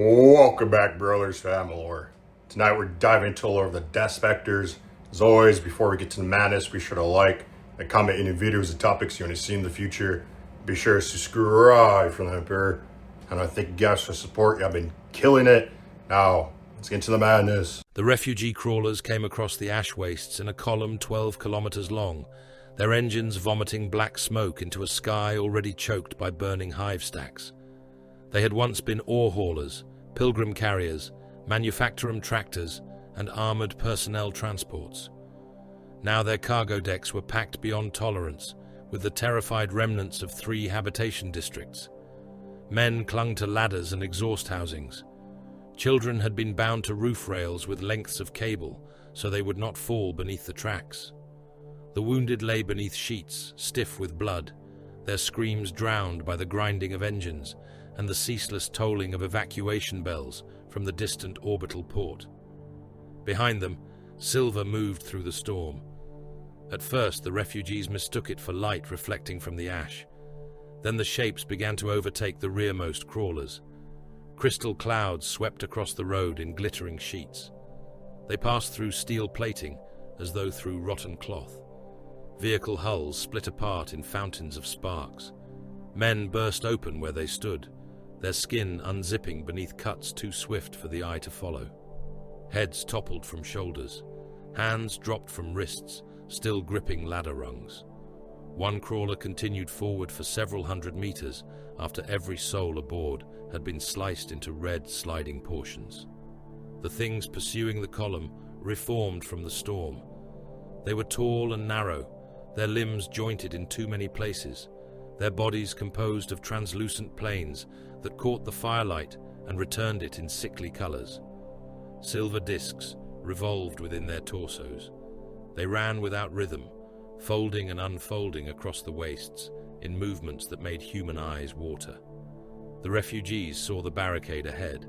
Welcome back, brothers to Amalur. Tonight we're diving into a lot of the death specters. As always, before we get to the madness, be sure to like and comment any videos and topics you want to see in the future. Be sure to subscribe for the Emperor. And I thank you guys for support. Y'all been killing it. Now, let's get into the madness. The refugee crawlers came across the ash wastes in a column 12 kilometers long, their engines vomiting black smoke into a sky already choked by burning hive stacks. They had once been ore haulers, pilgrim carriers, manufacturum tractors, and armored personnel transports. Now their cargo decks were packed beyond tolerance, with the terrified remnants of 3 habitation districts. Men clung to ladders and exhaust housings. Children had been bound to roof rails with lengths of cable, so they would not fall beneath the tracks. The wounded lay beneath sheets, stiff with blood, their screams drowned by the grinding of engines and the ceaseless tolling of evacuation bells from the distant orbital port. Behind them, silver moved through the storm. At first, the refugees mistook it for light reflecting from the ash. Then the shapes began to overtake the rearmost crawlers. Crystal clouds swept across the road in glittering sheets. They passed through steel plating as though through rotten cloth. Vehicle hulls split apart in fountains of sparks. Men burst open where they stood, their skin unzipping beneath cuts too swift for the eye to follow. Heads toppled from shoulders. Hands dropped from wrists, still gripping ladder rungs. One crawler continued forward for several hundred meters after every soul aboard had been sliced into red, sliding portions. The things pursuing the column reformed from the storm. They were tall and narrow, their limbs jointed in too many places, their bodies composed of translucent planes that caught the firelight and returned it in sickly colors. Silver discs revolved within their torsos. They ran without rhythm, folding and unfolding across the wastes in movements that made human eyes water. The refugees saw the barricade ahead.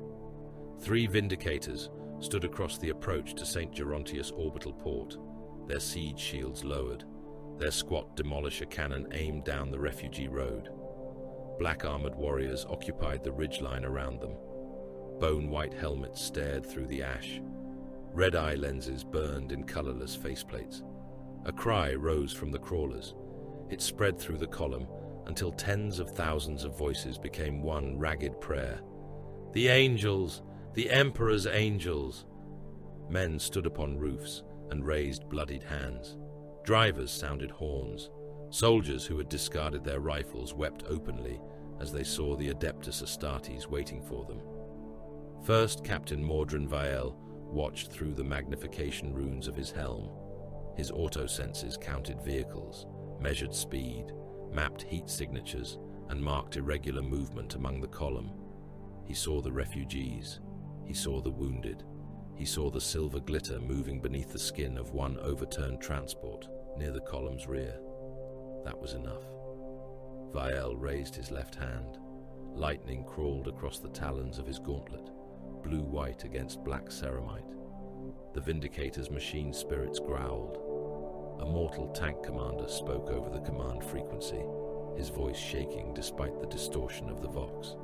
3 Vindicators stood across the approach to St. Gerontius orbital port, their siege shields lowered, their squat demolisher cannon aimed down the refugee road. Black armored warriors occupied the ridgeline around them. Bone-white helmets stared through the ash. Red-eye lenses burned in colorless faceplates. A cry rose from the crawlers. It spread through the column until tens of thousands of voices became one ragged prayer. "The angels! The Emperor's angels!" Men stood upon roofs and raised bloodied hands. Drivers sounded horns. Soldiers who had discarded their rifles wept openly as they saw the Adeptus Astartes waiting for them. First, Captain Mordrin Vael watched through the magnification runes of his helm. His auto-senses counted vehicles, measured speed, mapped heat signatures, and marked irregular movement among the column. He saw the refugees. He saw the wounded. He saw the silver glitter moving beneath the skin of one overturned transport near the column's rear. That was enough. Vael raised his left hand. Lightning crawled across the talons of his gauntlet, blue-white against black ceramite. The Vindicator's machine spirits growled. A mortal tank commander spoke over the command frequency, his voice shaking despite the distortion of the vox.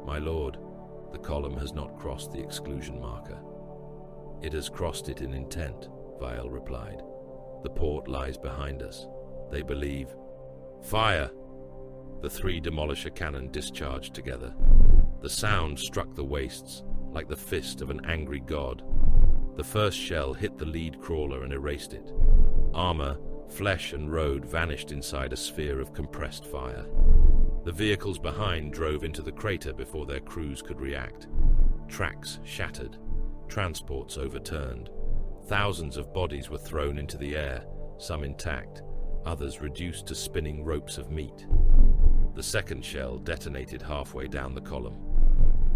"My lord, the column has not crossed the exclusion marker." "It has crossed it in intent," Vael replied. "The port lies behind us. They believe." "Fire!" The 3 demolisher cannon discharged together. The sound struck the wastes like the fist of an angry god. The first shell hit the lead crawler and erased it. Armor, flesh, and road vanished inside a sphere of compressed fire. The vehicles behind drove into the crater before their crews could react. Tracks shattered. Transports overturned. Thousands of bodies were thrown into the air, some intact, others reduced to spinning ropes of meat. The second shell detonated halfway down the column.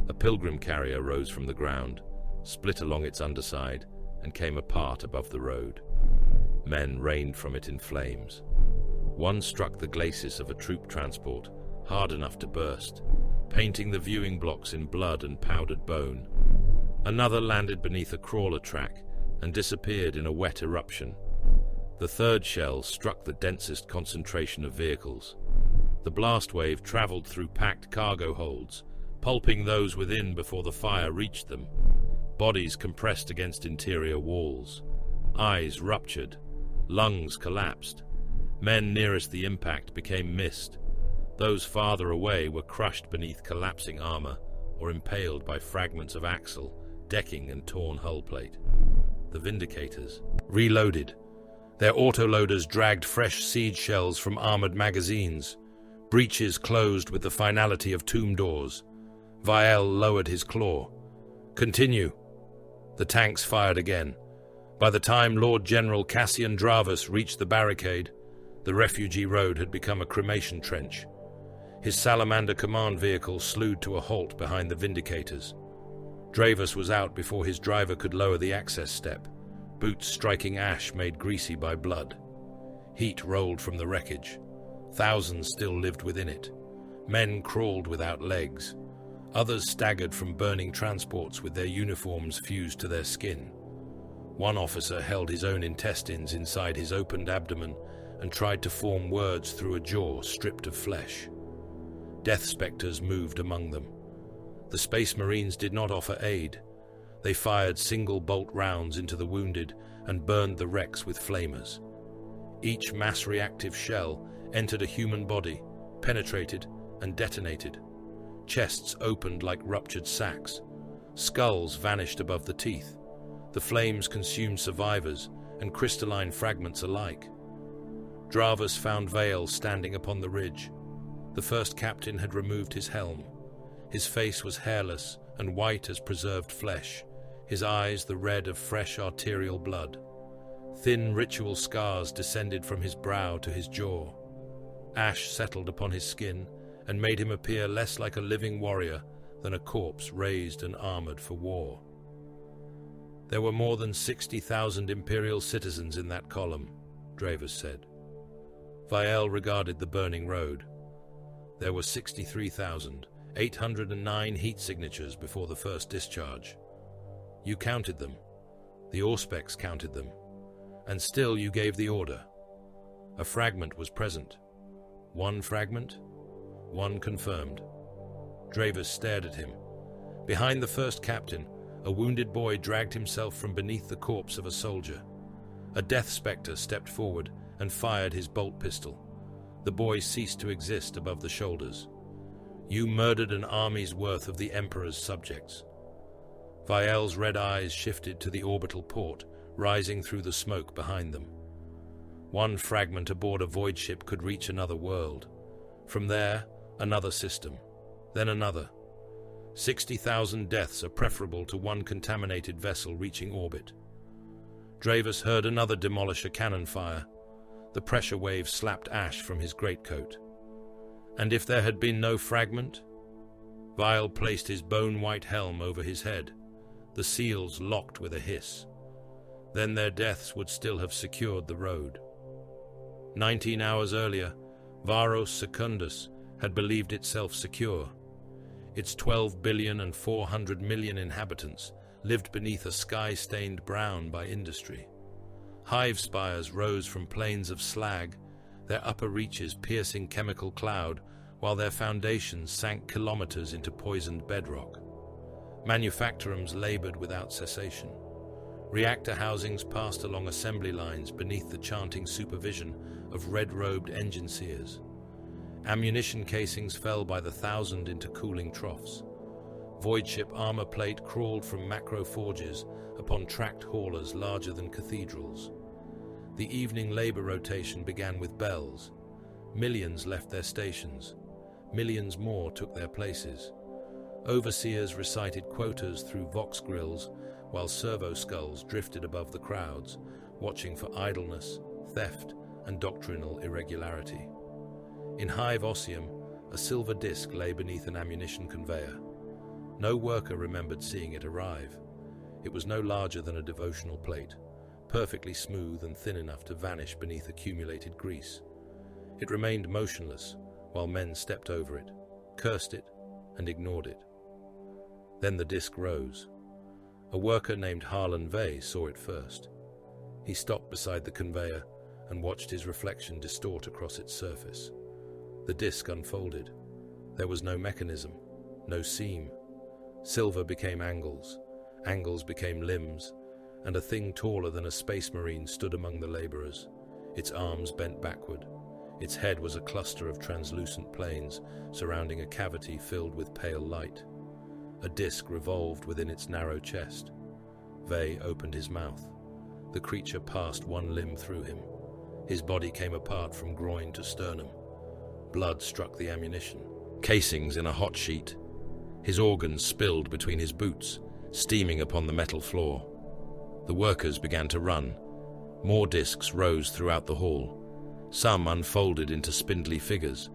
A pilgrim carrier rose from the ground, split along its underside, and came apart above the road. Men rained from it in flames. One struck the glacis of a troop transport, hard enough to burst, painting the viewing blocks in blood and powdered bone. Another landed beneath a crawler track and disappeared in a wet eruption. The third shell struck the densest concentration of vehicles. The blast wave traveled through packed cargo holds, pulping those within before the fire reached them. Bodies compressed against interior walls. Eyes ruptured. Lungs collapsed. Men nearest the impact became mist. Those farther away were crushed beneath collapsing armor or impaled by fragments of axle, decking, and torn hull plate. The Vindicators reloaded. Their autoloaders dragged fresh siege shells from armored magazines. Breaches closed with the finality of tomb doors. Vael lowered his claw. "Continue." The tanks fired again. By the time Lord General Cassian Dravus reached the barricade, the refugee road had become a cremation trench. His Salamander command vehicle slewed to a halt behind the Vindicators. Dravus was out before his driver could lower the access step, boots striking ash made greasy by blood. Heat rolled from the wreckage. Thousands still lived within it. Men crawled without legs. Others staggered from burning transports with their uniforms fused to their skin. One officer held his own intestines inside his opened abdomen and tried to form words through a jaw stripped of flesh. Death spectres moved among them. The Space Marines did not offer aid. They fired single-bolt rounds into the wounded and burned the wrecks with flamers. Each mass-reactive shell entered a human body, penetrated, and detonated. Chests opened like ruptured sacks. Skulls vanished above the teeth. The flames consumed survivors and crystalline fragments alike. Dravus found Vael standing upon the ridge. The first captain had removed his helm. His face was hairless and white as preserved flesh, his eyes the red of fresh arterial blood. Thin ritual scars descended from his brow to his jaw. Ash settled upon his skin and made him appear less like a living warrior than a corpse raised and armored for war. There were more than 60,000 Imperial citizens in that column, Dravus said. Vael regarded the burning road. There were 63,809 heat signatures before the first discharge. You counted them. The Auspex counted them. And still you gave the order. A fragment was present. One fragment? One confirmed. Dravus stared at him. Behind the first captain, a wounded boy dragged himself from beneath the corpse of a soldier. A death spectre stepped forward and fired his bolt pistol. The boy ceased to exist above the shoulders. You murdered an army's worth of the Emperor's subjects. Vael's red eyes shifted to the orbital port, rising through the smoke behind them. One fragment aboard a void ship could reach another world. From there, another system. Then another. 60,000 deaths are preferable to one contaminated vessel reaching orbit. Dravus heard another demolisher cannon fire. The pressure wave slapped ash from his greatcoat. And if there had been no fragment? Vael placed his bone-white helm over his head. The seals locked with a hiss. Then their deaths would still have secured the road. 19 hours earlier, Varos Secundus had believed itself secure. Its 12,400,000,000 inhabitants lived beneath a sky stained brown by industry. Hive spires rose from plains of slag, their upper reaches piercing chemical cloud, while their foundations sank kilometers into poisoned bedrock. Manufactorums labored without cessation. Reactor housings passed along assembly lines beneath the chanting supervision of red-robed engine seers. Ammunition casings fell by the thousand into cooling troughs. Void ship armor plate crawled from macro forges upon tracked haulers larger than cathedrals. The evening labor rotation began with bells. Millions left their stations. Millions more took their places. Overseers recited quotas through vox grills, while servo skulls drifted above the crowds, watching for idleness, theft, and doctrinal irregularity. In Hive Ossium, a silver disc lay beneath an ammunition conveyor. No worker remembered seeing it arrive. It was no larger than a devotional plate, perfectly smooth and thin enough to vanish beneath accumulated grease. It remained motionless while men stepped over it, cursed it, and ignored it. Then the disc rose. A worker named Harlan Vey saw it first. He stopped beside the conveyor and watched his reflection distort across its surface. The disc unfolded. There was no mechanism, no seam. Silver became angles, angles became limbs, and a thing taller than a space marine stood among the laborers. Its arms bent backward. Its head was a cluster of translucent planes surrounding a cavity filled with pale light. A disc revolved within its narrow chest. Vey opened his mouth. The creature passed one limb through him. His body came apart from groin to sternum. Blood struck the ammunition. Casings in a hot sheet. His organs spilled between his boots, steaming upon the metal floor. The workers began to run. More discs rose throughout the hall. Some unfolded into spindly figures.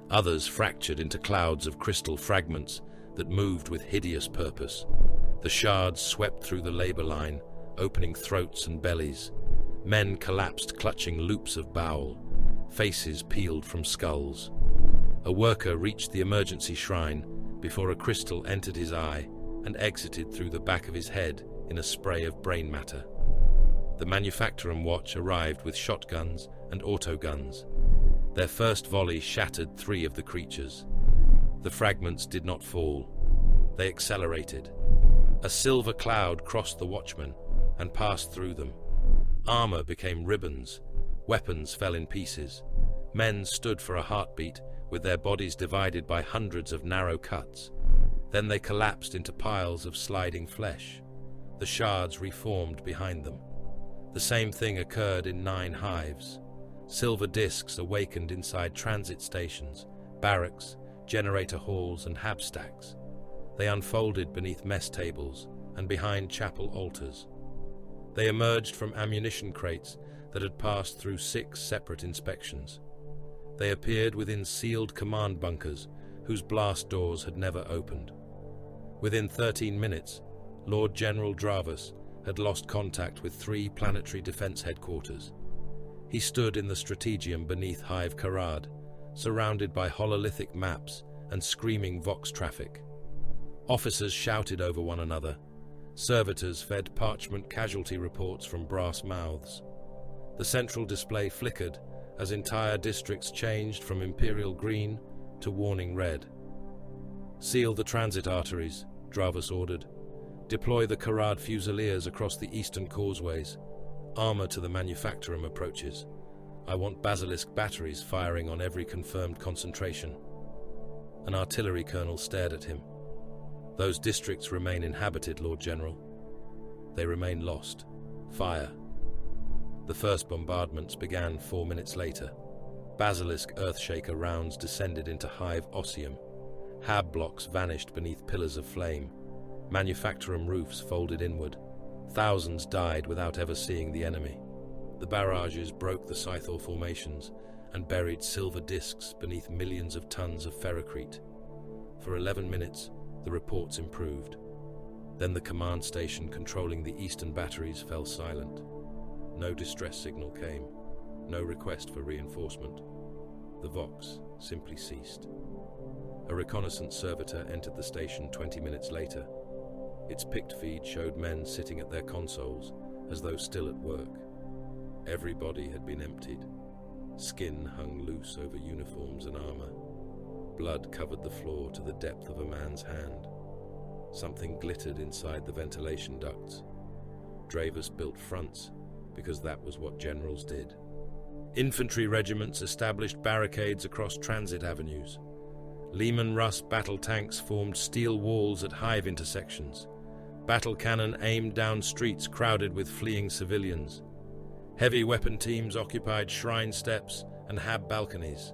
Others fractured into clouds of crystal fragments that moved with hideous purpose. The shards swept through the labor line, opening throats and bellies. Men collapsed, clutching loops of bowel. Faces peeled from skulls. A worker reached the emergency shrine before a crystal entered his eye and exited through the back of his head in a spray of brain matter. The Manufactorum Watch arrived with shotguns and autoguns. Their first volley shattered 3 of the creatures. The fragments did not fall. They accelerated. A silver cloud crossed the watchmen and passed through them. Armor became ribbons. Weapons fell in pieces. Men stood for a heartbeat with their bodies divided by hundreds of narrow cuts. Then they collapsed into piles of sliding flesh. The shards reformed behind them. The same thing occurred in 9 hives. Silver discs awakened inside transit stations, barracks, generator halls, and hab stacks. They unfolded beneath mess tables and behind chapel altars. They emerged from ammunition crates that had passed through 6 separate inspections. They appeared within sealed command bunkers whose blast doors had never opened. Within 13 minutes, Lord General Dravus had lost contact with 3 planetary defense headquarters. He stood in the strategium beneath Hive Karad, surrounded by hololithic maps and screaming Vox traffic. Officers shouted over one another. Servitors fed parchment casualty reports from brass mouths. The central display flickered as entire districts changed from imperial green to warning red. "Seal the transit arteries," Dravus ordered. "Deploy the Karad Fusiliers across the eastern causeways. Armor to the Manufactorum approaches. I want basilisk batteries firing on every confirmed concentration." An artillery colonel stared at him. "Those districts remain inhabited, Lord General." "They remain lost. Fire." The first bombardments began 4 minutes later. Basilisk Earthshaker rounds descended into Hive Osseum. Hab blocks vanished beneath pillars of flame. Manufactorum roofs folded inward. Thousands died without ever seeing the enemy. The barrages broke the Scythor formations and buried silver discs beneath millions of tons of ferrocrete. For 11 minutes, the reports improved. Then the command station controlling the eastern batteries fell silent. No distress signal came, no request for reinforcement. The Vox simply ceased. A reconnaissance servitor entered the station 20 minutes later. Its picked feed showed men sitting at their consoles, as though still at work. Every body had been emptied. Skin hung loose over uniforms and armor. Blood covered the floor to the depth of a man's hand. Something glittered inside the ventilation ducts. Dravus built fronts, because that was what generals did. Infantry regiments established barricades across transit avenues. Lehman Russ battle tanks formed steel walls at hive intersections. Battle cannon aimed down streets crowded with fleeing civilians. Heavy weapon teams occupied shrine steps and hab balconies.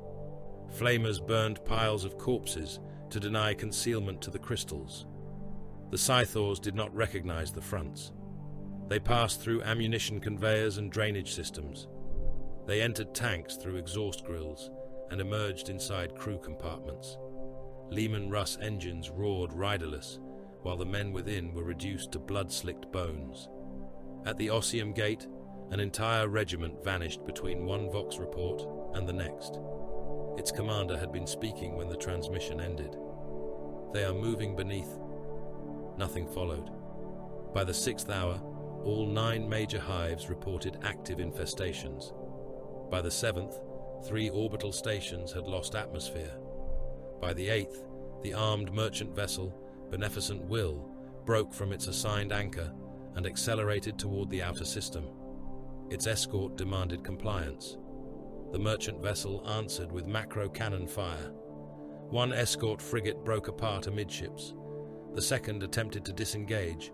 Flamers burned piles of corpses to deny concealment to the crystals. The Scythors did not recognize the fronts. They passed through ammunition conveyors and drainage systems. They entered tanks through exhaust grills and emerged inside crew compartments. Lehman Russ engines roared riderless, while the men within were reduced to blood-slicked bones. At the Osseum Gate, an entire regiment vanished between one Vox report and the next. Its commander had been speaking when the transmission ended. "They are moving beneath." Nothing followed. By the 6th hour, all 9 major hives reported active infestations. By the 7th, 3 orbital stations had lost atmosphere. By the 8th, The armed merchant vessel, Beneficent Will, broke from its assigned anchor and accelerated toward the outer system. Its escort demanded compliance. The merchant vessel answered with macro cannon fire. One escort frigate broke apart amidships. The second attempted to disengage,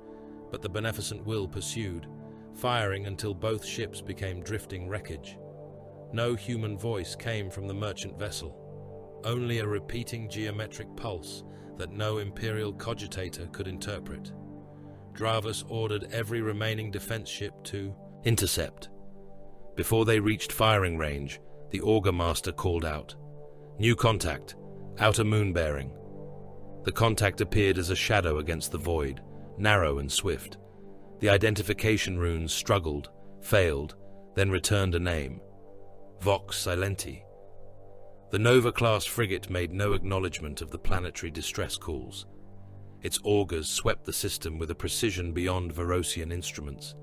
but the Beneficent Will pursued, firing until both ships became drifting wreckage. No human voice came from the merchant vessel, only a repeating geometric pulse that no Imperial cogitator could interpret. Dravus ordered every remaining defense ship to intercept. Before they reached firing range, the Augur Master called out, "New contact, outer moon bearing." The contact appeared as a shadow against the void, narrow and swift. The identification runes struggled, failed, then returned a name. Vox Silenti. The Nova-class frigate made no acknowledgement of the planetary distress calls. Its augurs swept the system with a precision beyond Varosian instruments,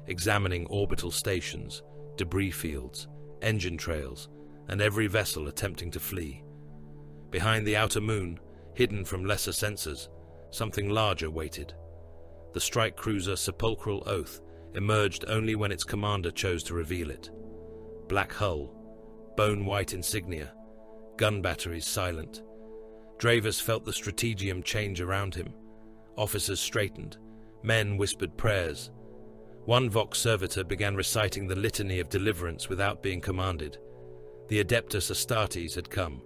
examining orbital stations, debris fields, engine trails, and every vessel attempting to flee. Behind the outer moon, hidden from lesser sensors, something larger waited. The strike cruiser Sepulchral Oath emerged only when its commander chose to reveal it. Black hull, bone-white insignia, gun batteries silent. Dravus felt the strategium change around him. Officers straightened. Men whispered prayers. One Vox servitor began reciting the litany of deliverance without being commanded. The Adeptus Astartes had come.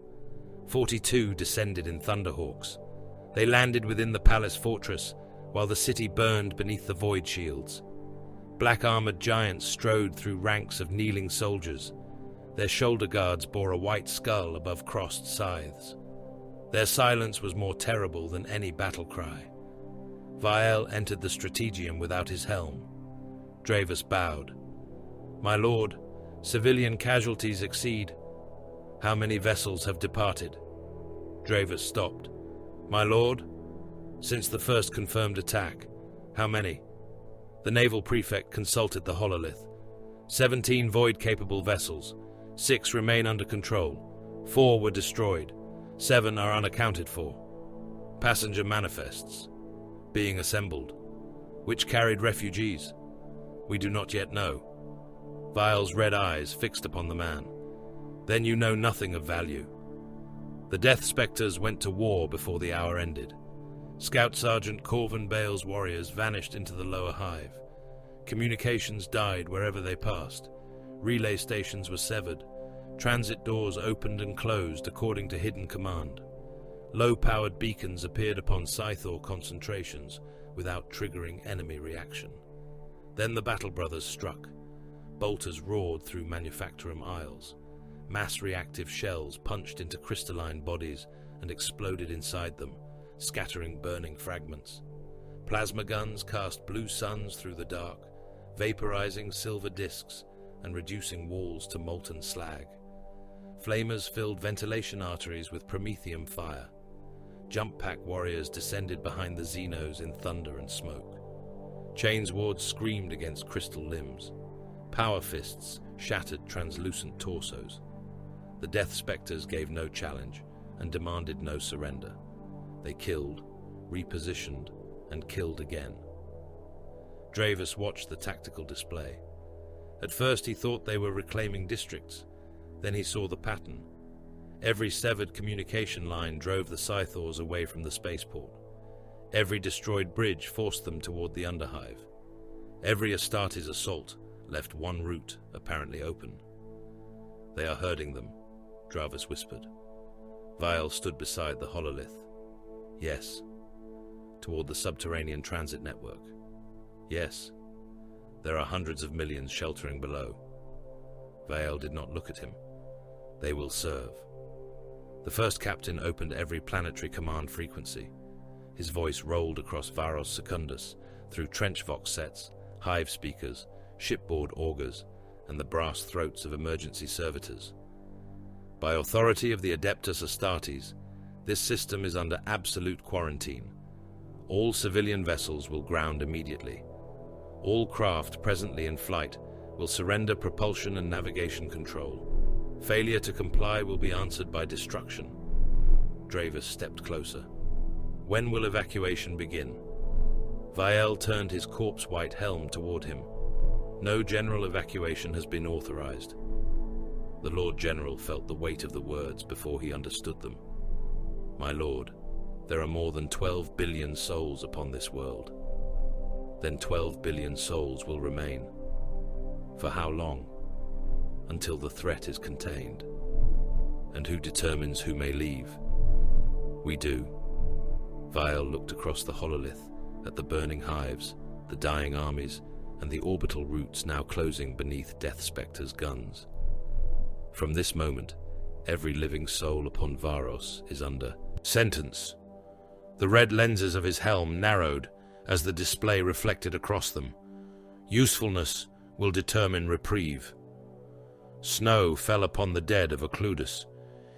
42 descended in Thunderhawks. They landed within the palace fortress, while the city burned beneath the void shields. Black-armored giants strode through ranks of kneeling soldiers. Their shoulder guards bore a white skull above crossed scythes. Their silence was more terrible than any battle cry. Vael entered the strategium without his helm. Dravus bowed. "My lord, civilian casualties exceed. How many vessels have departed?" Dravus stopped. "My lord, since the first confirmed attack, how many?" The naval prefect consulted the hololith. 17 void-capable vessels. 6 remain under control. 4 were destroyed. 7 are unaccounted for. Passenger manifests. Being assembled. Which carried refugees? We do not yet know. Vael's red eyes fixed upon the man. Then you know nothing of value. The Death Spectres went to war before the hour ended. Scout Sergeant Corvin Bale's warriors vanished into the lower hive. Communications died wherever they passed. Relay stations were severed. Transit doors opened and closed according to hidden command. Low-powered beacons appeared upon Scythor concentrations without triggering enemy reaction. Then the Battle Brothers struck. Bolters roared through manufactorum aisles. Mass-reactive shells punched into crystalline bodies and exploded inside them, scattering burning fragments. Plasma guns cast blue suns through the dark, vaporizing silver discs and reducing walls to molten slag. Flamers filled ventilation arteries with promethium fire. Jump-pack warriors descended behind the Xenos in thunder and smoke. Chainswords screamed against crystal limbs. Power fists shattered translucent torsos. The Death Spectres gave no challenge and demanded no surrender. They killed, repositioned, and killed again. Dravus watched the tactical display. At first he thought they were reclaiming districts. Then he saw the pattern. Every severed communication line drove the Scythors away from the spaceport. Every destroyed bridge forced them toward the Underhive. Every Astartes assault left one route apparently open. "They are herding them," Dravus whispered. Vael stood beside the hololith. "Yes." Toward the subterranean transit network. "Yes. There are hundreds of millions sheltering below." Vael did not look at him. "They will serve." The first captain opened every planetary command frequency. His voice rolled across Varos Secundus, through trench vox sets, hive speakers, shipboard augurs, and the brass throats of emergency servitors. "By authority of the Adeptus Astartes, this system is under absolute quarantine. All civilian vessels will ground immediately. All craft presently in flight will surrender propulsion and navigation control. Failure to comply will be answered by destruction." Dravis stepped closer. When will evacuation begin? Vael turned his corpse-white helm toward him. No general evacuation has been authorized. The Lord General felt the weight of the words before he understood them. My lord, there are more than 12 billion souls upon this world. Then 12 billion souls will remain. For how long? Until the threat is contained. And who determines who may leave? We do. Vael looked across the hololith at the burning hives, the dying armies, and the orbital routes now closing beneath Death Spectres' guns. From this moment, every living soul upon Varos is under sentence. The red lenses of his helm narrowed as the display reflected across them. Usefulness will determine reprieve. Snow fell upon the dead of Occludus.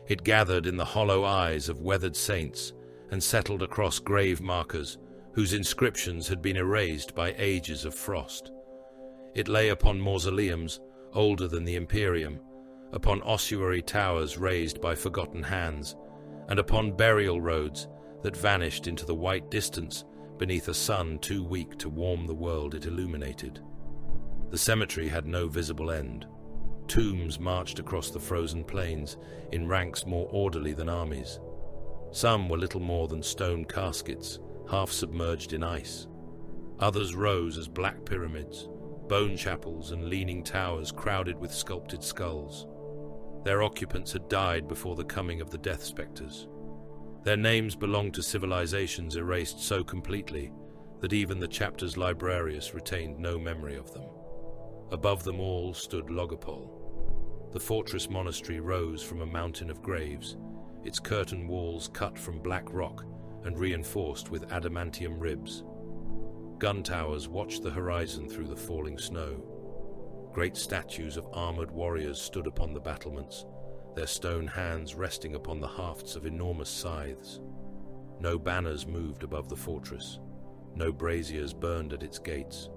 It gathered in the hollow eyes of weathered saints and settled across grave markers whose inscriptions had been erased by ages of frost. It lay upon mausoleums older than the Imperium, upon ossuary towers raised by forgotten hands, and upon burial roads that vanished into the white distance beneath a sun too weak to warm the world it illuminated. The cemetery had no visible end. Tombs marched across the frozen plains in ranks more orderly than armies. Some were little more than stone caskets, half submerged in ice. Others rose as black pyramids, bone chapels and leaning towers crowded with sculpted skulls. Their occupants had died before the coming of the Death Spectres. Their names belonged to civilizations erased so completely that even the chapter's librarius retained no memory of them. Above them all stood Logopol. The fortress monastery rose from a mountain of graves, its curtain walls cut from black rock and reinforced with adamantium ribs. Gun towers watched the horizon through the falling snow. Great statues of armored warriors stood upon the battlements, their stone hands resting upon the hafts of enormous scythes. No banners moved above the fortress. No braziers burned at its gates.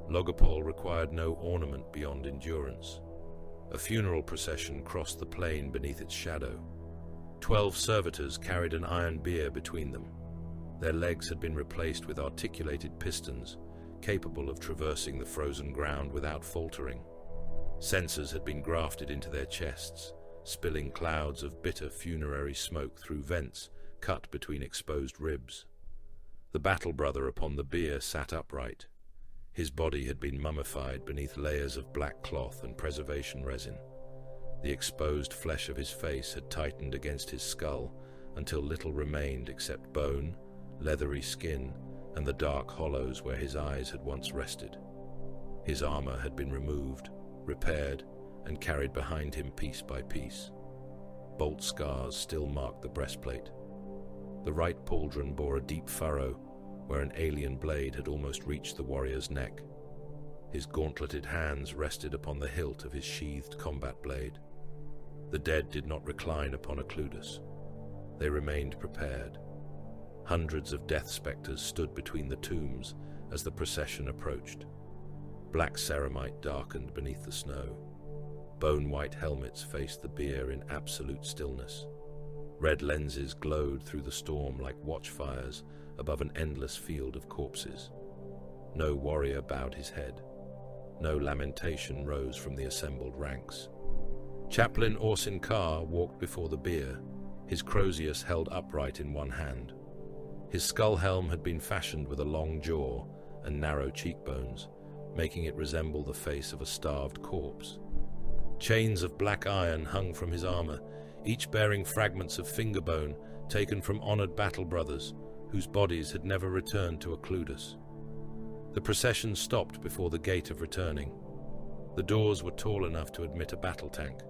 Logopol required no ornament beyond endurance. A funeral procession crossed the plain beneath its shadow. 12 servitors carried an iron bier between them. Their legs had been replaced with articulated pistons, capable of traversing the frozen ground without faltering. Censers had been grafted into their chests, spilling clouds of bitter funerary smoke through vents cut between exposed ribs. The battle brother upon the bier sat upright. His body had been mummified beneath layers of black cloth and preservation resin. The exposed flesh of his face had tightened against his skull until little remained except bone, leathery skin, and the dark hollows where his eyes had once rested. His armor had been removed, repaired, and carried behind him piece by piece. Bolt scars still marked the breastplate. The right pauldron bore a deep furrow where an alien blade had almost reached the warrior's neck. His gauntleted hands rested upon the hilt of his sheathed combat blade. The dead did not recline upon Occludus. They remained prepared. Hundreds of death spectres stood between the tombs as the procession approached. Black ceramite darkened beneath the snow. Bone-white helmets faced the bier in absolute stillness. Red lenses glowed through the storm like watchfires above an endless field of corpses. No warrior bowed his head. No lamentation rose from the assembled ranks. Chaplain Orsin Carr walked before the bier, his crozius held upright in one hand. His skull helm had been fashioned with a long jaw and narrow cheekbones, making it resemble the face of a starved corpse. Chains of black iron hung from his armor, each bearing fragments of finger bone taken from honored battle brothers whose bodies had never returned to Occludus. The procession stopped before the gate of returning. The doors were tall enough to admit a battle tank.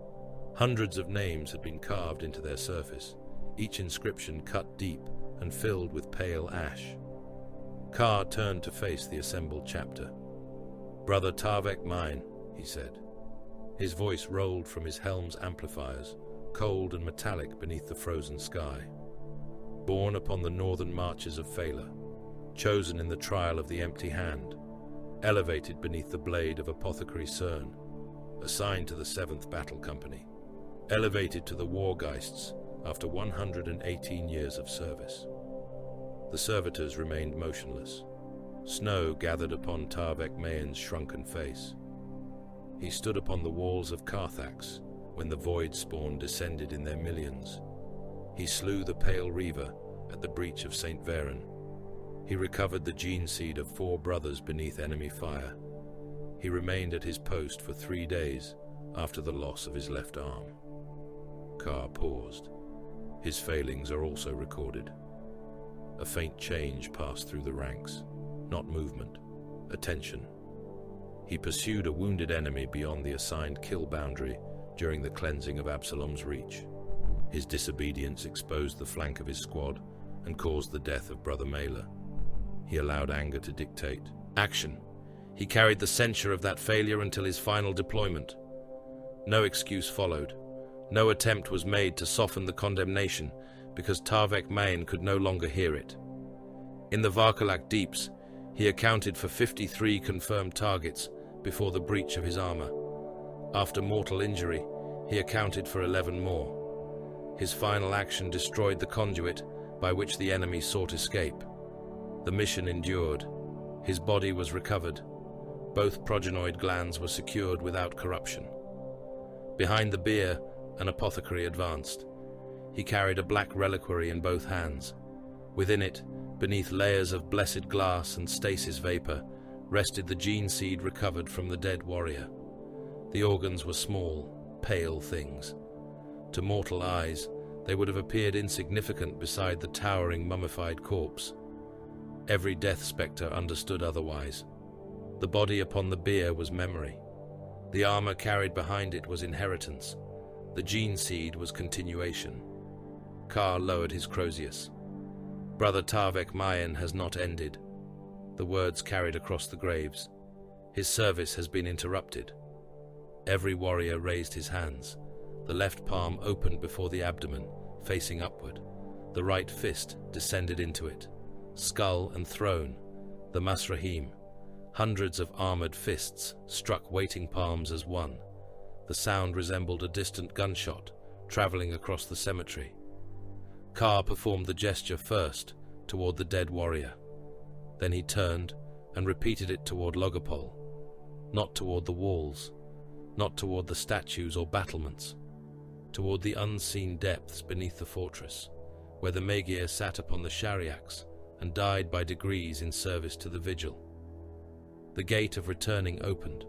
Hundreds of names had been carved into their surface, each inscription cut deep and filled with pale ash. Carr turned to face the assembled chapter. "Brother Tarvek mine," he said. His voice rolled from his helm's amplifiers, cold and metallic beneath the frozen sky. Born upon the northern marches of Phala, chosen in the trial of the empty hand, elevated beneath the blade of Apothecary Cern, assigned to the 7th Battle Company, elevated to the Wargeists, after 118 years of service. The servitors remained motionless. Snow gathered upon Tarvek Mayen's shrunken face. He stood upon the walls of Carthax when the void spawn descended in their millions. He slew the Pale Reaver at the breach of St. Varen. He recovered the gene seed of 4 brothers beneath enemy fire. He remained at his post for 3 days after the loss of his left arm. Carr paused. His failings are also recorded. A faint change passed through the ranks, not movement, attention. He pursued a wounded enemy beyond the assigned kill boundary during the cleansing of Absalom's reach. His disobedience exposed the flank of his squad and caused the death of Brother Mailer. He allowed anger to dictate action. He carried the censure of that failure until his final deployment. No excuse followed. No attempt was made to soften the condemnation because Tarvek Mayen could no longer hear it. In the Varkalak deeps, he accounted for 53 confirmed targets before the breach of his armor. After mortal injury, he accounted for 11 more. His final action destroyed the conduit by which the enemy sought escape. The mission endured. His body was recovered. Both progenoid glands were secured without corruption. Behind the bier, an apothecary advanced. He carried a black reliquary in both hands. Within it, beneath layers of blessed glass and stasis vapor, rested the gene seed recovered from the dead warrior. The organs were small, pale things. To mortal eyes, they would have appeared insignificant beside the towering mummified corpse. Every death spectre understood otherwise. The body upon the bier was memory. The armor carried behind it was inheritance. The gene seed was continuation. Carr lowered his Crozius. Brother Tarvek Mayen has not ended. The words carried across the graves. His service has been interrupted. Every warrior raised his hands. The left palm opened before the abdomen, facing upward. The right fist descended into it. Skull and throne, the Masrahim. Hundreds of armored fists struck waiting palms as one. The sound resembled a distant gunshot traveling across the cemetery. Carr performed the gesture first toward the dead warrior. Then he turned and repeated it toward Logopol, not toward the walls, not toward the statues or battlements, toward the unseen depths beneath the fortress, where the Magyar sat upon the Shariaks and died by degrees in service to the vigil. The gate of returning opened.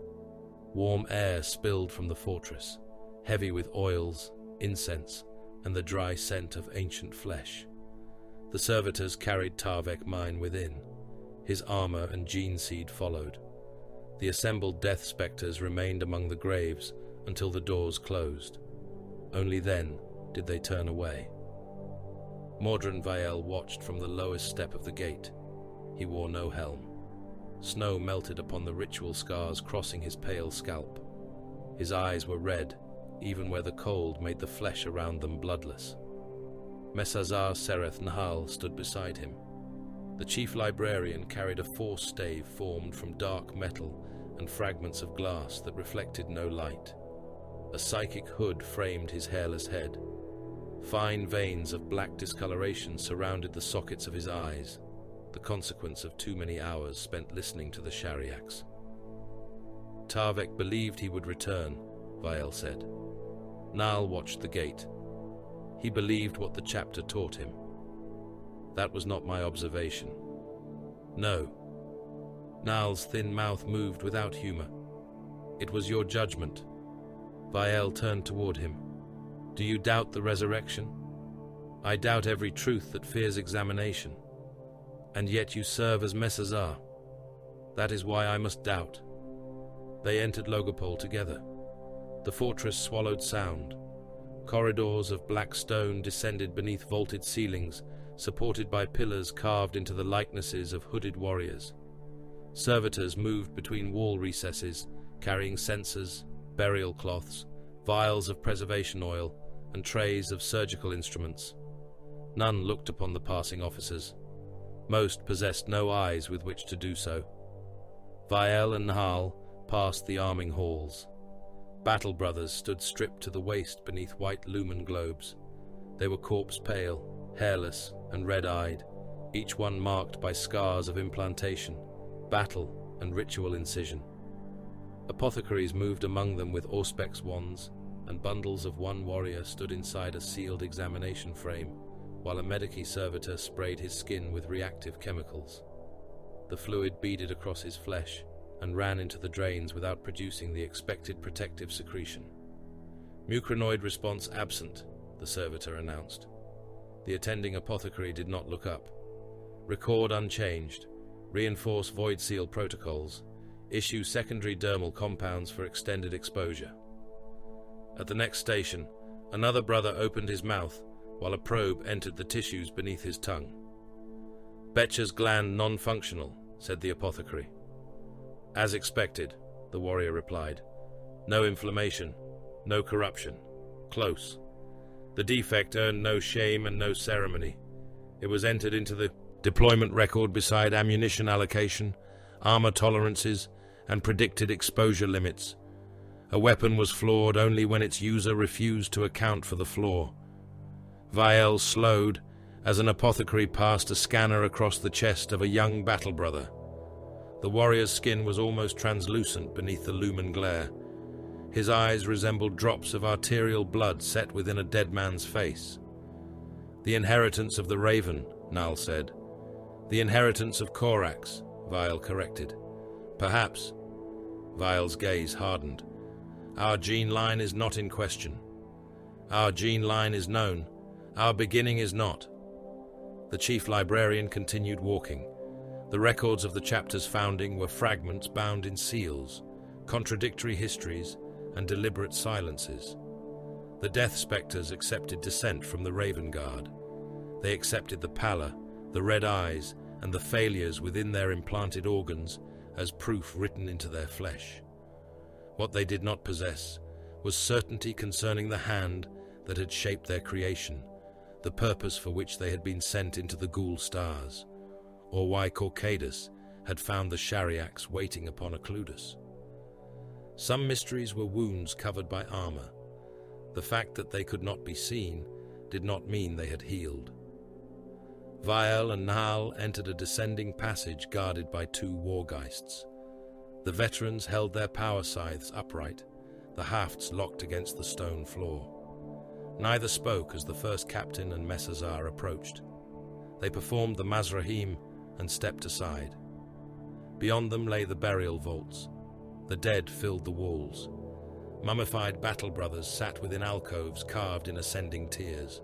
Warm air spilled from the fortress, heavy with oils, incense, and the dry scent of ancient flesh. The servitors carried Tarvek Mayen within. His armor and gene seed followed. The assembled death spectres remained among the graves until the doors closed. Only then did they turn away. Mordran Vael watched from the lowest step of the gate. He wore no helm. Snow melted upon the ritual scars crossing his pale scalp. His eyes were red, even where the cold made the flesh around them bloodless. Mesazar Sereth Nahal stood beside him. The chief librarian carried a force stave formed from dark metal and fragments of glass that reflected no light. A psychic hood framed his hairless head. Fine veins of black discoloration surrounded the sockets of his eyes, the consequence of too many hours spent listening to the Shariaks. Tarvek believed he would return, Vael said. Nal watched the gate. He believed what the chapter taught him. That was not my observation. No. Nal's thin mouth moved without humor. It was your judgment. Vael turned toward him. Do you doubt the resurrection? I doubt every truth that fears examination. And yet you serve as Mesazar. That is why I must doubt. They entered Logopol together. The fortress swallowed sound. Corridors of black stone descended beneath vaulted ceilings, supported by pillars carved into the likenesses of hooded warriors. Servitors moved between wall recesses, carrying censers, burial cloths, vials of preservation oil, and trays of surgical instruments. None looked upon the passing officers. Most possessed no eyes with which to do so. Vael and Nahal passed the arming halls. Battle brothers stood stripped to the waist beneath white lumen globes. They were corpse-pale, hairless, and red-eyed, each one marked by scars of implantation, battle, and ritual incision. Apothecaries moved among them with auspex wands, and bundles of one warrior stood inside a sealed examination frame, while a medici servitor sprayed his skin with reactive chemicals. The fluid beaded across his flesh and ran into the drains without producing the expected protective secretion. Mucranoid response absent, the servitor announced. The attending apothecary did not look up. Record unchanged. Reinforce void seal protocols. Issue secondary dermal compounds for extended exposure. At the next station, another brother opened his mouth while a probe entered the tissues beneath his tongue. Betcher's gland non-functional, said the apothecary. As expected, the warrior replied. No inflammation, no corruption. Close. The defect earned no shame and no ceremony. It was entered into the deployment record beside ammunition allocation, armor tolerances, and predicted exposure limits. A weapon was flawed only when its user refused to account for the flaw. Viel slowed as an apothecary passed a scanner across the chest of a young battle brother. The warrior's skin was almost translucent beneath the lumen glare. His eyes resembled drops of arterial blood set within a dead man's face. The inheritance of the raven, Nal said. The inheritance of Korax, Viel corrected. Perhaps. Viel's gaze hardened. Our gene line is not in question. Our gene line is known. Our beginning is not. The chief librarian continued walking. The records of the chapter's founding were fragments bound in seals, contradictory histories, and deliberate silences. The Death Spectres accepted descent from the Raven Guard. They accepted the pallor, the red eyes, and the failures within their implanted organs as proof written into their flesh. What they did not possess was certainty concerning the hand that had shaped their creation, the purpose for which they had been sent into the ghoul stars, or why Corcadus had found the Shariax waiting upon Occludus. Some mysteries were wounds covered by armor. The fact that they could not be seen did not mean they had healed. Viel and Nahal entered a descending passage guarded by two wargeists. The veterans held their power scythes upright, the hafts locked against the stone floor. Neither spoke as the first captain and Messazar approached. They performed the Mazrahim and stepped aside. Beyond them lay the burial vaults. The dead filled the walls. Mummified battle brothers sat within alcoves carved in ascending tiers.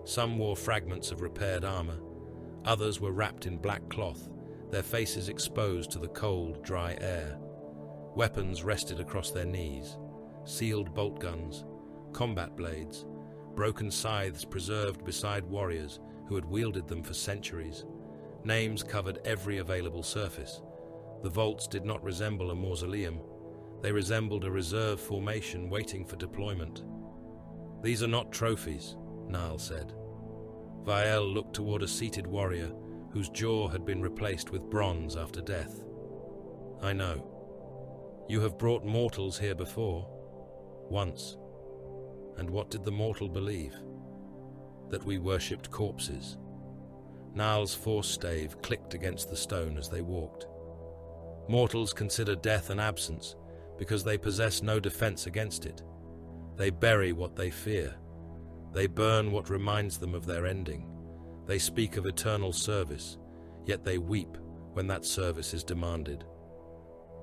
Some wore fragments of repaired armor. Others were wrapped in black cloth, their faces exposed to the cold, dry air. Weapons rested across their knees. Sealed bolt guns, combat blades, broken scythes preserved beside warriors who had wielded them for centuries. Names covered every available surface. The vaults did not resemble a mausoleum. They resembled a reserve formation waiting for deployment. These are not trophies, Nahal said. Viel looked toward a seated warrior whose jaw had been replaced with bronze after death. I know. You have brought mortals here before. Once. And what did the mortal believe? That we worshipped corpses. Nahal's force stave clicked against the stone as they walked. Mortals consider death an absence because they possess no defense against it. They bury what they fear. They burn what reminds them of their ending. They speak of eternal service, yet they weep when that service is demanded.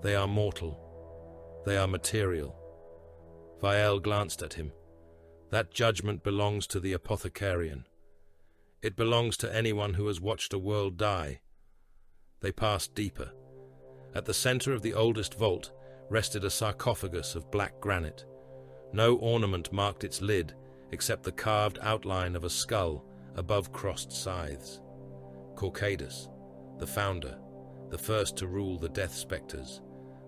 They are mortal. They are material. Viel glanced at him. That judgment belongs to the apothecarian. It belongs to anyone who has watched a world die. They passed deeper. At the center of the oldest vault rested a sarcophagus of black granite. No ornament marked its lid except the carved outline of a skull above crossed scythes. Corcadus, the founder, the first to rule the Death Spectres,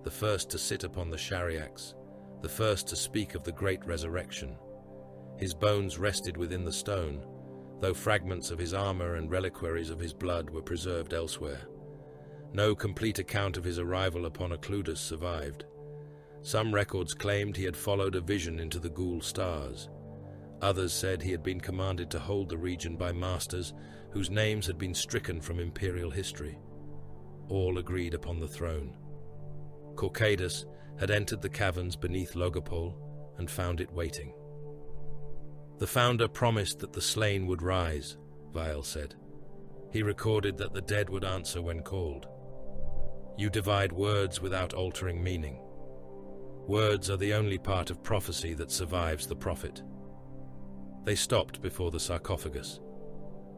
the first to sit upon the Shariax, the first to speak of the great resurrection. His bones rested within the stone, though fragments of his armor and reliquaries of his blood were preserved elsewhere. No complete account of his arrival upon Occludus survived. Some records claimed he had followed a vision into the ghoul stars. Others said he had been commanded to hold the region by masters whose names had been stricken from imperial history. All agreed upon the throne. Corcadus had entered the caverns beneath Logopol and found it waiting. The founder promised that the slain would rise, Vial said. He recorded that the dead would answer when called. You divide words without altering meaning. Words are the only part of prophecy that survives the prophet. They stopped before the sarcophagus.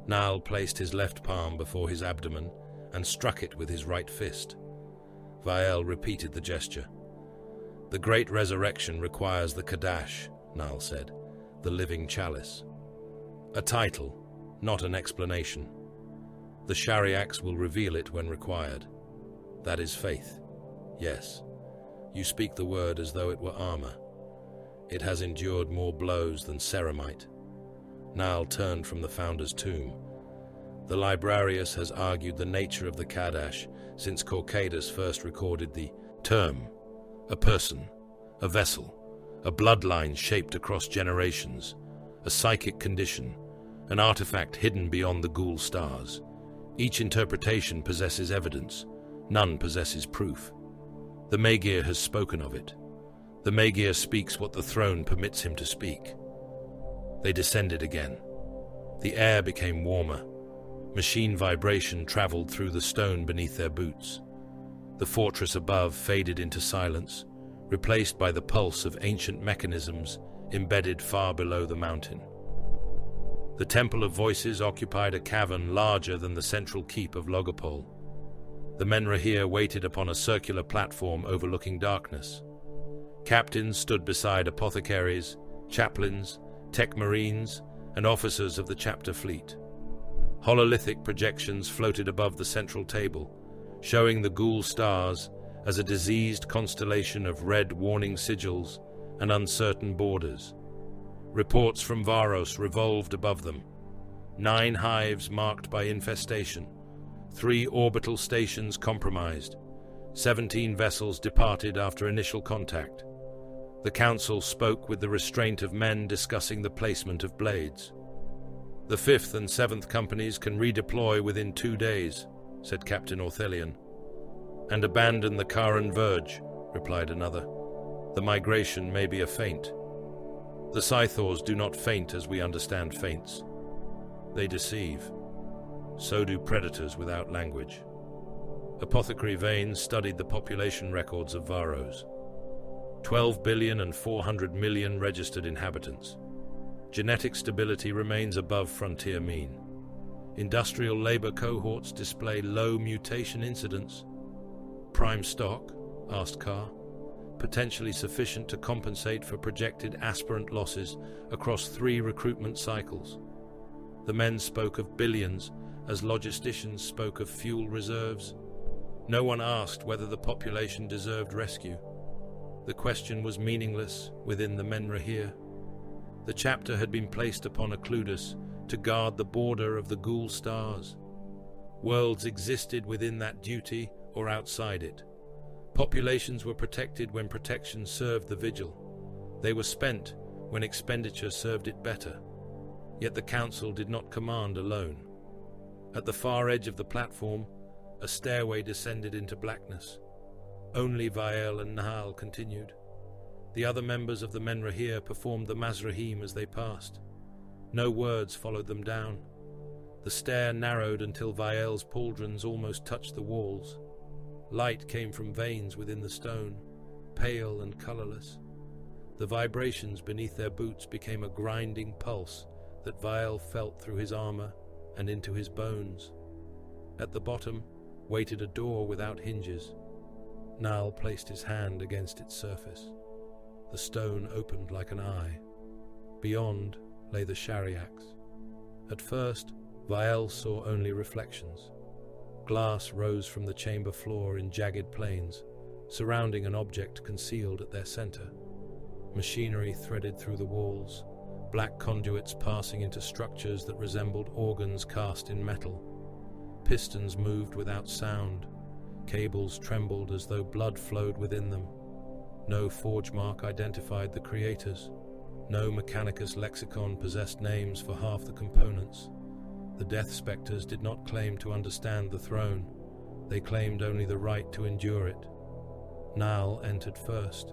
Nal placed his left palm before his abdomen and struck it with his right fist. Vial repeated the gesture. The great resurrection requires the Kadash, Nal said, the living chalice. A title, not an explanation. The Shariax will reveal it when required. That is faith. Yes. You speak the word as though it were armor. It has endured more blows than ceramite. Nal turned from the founder's tomb. The librarius has argued the nature of the Kadash since Corcadus first recorded the term, a person, a vessel, a bloodline shaped across generations, a psychic condition, an artifact hidden beyond the ghoul stars. Each interpretation possesses evidence, none possesses proof. The Magir has spoken of it. The Magir speaks what the throne permits him to speak. They descended again. The air became warmer. Machine vibration traveled through the stone beneath their boots. The fortress above faded into silence, replaced by the pulse of ancient mechanisms embedded far below the mountain. The Temple of Voices occupied a cavern larger than the central keep of Logopol. The Menrahir waited upon a circular platform overlooking darkness. Captains stood beside apothecaries, chaplains, tech marines, and officers of the chapter fleet. Hololithic projections floated above the central table, showing the ghoul stars as a diseased constellation of red warning sigils and uncertain borders. Reports from Varos revolved above them. 9 hives marked by infestation, 3 orbital stations compromised, 17 vessels departed after initial contact. The council spoke with the restraint of men discussing the placement of blades. The 5th and 7th companies can redeploy within 2 days, said Captain Orthelian. And abandon the Kharan Verge, replied another. The migration may be a feint. The Scythors do not feint as we understand feints. They deceive. So do predators without language. Apothecary Vane studied the population records of Varos. 12 billion and 400 million registered inhabitants. Genetic stability remains above frontier mean. Industrial labor cohorts display low mutation incidence. Prime stock, asked Carr, potentially sufficient to compensate for projected aspirant losses across 3 recruitment cycles. The men spoke of billions as logisticians spoke of fuel reserves. No one asked whether the population deserved rescue. The question was meaningless within the Menrahir. The chapter had been placed upon Occludus to guard the border of the ghoul stars. Worlds existed within that duty or outside it. Populations were protected when protection served the vigil. They were spent when expenditure served it better. Yet the council did not command alone. At the far edge of the platform, a stairway descended into blackness. Only Vial and Nahal continued. The other members of the Menrahir performed the Mazrahim as they passed. No words followed them down. The stair narrowed until Vial's pauldrons almost touched the walls. Light came from veins within the stone, pale and colorless. The vibrations beneath their boots became a grinding pulse that Vial felt through his armor and into his bones. At the bottom waited a door without hinges. Nal placed his hand against its surface. The stone opened like an eye. Beyond lay the Shariax. At first, Vial saw only reflections. Glass rose from the chamber floor in jagged planes, surrounding an object concealed at their center. Machinery threaded through the walls, black conduits passing into structures that resembled organs cast in metal. Pistons moved without sound. Cables trembled as though blood flowed within them. No forge mark identified the creators. No Mechanicus lexicon possessed names for half the components. The Death Spectres did not claim to understand the throne. They claimed only the right to endure it. Nal entered first.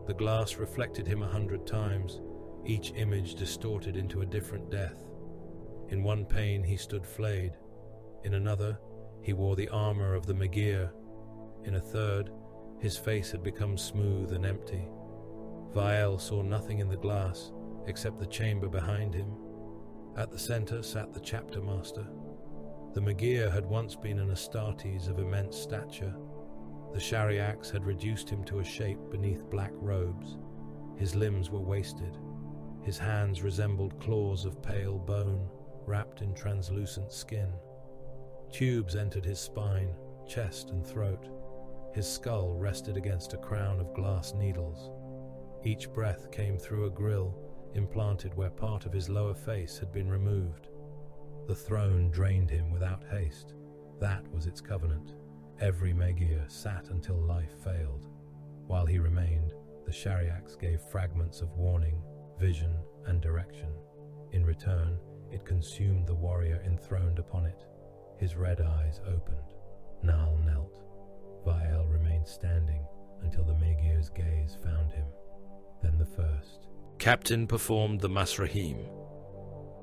The glass reflected him 100 times, each image distorted into a different death. In one pane he stood flayed. In another, he wore the armor of the Megir. In a third, his face had become smooth and empty. Vael saw nothing in the glass except the chamber behind him. At the center sat the chapter master. The Megir had once been an Astartes of immense stature. The Shariax had reduced him to a shape beneath black robes. His limbs were wasted. His hands resembled claws of pale bone, wrapped in translucent skin. Tubes entered his spine, chest and throat. His skull rested against a crown of glass needles. Each breath came through a grill, implanted where part of his lower face had been removed. The throne drained him without haste. That was its covenant. Every Megir sat until life failed. While he remained, the Shariax gave fragments of warning, vision, and direction. In return, it consumed the warrior enthroned upon it. His red eyes opened. Nal knelt. Vael remained standing until the Megir's gaze found him. Then the first. Captain performed the Masrahim.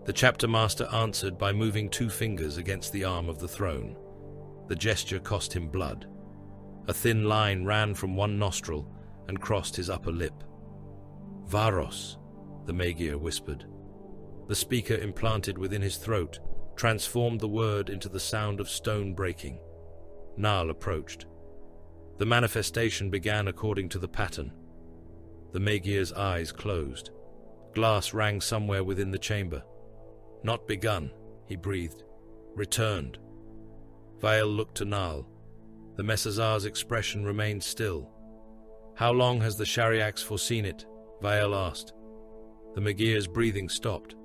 The chapter master answered by moving 2 fingers against the arm of the throne. The gesture cost him blood. A thin line ran from one nostril and crossed his upper lip. Varos, the Megir whispered. The speaker implanted within his throat transformed the word into the sound of stone breaking. Nal approached. The manifestation began according to the pattern. The Megir's eyes closed. Glass rang somewhere within the chamber. Not begun, he breathed. Returned. Vael looked to Nal. The Messazar's expression remained still. How long has the Shariax foreseen it? Vael asked. The Megir's breathing stopped.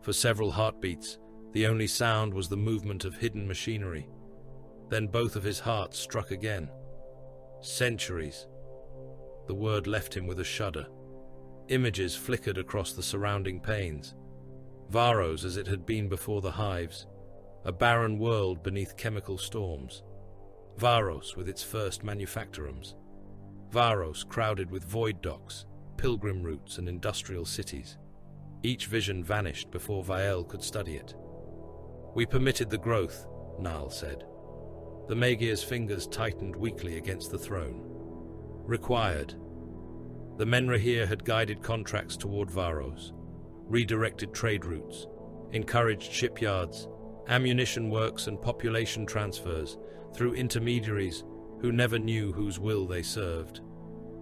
For several heartbeats, the only sound was the movement of hidden machinery. Then both of his hearts struck again. Centuries. The word left him with a shudder. Images flickered across the surrounding panes. Varos as it had been before the hives, a barren world beneath chemical storms. Varos with its first manufactorums. Varos crowded with void docks, pilgrim routes and industrial cities. Each vision vanished before Vael could study it. We permitted the growth, Nal said. The Megir's fingers tightened weakly against the throne. Required. The Menrahir had guided contracts toward Varos, redirected trade routes, encouraged shipyards, ammunition works and population transfers through intermediaries who never knew whose will they served.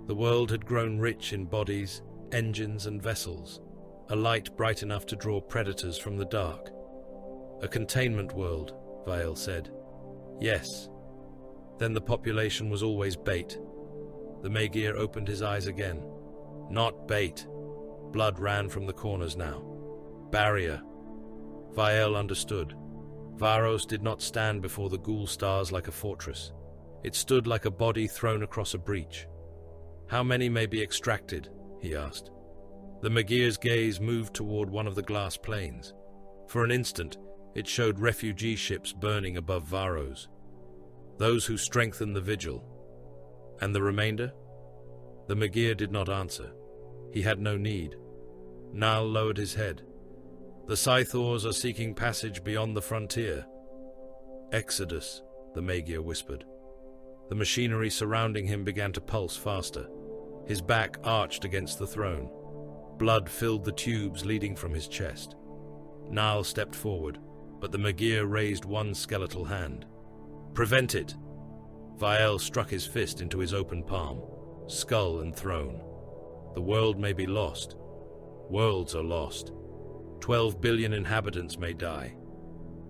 The world had grown rich in bodies, engines and vessels, a light bright enough to draw predators from the dark. A containment world, Vael said. Yes. Then the population was always bait. The Megir opened his eyes again. Not bait. Blood ran from the corners now. Barrier. Vael understood. Varos did not stand before the ghoul stars like a fortress. It stood like a body thrown across a breach. How many may be extracted? He asked. The Megir's gaze moved toward one of the glass planes. For an instant, it showed refugee ships burning above Varos. Those who strengthened the vigil. And the remainder? The Megir did not answer. He had no need. Nal lowered his head. The Scythors are seeking passage beyond the frontier. Exodus, the Megir whispered. The machinery surrounding him began to pulse faster. His back arched against the throne. Blood filled the tubes leading from his chest. Nal stepped forward, but the Megir raised one skeletal hand. Prevent it! Vael struck his fist into his open palm, skull and throne. The world may be lost. Worlds are lost. 12 billion inhabitants may die.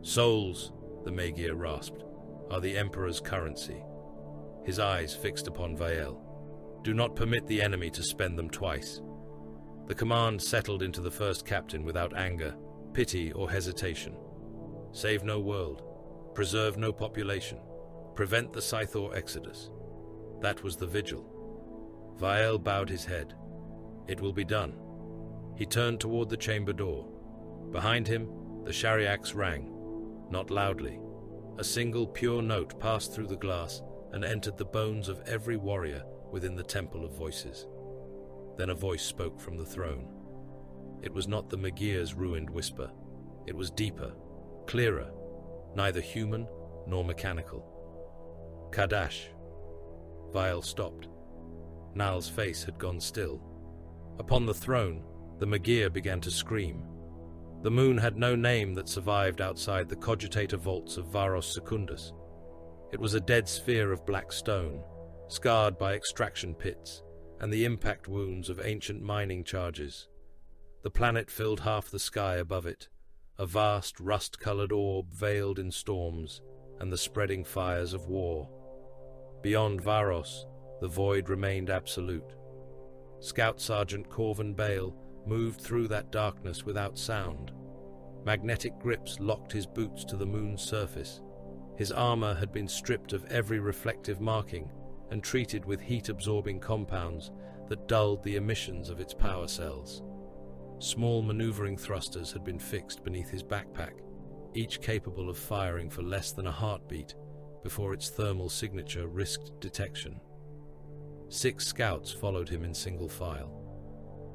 Souls, the Megir rasped, are the Emperor's currency. His eyes fixed upon Vael. Do not permit the enemy to spend them twice. The command settled into the first captain without anger, pity or hesitation. Save no world. Preserve no population. Prevent the Scythor exodus. That was the vigil. Vael bowed his head. It will be done. He turned toward the chamber door. Behind him, the shariax rang, not loudly. A single pure note passed through the glass and entered the bones of every warrior within the Temple of Voices. Then a voice spoke from the throne. It was not the Magir's ruined whisper. It was deeper, clearer, neither human nor mechanical. Kadash. Vial stopped. Nal's face had gone still. Upon the throne, the Magir began to scream. The moon had no name that survived outside the cogitator vaults of Varos Secundus. It was a dead sphere of black stone, scarred by extraction pits and the impact wounds of ancient mining charges. The planet filled half the sky above it, a vast rust-colored orb veiled in storms and the spreading fires of war. Beyond Varos, the void remained absolute. Scout Sergeant Corvin Bale moved through that darkness without sound. Magnetic grips locked his boots to the moon's surface. His armor had been stripped of every reflective marking and treated with heat-absorbing compounds that dulled the emissions of its power cells. Small maneuvering thrusters had been fixed beneath his backpack, each capable of firing for less than a heartbeat before its thermal signature risked detection. 6 scouts followed him in single file.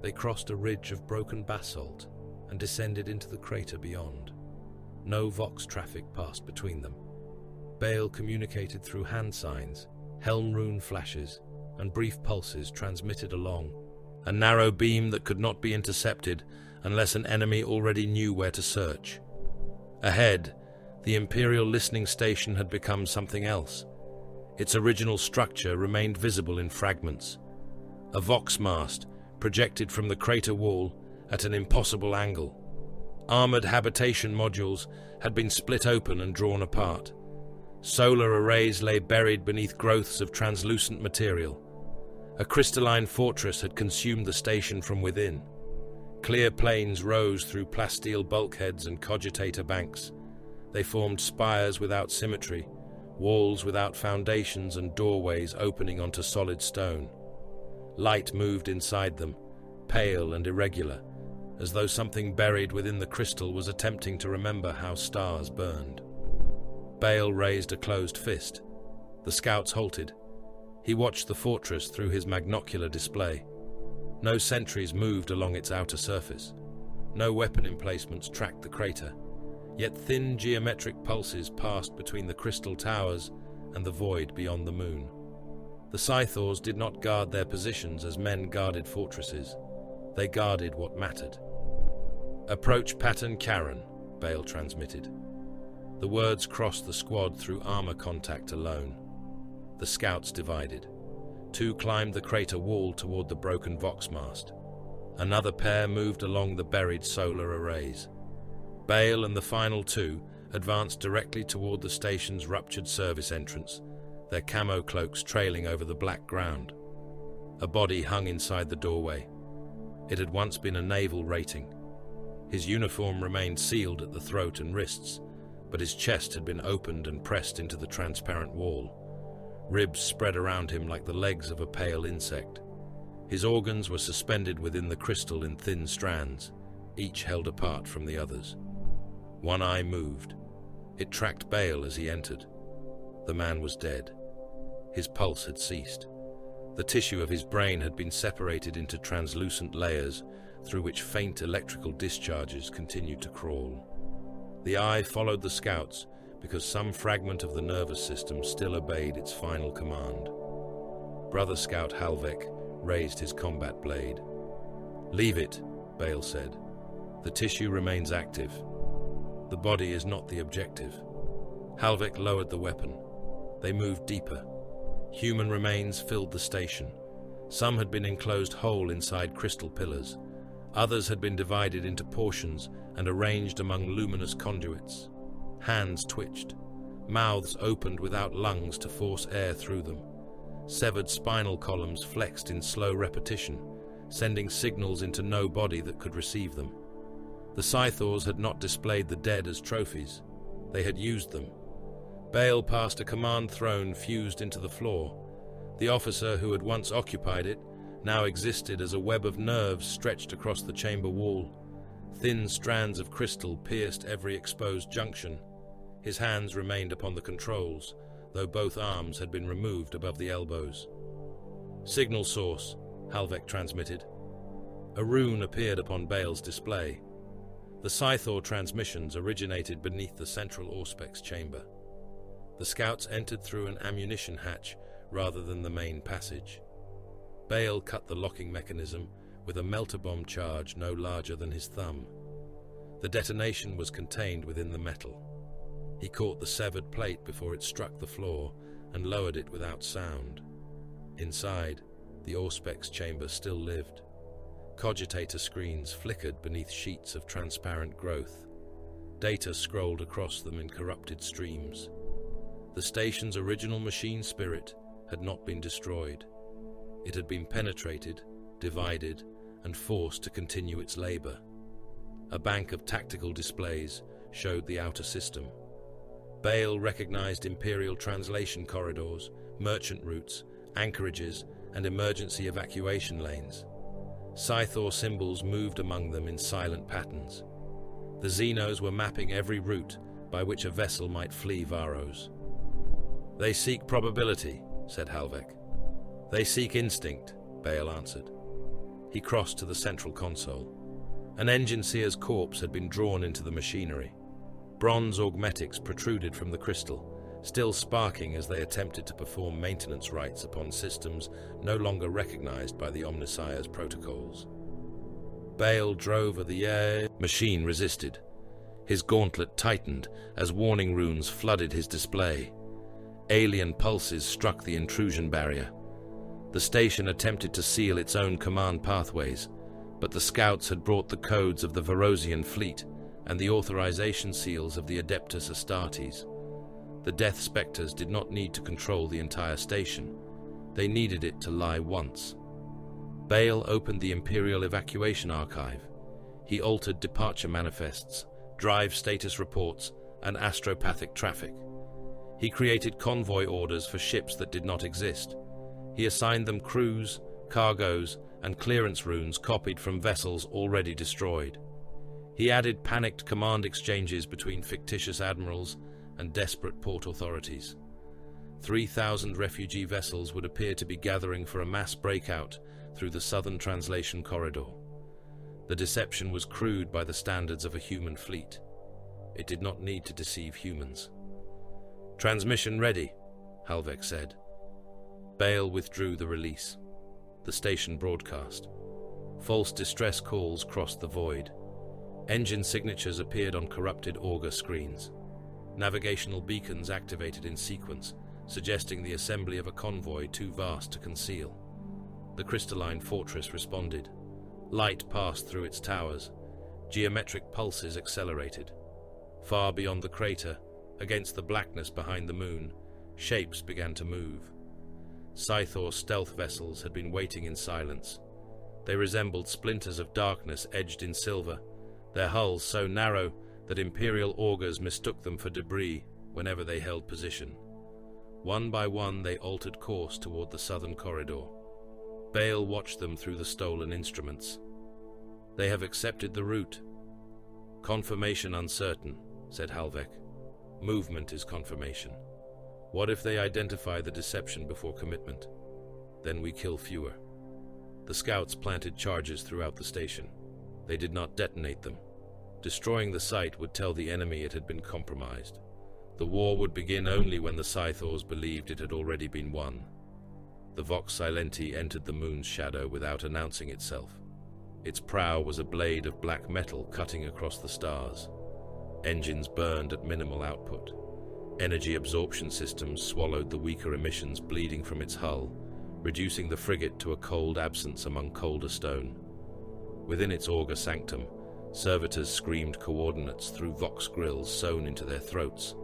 They crossed a ridge of broken basalt and descended into the crater beyond. No Vox traffic passed between them. Bale communicated through hand signs, helm rune flashes, and brief pulses transmitted along, a narrow beam that could not be intercepted unless an enemy already knew where to search. Ahead, the Imperial listening station had become something else. Its original structure remained visible in fragments. A Vox mast projected from the crater wall at an impossible angle. Armored habitation modules had been split open and drawn apart. Solar arrays lay buried beneath growths of translucent material. A crystalline fortress had consumed the station from within. Clear plains rose through plasteel bulkheads and cogitator banks. They formed spires without symmetry, walls without foundations, and doorways opening onto solid stone. Light moved inside them, pale and irregular, as though something buried within the crystal was attempting to remember how stars burned. Bale raised a closed fist. The scouts halted. He watched the fortress through his magnocular display. No sentries moved along its outer surface. No weapon emplacements tracked the crater, yet thin geometric pulses passed between the crystal towers and the void beyond the moon. The Scythors did not guard their positions as men guarded fortresses. They guarded what mattered. "Approach pattern Karen," Bale transmitted. The words crossed the squad through armor contact alone. The scouts divided. 2 climbed the crater wall toward the broken Vox mast. Another pair moved along the buried solar arrays. Bale and the final 2 advanced directly toward the station's ruptured service entrance, their camo cloaks trailing over the black ground. A body hung inside the doorway. It had once been a naval rating. His uniform remained sealed at the throat and wrists, but his chest had been opened and pressed into the transparent wall. Ribs spread around him like the legs of a pale insect. His organs were suspended within the crystal in thin strands, each held apart from the others. One eye moved. It tracked Bale as he entered. The man was dead. His pulse had ceased. The tissue of his brain had been separated into translucent layers through which faint electrical discharges continued to crawl. The eye followed the scouts because some fragment of the nervous system still obeyed its final command. Brother Scout Halvek raised his combat blade. "Leave it," Bale said. "The tissue remains active. The body is not the objective." Halvek lowered the weapon. They moved deeper. Human remains filled the station. Some had been enclosed whole inside crystal pillars. Others had been divided into portions and arranged among luminous conduits. Hands twitched. Mouths opened without lungs to force air through them. Severed spinal columns flexed in slow repetition, sending signals into no body that could receive them. The Scythors had not displayed the dead as trophies. They had used them. Bale passed a command throne fused into the floor. The officer who had once occupied it now existed as a web of nerves stretched across the chamber wall. Thin strands of crystal pierced every exposed junction. His hands remained upon the controls, though both arms had been removed above the elbows. "Signal source," Halvek transmitted. A rune appeared upon Bale's display. The Scythor transmissions originated beneath the central Auspex chamber. The scouts entered through an ammunition hatch rather than the main passage. Bale cut the locking mechanism with a melter bomb charge no larger than his thumb. The detonation was contained within the metal. He caught the severed plate before it struck the floor and lowered it without sound. Inside, the Auspex chamber still lived. Cogitator screens flickered beneath sheets of transparent growth. Data scrolled across them in corrupted streams. The station's original machine spirit had not been destroyed. It had been penetrated, divided, and forced to continue its labor. A bank of tactical displays showed the outer system. Bale recognized Imperial translation corridors, merchant routes, anchorages, and emergency evacuation lanes. Scythor symbols moved among them in silent patterns. The Xenos were mapping every route by which a vessel might flee Varos. "They seek probability," said Halvek. "They seek instinct," Bale answered. He crossed to the central console. An engine seer's corpse had been drawn into the machinery. Bronze augmetics protruded from the crystal, still sparking as they attempted to perform maintenance rites upon systems no longer recognized by the Omnissiah's protocols. Bale drove at the machine resisted. His gauntlet tightened as warning runes flooded his display. Alien pulses struck the intrusion barrier. The station attempted to seal its own command pathways, but the scouts had brought the codes of the Varosian fleet and the authorization seals of the Adeptus Astartes. The Death Spectres did not need to control the entire station. They needed it to lie once. Bale opened the Imperial Evacuation Archive. He altered departure manifests, drive status reports, and astropathic traffic. He created convoy orders for ships that did not exist. He assigned them crews, cargoes, and clearance runes copied from vessels already destroyed. He added panicked command exchanges between fictitious admirals and desperate port authorities. 3,000 refugee vessels would appear to be gathering for a mass breakout through the southern translation corridor. The deception was crude by the standards of a human fleet. It did not need to deceive humans. "Transmission ready," Halvek said. Bale withdrew the release. The station broadcast. False distress calls crossed the void. Engine signatures appeared on corrupted auger screens. Navigational beacons activated in sequence, suggesting the assembly of a convoy too vast to conceal. The crystalline fortress responded. Light passed through its towers. Geometric pulses accelerated. Far beyond the crater, against the blackness behind the moon, shapes began to move. Scythor stealth vessels had been waiting in silence. They resembled splinters of darkness edged in silver, their hulls so narrow that Imperial augurs mistook them for debris whenever they held position. One by one they altered course toward the southern corridor. Bale watched them through the stolen instruments. "They have accepted the route." "Confirmation uncertain," said Halvek. "Movement is confirmation. What if they identify the deception before commitment? Then we kill fewer." The scouts planted charges throughout the station. They did not detonate them. Destroying the site would tell the enemy it had been compromised. The war would begin only when the Scythors believed it had already been won. The Vox Silenti entered the moon's shadow without announcing itself. Its prow was a blade of black metal cutting across the stars. Engines burned at minimal output. Energy absorption systems swallowed the weaker emissions bleeding from its hull, reducing the frigate to a cold absence among colder stone. Within its auger sanctum, servitors screamed coordinates through vox grills sewn into their throats.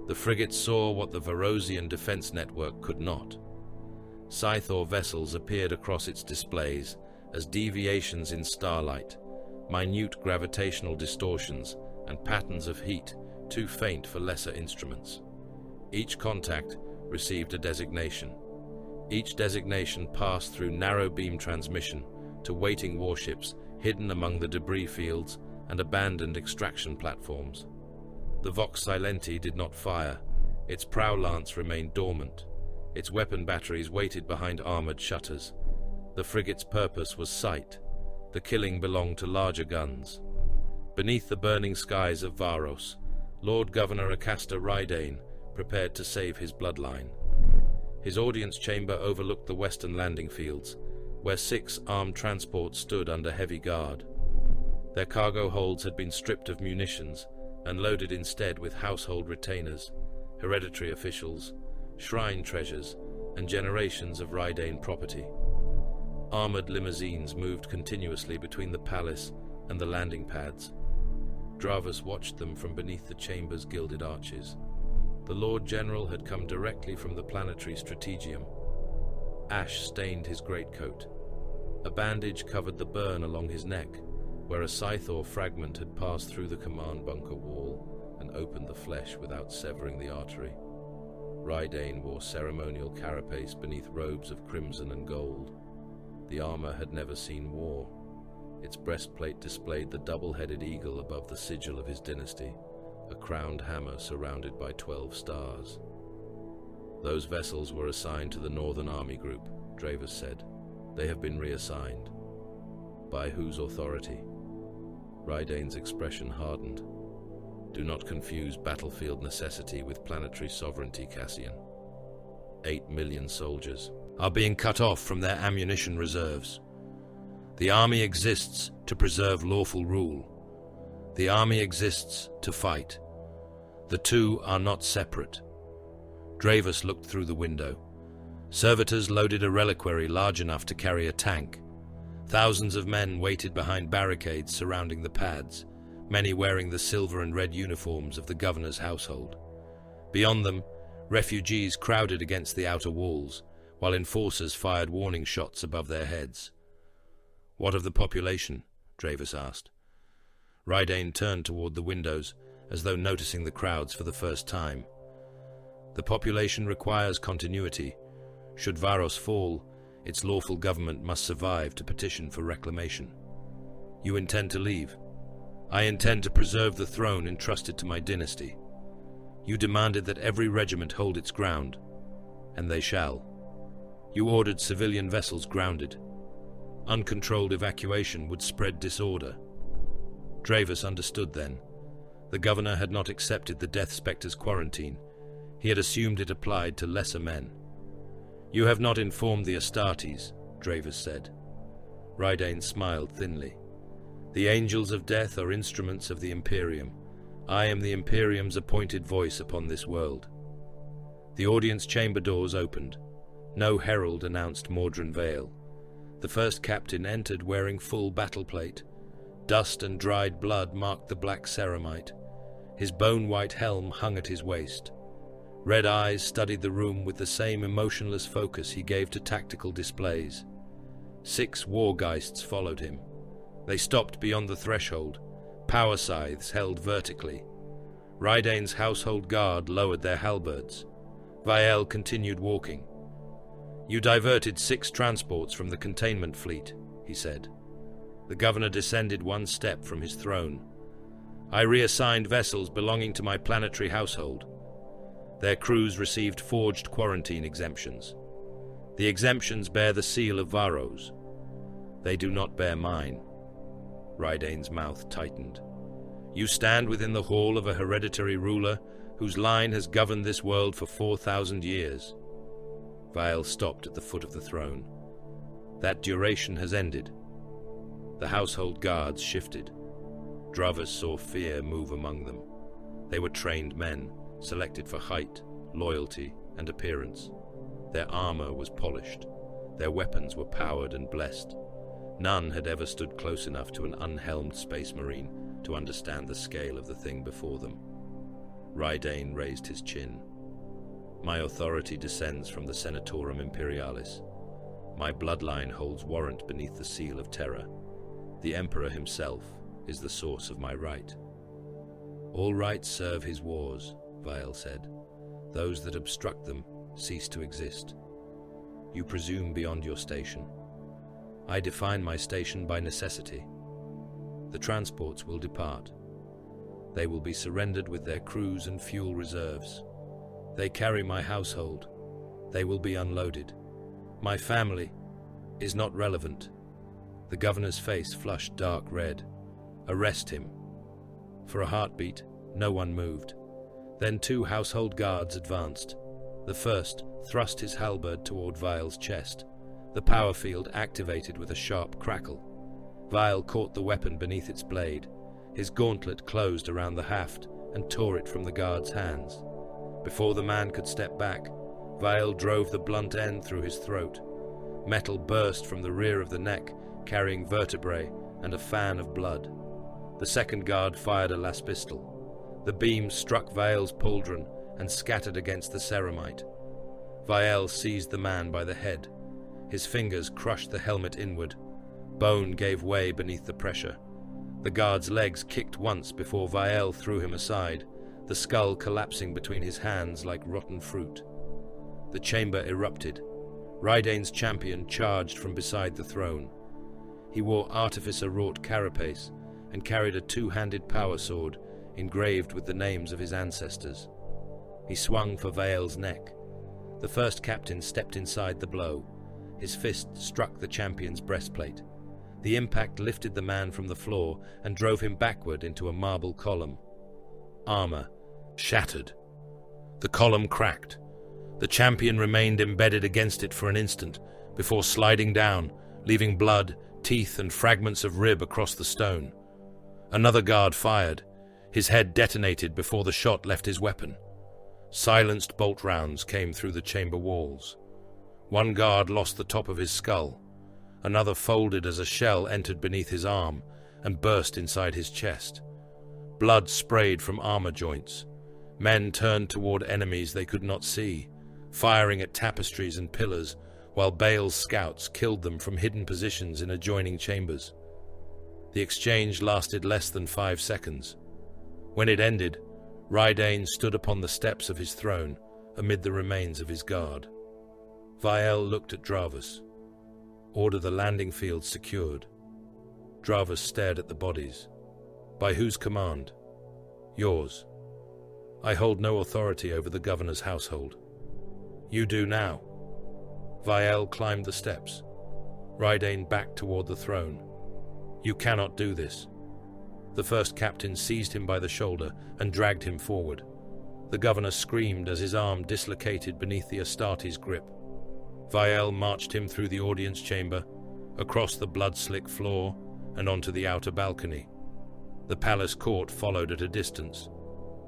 The frigate saw what the Varosian defense network could not. Scythor vessels appeared across its displays as deviations in starlight, minute gravitational distortions, and patterns of heat too faint for lesser instruments. Each contact received a designation. Each designation passed through narrow beam transmission to waiting warships hidden among the debris fields and abandoned extraction platforms. The Vox Silenti did not fire. Its prow lance remained dormant. Its weapon batteries waited behind armored shutters. The frigate's purpose was sight. The killing belonged to larger guns. Beneath the burning skies of Varos, Lord Governor Acasta Rydane prepared to save his bloodline. His audience chamber overlooked the western landing fields, where 6 armed transports stood under heavy guard. Their cargo holds had been stripped of munitions and loaded instead with household retainers, hereditary officials, shrine treasures, and generations of Rydane property. Armored limousines moved continuously between the palace and the landing pads. Dravus watched them from beneath the chamber's gilded arches. The Lord General had come directly from the planetary strategium. Ash stained his greatcoat. A bandage covered the burn along his neck, where a Scythor fragment had passed through the command bunker wall and opened the flesh without severing the artery. Rydane wore ceremonial carapace beneath robes of crimson and gold. The armor had never seen war. Its breastplate displayed the double-headed eagle above the sigil of his dynasty, a crowned hammer surrounded by 12 stars. Those vessels were assigned to the Northern Army Group, Dravus said. They have been reassigned. By whose authority? Rydane's expression hardened. Do not confuse battlefield necessity with planetary sovereignty, Cassian. 8 million soldiers are being cut off from their ammunition reserves. The army exists to preserve lawful rule. The army exists to fight. The two are not separate. Dravus looked through the window. Servitors loaded a reliquary large enough to carry a tank. Thousands of men waited behind barricades surrounding the pads, many wearing the silver and red uniforms of the governor's household. Beyond them, refugees crowded against the outer walls, while enforcers fired warning shots above their heads. "What of the population?" Dravus asked. Rydane turned toward the windows, as though noticing the crowds for the first time. "The population requires continuity. Should Varos fall, its lawful government must survive to petition for reclamation. You intend to leave? I intend to preserve the throne entrusted to my dynasty. You demanded that every regiment hold its ground, and they shall. You ordered civilian vessels grounded. Uncontrolled evacuation would spread disorder." Dravus understood then. The governor had not accepted the Death Spectre's quarantine. He had assumed it applied to lesser men. "You have not informed the Astartes," Dravus said. Rydane smiled thinly. "The angels of death are instruments of the Imperium. I am the Imperium's appointed voice upon this world." The audience chamber doors opened. No herald announced Mordran Vale. The first captain entered wearing full battle plate. Dust and dried blood marked the black ceramite. His bone-white helm hung at his waist. Red eyes studied the room with the same emotionless focus he gave to tactical displays. 6 wargeists followed him. They stopped beyond the threshold, power scythes held vertically. Rydane's household guard lowered their halberds. Vael continued walking. "You diverted 6 transports from the containment fleet," he said. The governor descended 1 step from his throne. "I reassigned vessels belonging to my planetary household. Their crews received forged quarantine exemptions. The exemptions bear the seal of Varos. They do not bear mine." Rydane's mouth tightened. "You stand within the hall of a hereditary ruler whose line has governed this world for 4,000 years. Vael stopped at the foot of the throne. "That duration has ended." The household guards shifted. Dravus saw fear move among them. They were trained men, selected for height, loyalty, and appearance. Their armor was polished. Their weapons were powered and blessed. None had ever stood close enough to an unhelmed space marine to understand the scale of the thing before them. Rydane raised his chin. "My authority descends from the Senatorum Imperialis. My bloodline holds warrant beneath the seal of terror. The Emperor himself is the source of my right." "All rights serve his wars," Vael said. "Those that obstruct them cease to exist. You presume beyond your station. I define my station by necessity. The transports will depart. They will be surrendered with their crews and fuel reserves. They carry my household. They will be unloaded. My family is not relevant. The governor's face flushed dark red. Arrest him. For a heartbeat, no one moved. Then 2 household guards advanced. The first thrust his halberd toward Vile's chest. The power field activated with a sharp crackle. Vile caught the weapon beneath its blade. His gauntlet closed around the haft and tore it from the guard's hands. Before the man could step back, Vile drove the blunt end through his throat. Metal burst from the rear of the neck, carrying vertebrae and a fan of blood. The second guard fired a las pistol. The beam struck Vile's pauldron and scattered against the ceramite. Vile seized the man by the head. His fingers crushed the helmet inward. Bone gave way beneath the pressure. The guard's legs kicked once before Vile threw him aside, the skull collapsing between his hands like rotten fruit. The chamber erupted. Rydane's champion charged from beside the throne. He wore artificer-wrought carapace and carried a 2-handed power sword engraved with the names of his ancestors. He swung for Vale's neck. The first captain stepped inside the blow. His fist struck the champion's breastplate. The impact lifted the man from the floor and drove him backward into a marble column. Armor shattered. The column cracked. The champion remained embedded against it for an instant before sliding down, leaving blood, teeth, and fragments of rib across the stone. Another guard fired. His head detonated before the shot left his weapon. Silenced bolt rounds came through the chamber walls. One guard lost the top of his skull. Another folded as a shell entered beneath his arm and burst inside his chest. Blood sprayed from armor joints. Men turned toward enemies they could not see, firing at tapestries and pillars, while Bale's scouts killed them from hidden positions in adjoining chambers. The exchange lasted less than 5 seconds. When it ended, Rydane stood upon the steps of his throne amid the remains of his guard. Vile looked at Dravus. Order the landing field secured. Dravus stared at the bodies. By whose command? Yours. I hold no authority over the governor's household. You do now. Viel climbed the steps. Rydane backed toward the throne. You cannot do this. The first captain seized him by the shoulder and dragged him forward. The governor screamed as his arm dislocated beneath the Astarte's grip. Viel marched him through the audience chamber, across the blood-slick floor, and onto the outer balcony. The palace court followed at a distance.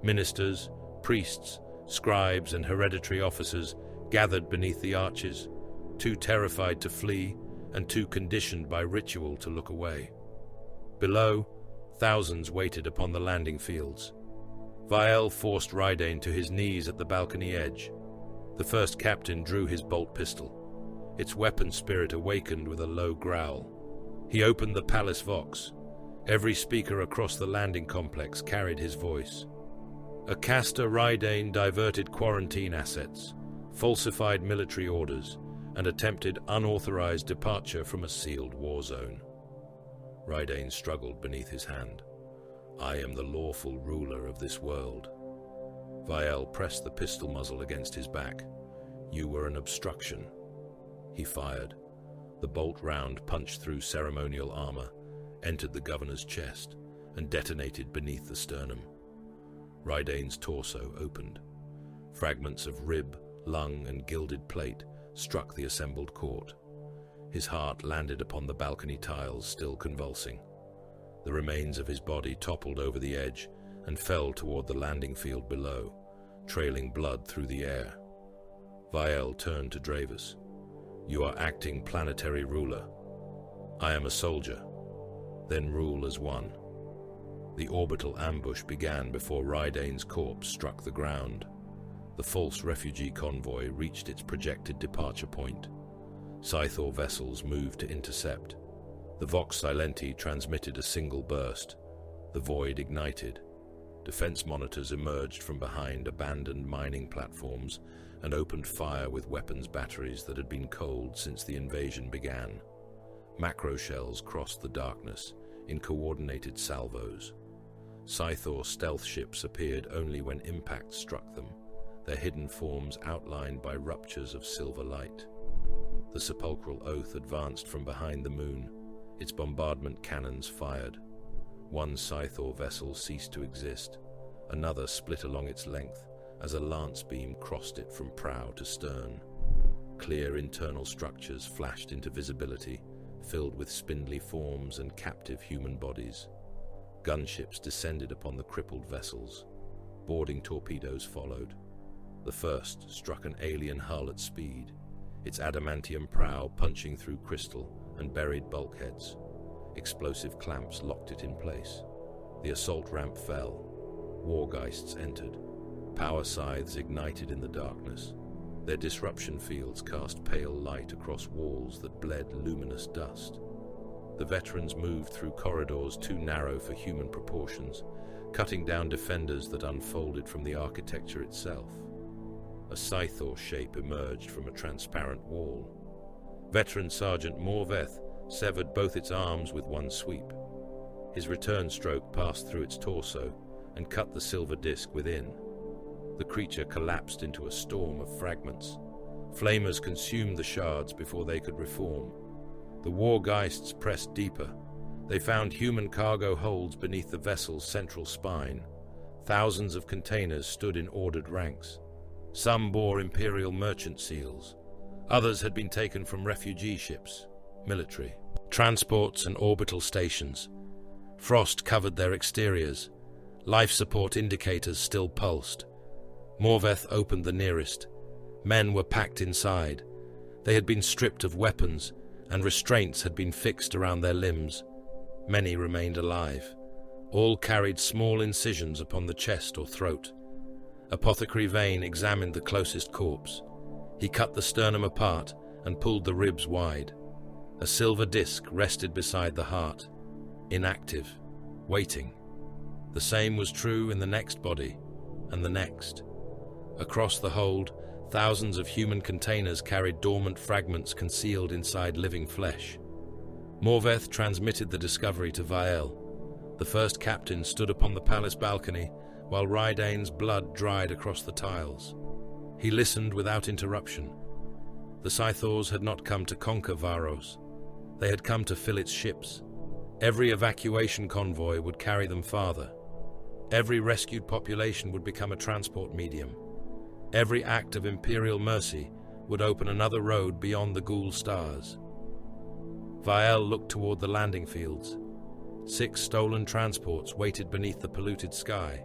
Ministers, priests, scribes, and hereditary officers gathered beneath the arches, too terrified to flee and too conditioned by ritual to look away. Below, thousands waited upon the landing fields. Viel forced Rydane to his knees at the balcony edge. The first captain drew his bolt pistol. Its weapon spirit awakened with a low growl. He opened the palace vox. Every speaker across the landing complex carried his voice. Acasta Rydane diverted quarantine assets, falsified military orders, and attempted unauthorized departure from a sealed war zone. Rydane struggled beneath his hand. I am the lawful ruler of this world. Viel pressed the pistol muzzle against his back. You were an obstruction. He fired. The bolt round punched through ceremonial armor, entered the governor's chest, and detonated beneath the sternum. Rydane's torso opened. Fragments of rib, lung, and gilded plate struck the assembled court. His heart landed upon the balcony tiles, still convulsing. The remains of his body toppled over the edge and fell toward the landing field below, trailing blood through the air. Viel turned to Dravus. You are acting planetary ruler. I am a soldier. Then rule as one. The orbital ambush began before Rydane's corpse struck the ground. The false refugee convoy reached its projected departure point. Scythor vessels moved to intercept. The Vox Silenti transmitted a single burst. The void ignited. Defense monitors emerged from behind abandoned mining platforms and opened fire with weapons batteries that had been cold since the invasion began. Macro shells crossed the darkness in coordinated salvos. Scythor stealth ships appeared only when impact struck them, their hidden forms outlined by ruptures of silver light. The sepulchral oath advanced from behind the moon, its bombardment cannons fired. One Scythor vessel ceased to exist, another split along its length as a lance beam crossed it from prow to stern. Clear internal structures flashed into visibility, filled with spindly forms and captive human bodies. Gunships descended upon the crippled vessels. Boarding torpedoes followed. The first struck an alien hull at speed, its adamantium prow punching through crystal and buried bulkheads. Explosive clamps locked it in place. The assault ramp fell. Wargeists entered. Power scythes ignited in the darkness. Their disruption fields cast pale light across walls that bled luminous dust. The veterans moved through corridors too narrow for human proportions, cutting down defenders that unfolded from the architecture itself. A Scythor shape emerged from a transparent wall. Veteran Sergeant Morveth severed both its arms with one sweep. His return stroke passed through its torso and cut the silver disc within. The creature collapsed into a storm of fragments. Flamers consumed the shards before they could reform. The Wargeists pressed deeper. They found human cargo holds beneath the vessel's central spine. Thousands of containers stood in ordered ranks. Some bore Imperial merchant seals. Others had been taken from refugee ships, military, transports and orbital stations. Frost covered their exteriors. Life support indicators still pulsed. Morveth opened the nearest. Men were packed inside. They had been stripped of weapons, and restraints had been fixed around their limbs. Many remained alive. All carried small incisions upon the chest or throat. Apothecary Vane examined the closest corpse. He cut the sternum apart and pulled the ribs wide. A silver disc rested beside the heart, inactive, waiting. The same was true in the next body, and the next. Across the hold, thousands of human containers carried dormant fragments concealed inside living flesh. Morveth transmitted the discovery to Vael. The first captain stood upon the palace balcony while Rydane's blood dried across the tiles. He listened without interruption. The Scythors had not come to conquer Varos. They had come to fill its ships. Every evacuation convoy would carry them farther. Every rescued population would become a transport medium. Every act of Imperial mercy would open another road beyond the Ghoul stars. Vael looked toward the landing fields. 6 stolen transports waited beneath the polluted sky,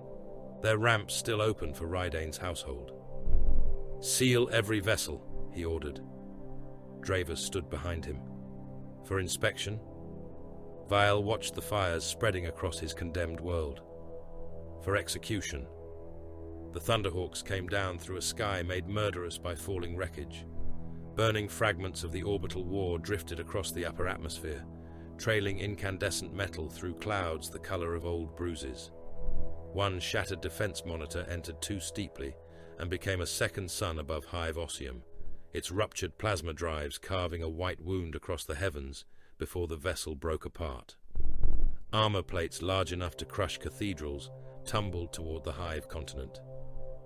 their ramps still open for Rydane's household. "Seal every vessel," he ordered. Dravus stood behind him. For inspection, Vael watched the fires spreading across his condemned world. For execution, the Thunderhawks came down through a sky made murderous by falling wreckage. Burning fragments of the orbital war drifted across the upper atmosphere, trailing incandescent metal through clouds the color of old bruises. One shattered defense monitor entered too steeply and became a second sun above Hive Ossium, its ruptured plasma drives carving a white wound across the heavens before the vessel broke apart. Armor plates large enough to crush cathedrals tumbled toward the Hive continent.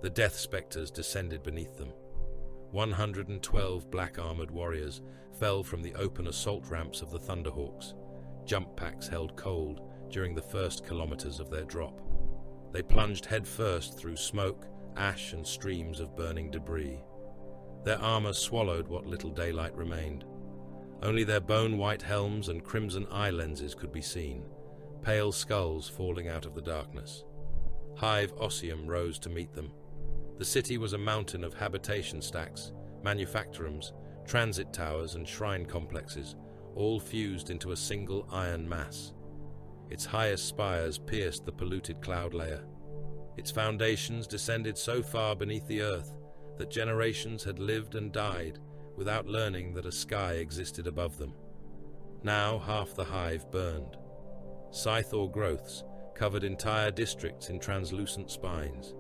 The Death Spectres descended beneath them. 112 black-armored warriors fell from the open assault ramps of the Thunderhawks. Jump packs held cold during the first kilometers of their drop. They plunged headfirst through smoke, ash, and streams of burning debris. Their armor swallowed what little daylight remained. Only their bone-white helms and crimson eye lenses could be seen, pale skulls falling out of the darkness. Hive Ossium rose to meet them. The city was a mountain of habitation stacks, manufactorums, transit towers, and shrine complexes, all fused into a single iron mass. Its highest spires pierced the polluted cloud layer. Its foundations descended so far beneath the earth that generations had lived and died without learning that a sky existed above them. Now half the hive burned. Scythor growths covered entire districts in translucent spines.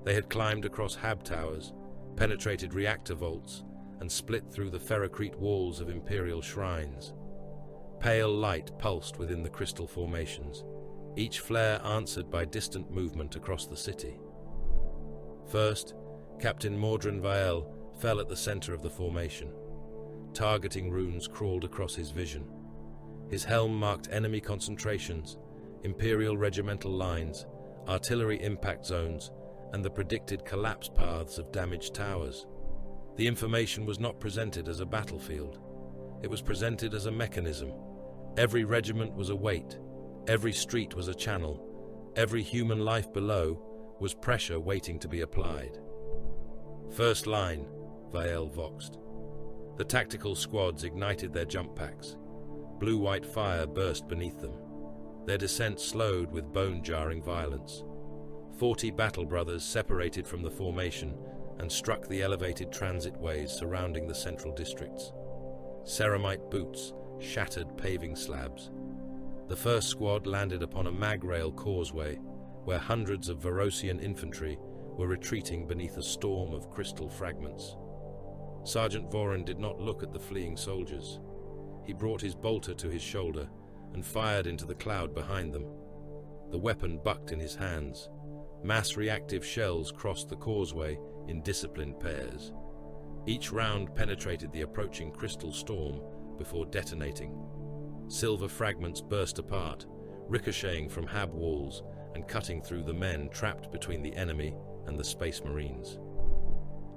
They had climbed across hab towers, penetrated reactor vaults, and split through the ferrocrete walls of imperial shrines. Pale light pulsed within the crystal formations, each flare answered by distant movement across the city. First, Captain Mordrin Vael fell at the center of the formation. Targeting runes crawled across his vision. His helm marked enemy concentrations, imperial regimental lines, artillery impact zones, and the predicted collapse paths of damaged towers. The information was not presented as a battlefield. It was presented as a mechanism. Every regiment was a weight. Every street was a channel. Every human life below was pressure waiting to be applied. First line, Vael voxed. The tactical squads ignited their jump packs. Blue-white fire burst beneath them. Their descent slowed with bone-jarring violence. 40 battle brothers separated from the formation and struck the elevated transit ways surrounding the central districts. Ceramite boots shattered paving slabs. The first squad landed upon a mag-rail causeway where hundreds of Varosian infantry were retreating beneath a storm of crystal fragments. Sergeant Vorin did not look at the fleeing soldiers. He brought his bolter to his shoulder and fired into the cloud behind them. The weapon bucked in his hands. Mass reactive shells crossed the causeway in disciplined pairs. Each round penetrated the approaching crystal storm before detonating. Silver fragments burst apart, ricocheting from hab walls and cutting through the men trapped between the enemy and the Space Marines.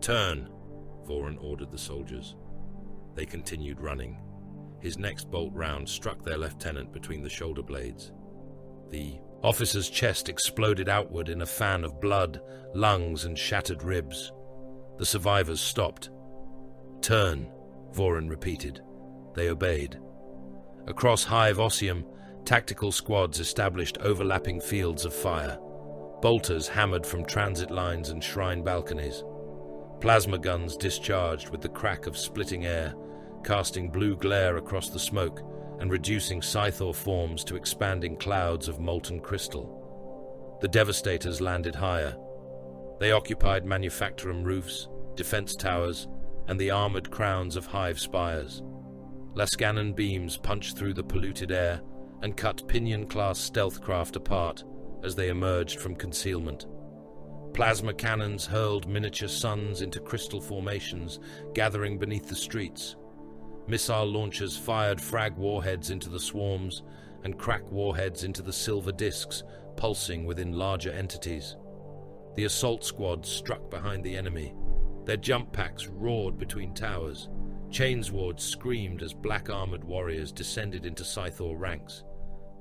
"Turn!" Vorin ordered the soldiers. They continued running. His next bolt round struck their lieutenant between the shoulder blades. The officer's chest exploded outward in a fan of blood, lungs, and shattered ribs. The survivors stopped. "Turn," Vorin repeated. They obeyed. Across Hive Ossium, tactical squads established overlapping fields of fire. Bolters hammered from transit lines and shrine balconies. Plasma guns discharged with the crack of splitting air, casting blue glare across the smoke and reducing Scythor forms to expanding clouds of molten crystal. The Devastators landed higher. They occupied manufactorum roofs, defense towers, and the armored crowns of Hive spires. Lascanon beams punched through the polluted air and cut Pinion-class stealth craft apart as they emerged from concealment. Plasma cannons hurled miniature suns into crystal formations, gathering beneath the streets. Missile launchers fired frag warheads into the swarms and crack warheads into the silver discs, pulsing within larger entities. The assault squads struck behind the enemy. Their jump packs roared between towers. Chainswords screamed as black-armored warriors descended into Scythor ranks.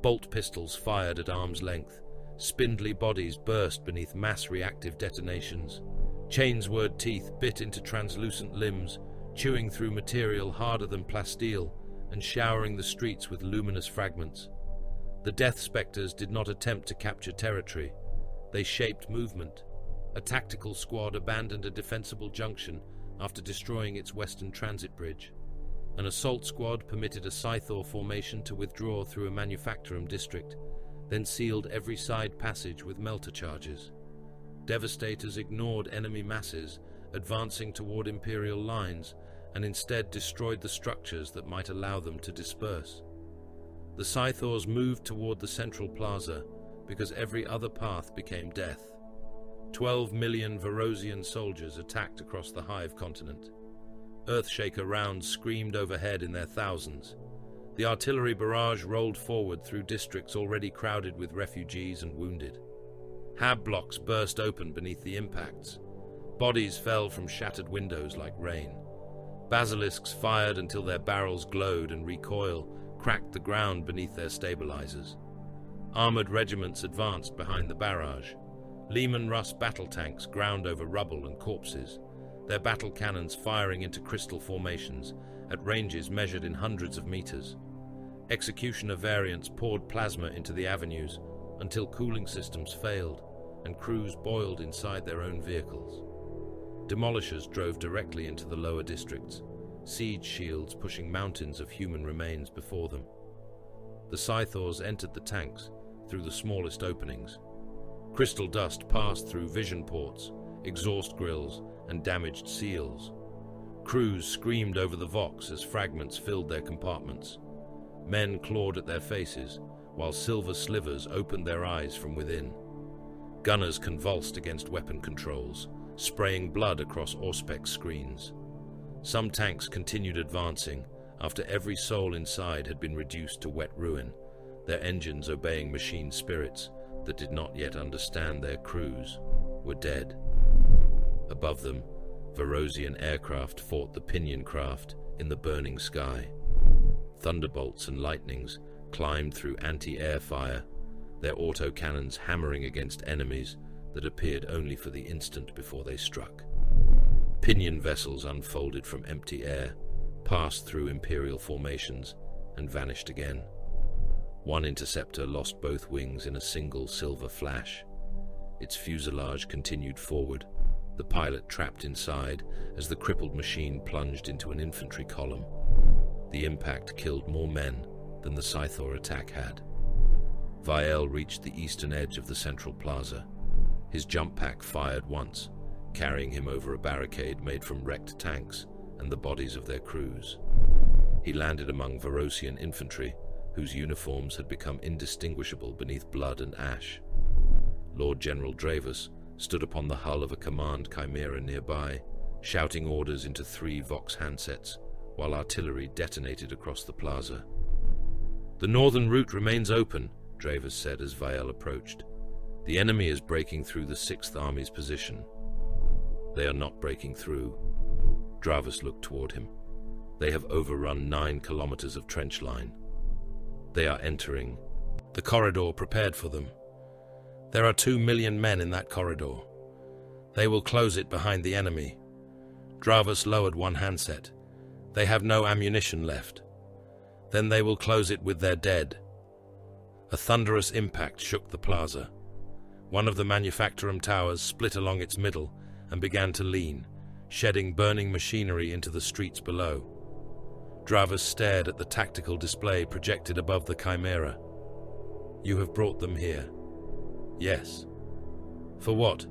Bolt pistols fired at arm's length. Spindly bodies burst beneath mass reactive detonations. Chainsword teeth bit into translucent limbs, chewing through material harder than plasteel and showering the streets with luminous fragments. The Death Spectres did not attempt to capture territory. They shaped movement. A tactical squad abandoned a defensible junction after destroying its western transit bridge. An assault squad permitted a Scythor formation to withdraw through a manufactorum district, then sealed every side passage with melter charges. Devastators ignored enemy masses, advancing toward Imperial lines, and instead destroyed the structures that might allow them to disperse. The Scythors moved toward the central plaza because every other path became death. 12 million Varosian soldiers attacked across the Hive continent. Earthshaker rounds screamed overhead in their thousands. The artillery barrage rolled forward through districts already crowded with refugees and wounded. Hab blocks burst open beneath the impacts. Bodies fell from shattered windows like rain. Basilisks fired until their barrels glowed and recoil, cracked the ground beneath their stabilizers. Armored regiments advanced behind the barrage. Lehman Russ battle tanks ground over rubble and corpses, their battle cannons firing into crystal formations at ranges measured in hundreds of meters. Executioner variants poured plasma into the avenues until cooling systems failed and crews boiled inside their own vehicles. Demolishers drove directly into the lower districts, siege shields pushing mountains of human remains before them. The Scythors entered the tanks through the smallest openings. Crystal dust passed through vision ports, exhaust grills, and damaged seals. Crews screamed over the Vox as fragments filled their compartments. Men clawed at their faces, while silver slivers opened their eyes from within. Gunners convulsed against weapon controls, spraying blood across Auspex screens. Some tanks continued advancing after every soul inside had been reduced to wet ruin, their engines obeying machine spirits that did not yet understand their crews were dead. Above them, Varosian aircraft fought the Pinion craft in the burning sky. Thunderbolts and lightnings climbed through anti-air fire, their autocannons hammering against enemies that appeared only for the instant before they struck. Pinion vessels unfolded from empty air, passed through Imperial formations, and vanished again. One interceptor lost both wings in a single silver flash. Its fuselage continued forward, the pilot trapped inside as the crippled machine plunged into an infantry column. The impact killed more men than the Scythor attack had. Vael reached the eastern edge of the central plaza. His jump pack fired once, carrying him over a barricade made from wrecked tanks and the bodies of their crews. He landed among Varosian infantry, whose uniforms had become indistinguishable beneath blood and ash. Lord General Dravus stood upon the hull of a command chimera nearby, shouting orders into 3 Vox handsets, while artillery detonated across the plaza. "The northern route remains open," Dravus said as Vael approached. "The enemy is breaking through the 6th Army's position." "They are not breaking through." Dravus looked toward him. "They have overrun 9 kilometers of trench line. They are entering the corridor prepared for them. There are 2 million men in that corridor. They will close it behind the enemy." Dravus lowered one handset. "They have no ammunition left. Then they will close it with their dead." A thunderous impact shook the plaza. One of the manufactorum towers split along its middle and began to lean, shedding burning machinery into the streets below. Dravus stared at the tactical display projected above the chimera. "You have brought them here." "Yes." "For what?"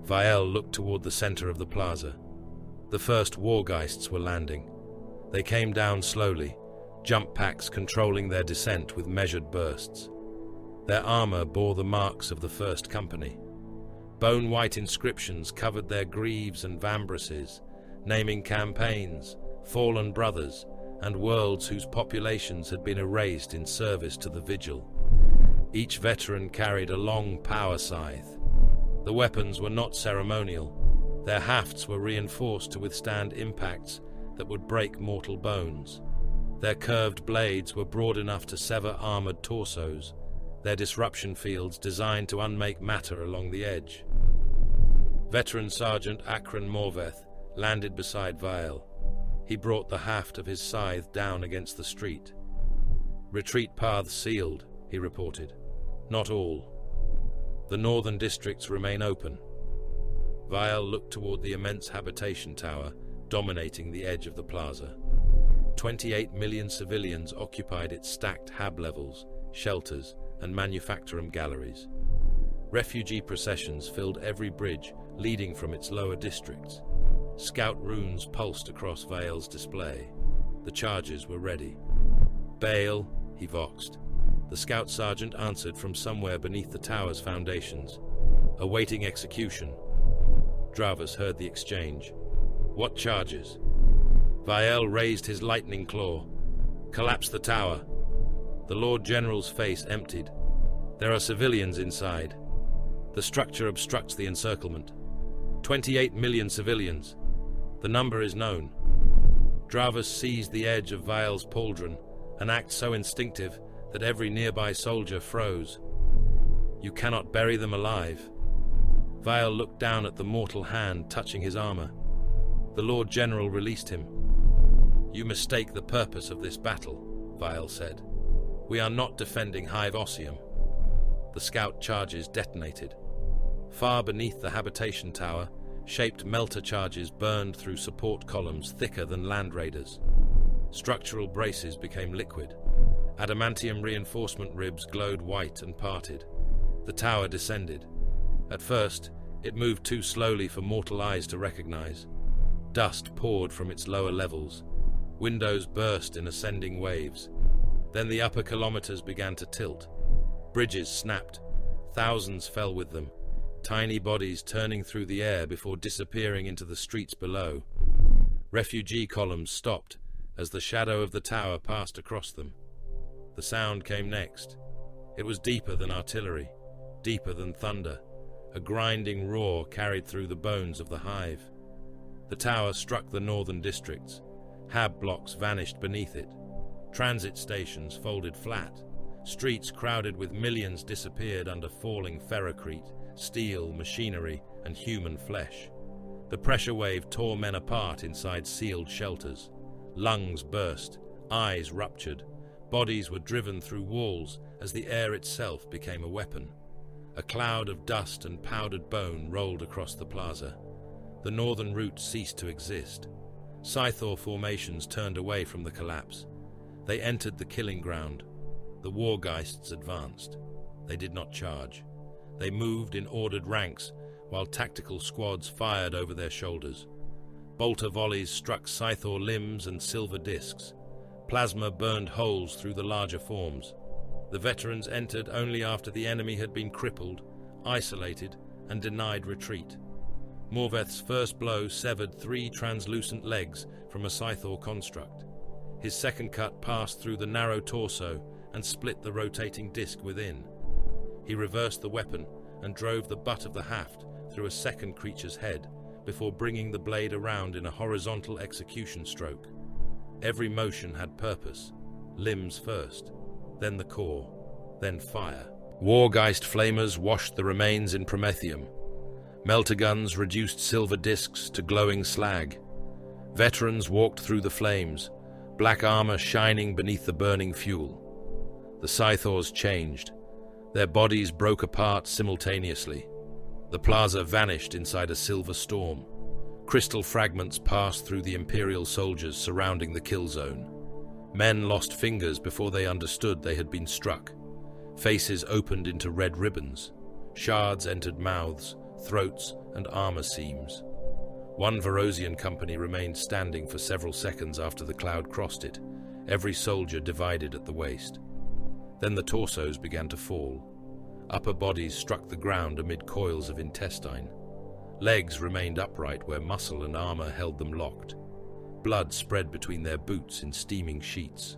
Vael looked toward the center of the plaza. The first Wargeists were landing. They came down slowly, jump packs controlling their descent with measured bursts. Their armor bore the marks of the First Company. Bone-white inscriptions covered their greaves and vambraces, naming campaigns, fallen brothers, and worlds whose populations had been erased in service to the Vigil. Each veteran carried a long power scythe. The weapons were not ceremonial. Their hafts were reinforced to withstand impacts that would break mortal bones. Their curved blades were broad enough to sever armored torsos, their disruption fields designed to unmake matter along the edge. Veteran Sergeant Akron Morveth landed beside Vael. He brought the haft of his scythe down against the street. "Retreat paths sealed," he reported. "Not all. The northern districts remain open." Vael looked toward the immense habitation tower dominating the edge of the plaza. 28 million civilians occupied its stacked hab levels, shelters, and manufactorum galleries. Refugee processions filled every bridge leading from its lower districts. Scout runes pulsed across Vael's display. The charges were ready. "Bail," he voxed. The scout sergeant answered from somewhere beneath the tower's foundations. "Awaiting execution." Dravus heard the exchange. "What charges?" Vael raised his lightning claw. "Collapse the tower." The Lord General's face emptied. "There are civilians inside. The structure obstructs the encirclement. 28 million civilians. The number is known." Dravus seized the edge of Vael's pauldron, an act so instinctive that every nearby soldier froze. "You cannot bury them alive." Vael looked down at the mortal hand touching his armor. The Lord General released him. "You mistake the purpose of this battle," Vael said. "We are not defending Hive Ossium." The scout charges detonated. Far beneath the habitation tower, shaped melter charges burned through support columns thicker than land raiders. Structural braces became liquid. Adamantium reinforcement ribs glowed white and parted. The tower descended. At first, It moved too slowly for mortal eyes to recognize. Dust poured from its lower levels. Windows burst in ascending waves. Then the upper kilometers began to tilt. Bridges snapped. Thousands fell with them, tiny bodies turning through the air before disappearing into the streets below. Refugee columns stopped as the shadow of the tower passed across them. The sound came next. It was deeper than artillery, deeper than thunder. A grinding roar carried through the bones of the hive. The tower struck the northern districts. Hab blocks vanished beneath it. Transit stations folded flat. Streets crowded with millions disappeared under falling ferrocrete, steel, machinery, and human flesh. The pressure wave tore men apart inside sealed shelters. Lungs burst, eyes ruptured. Bodies were driven through walls as the air itself became a weapon. A cloud of dust and powdered bone rolled across the plaza. The northern route ceased to exist. Scythor formations turned away from the collapse. They entered the killing ground. The Wargeists advanced. They did not charge. They moved in ordered ranks, while tactical squads fired over their shoulders. Bolter volleys struck Scythor limbs and silver discs. Plasma burned holes through the larger forms. The veterans entered only after the enemy had been crippled, isolated, and denied retreat. Morveth's first blow severed 3 translucent legs from a Scythor construct. His second cut passed through the narrow torso and split the rotating disc within. He reversed the weapon and drove the butt of the haft through a second creature's head before bringing the blade around in a horizontal execution stroke. Every motion had purpose. Limbs first, then the core, then fire. Wargeist flamers washed the remains in promethium. Melter guns reduced silver discs to glowing slag. Veterans walked through the flames, black armor shining beneath the burning fuel. The Scythors changed. Their bodies broke apart simultaneously. The plaza vanished inside a silver storm. Crystal fragments passed through the Imperial soldiers surrounding the kill zone. Men lost fingers before they understood they had been struck. Faces opened into red ribbons. Shards entered mouths, throats, and armor seams. One Verosian company remained standing for several seconds after the cloud crossed it, every soldier divided at the waist. Then the torsos began to fall. Upper bodies struck the ground amid coils of intestine. Legs remained upright where muscle and armor held them locked. Blood spread between their boots in steaming sheets.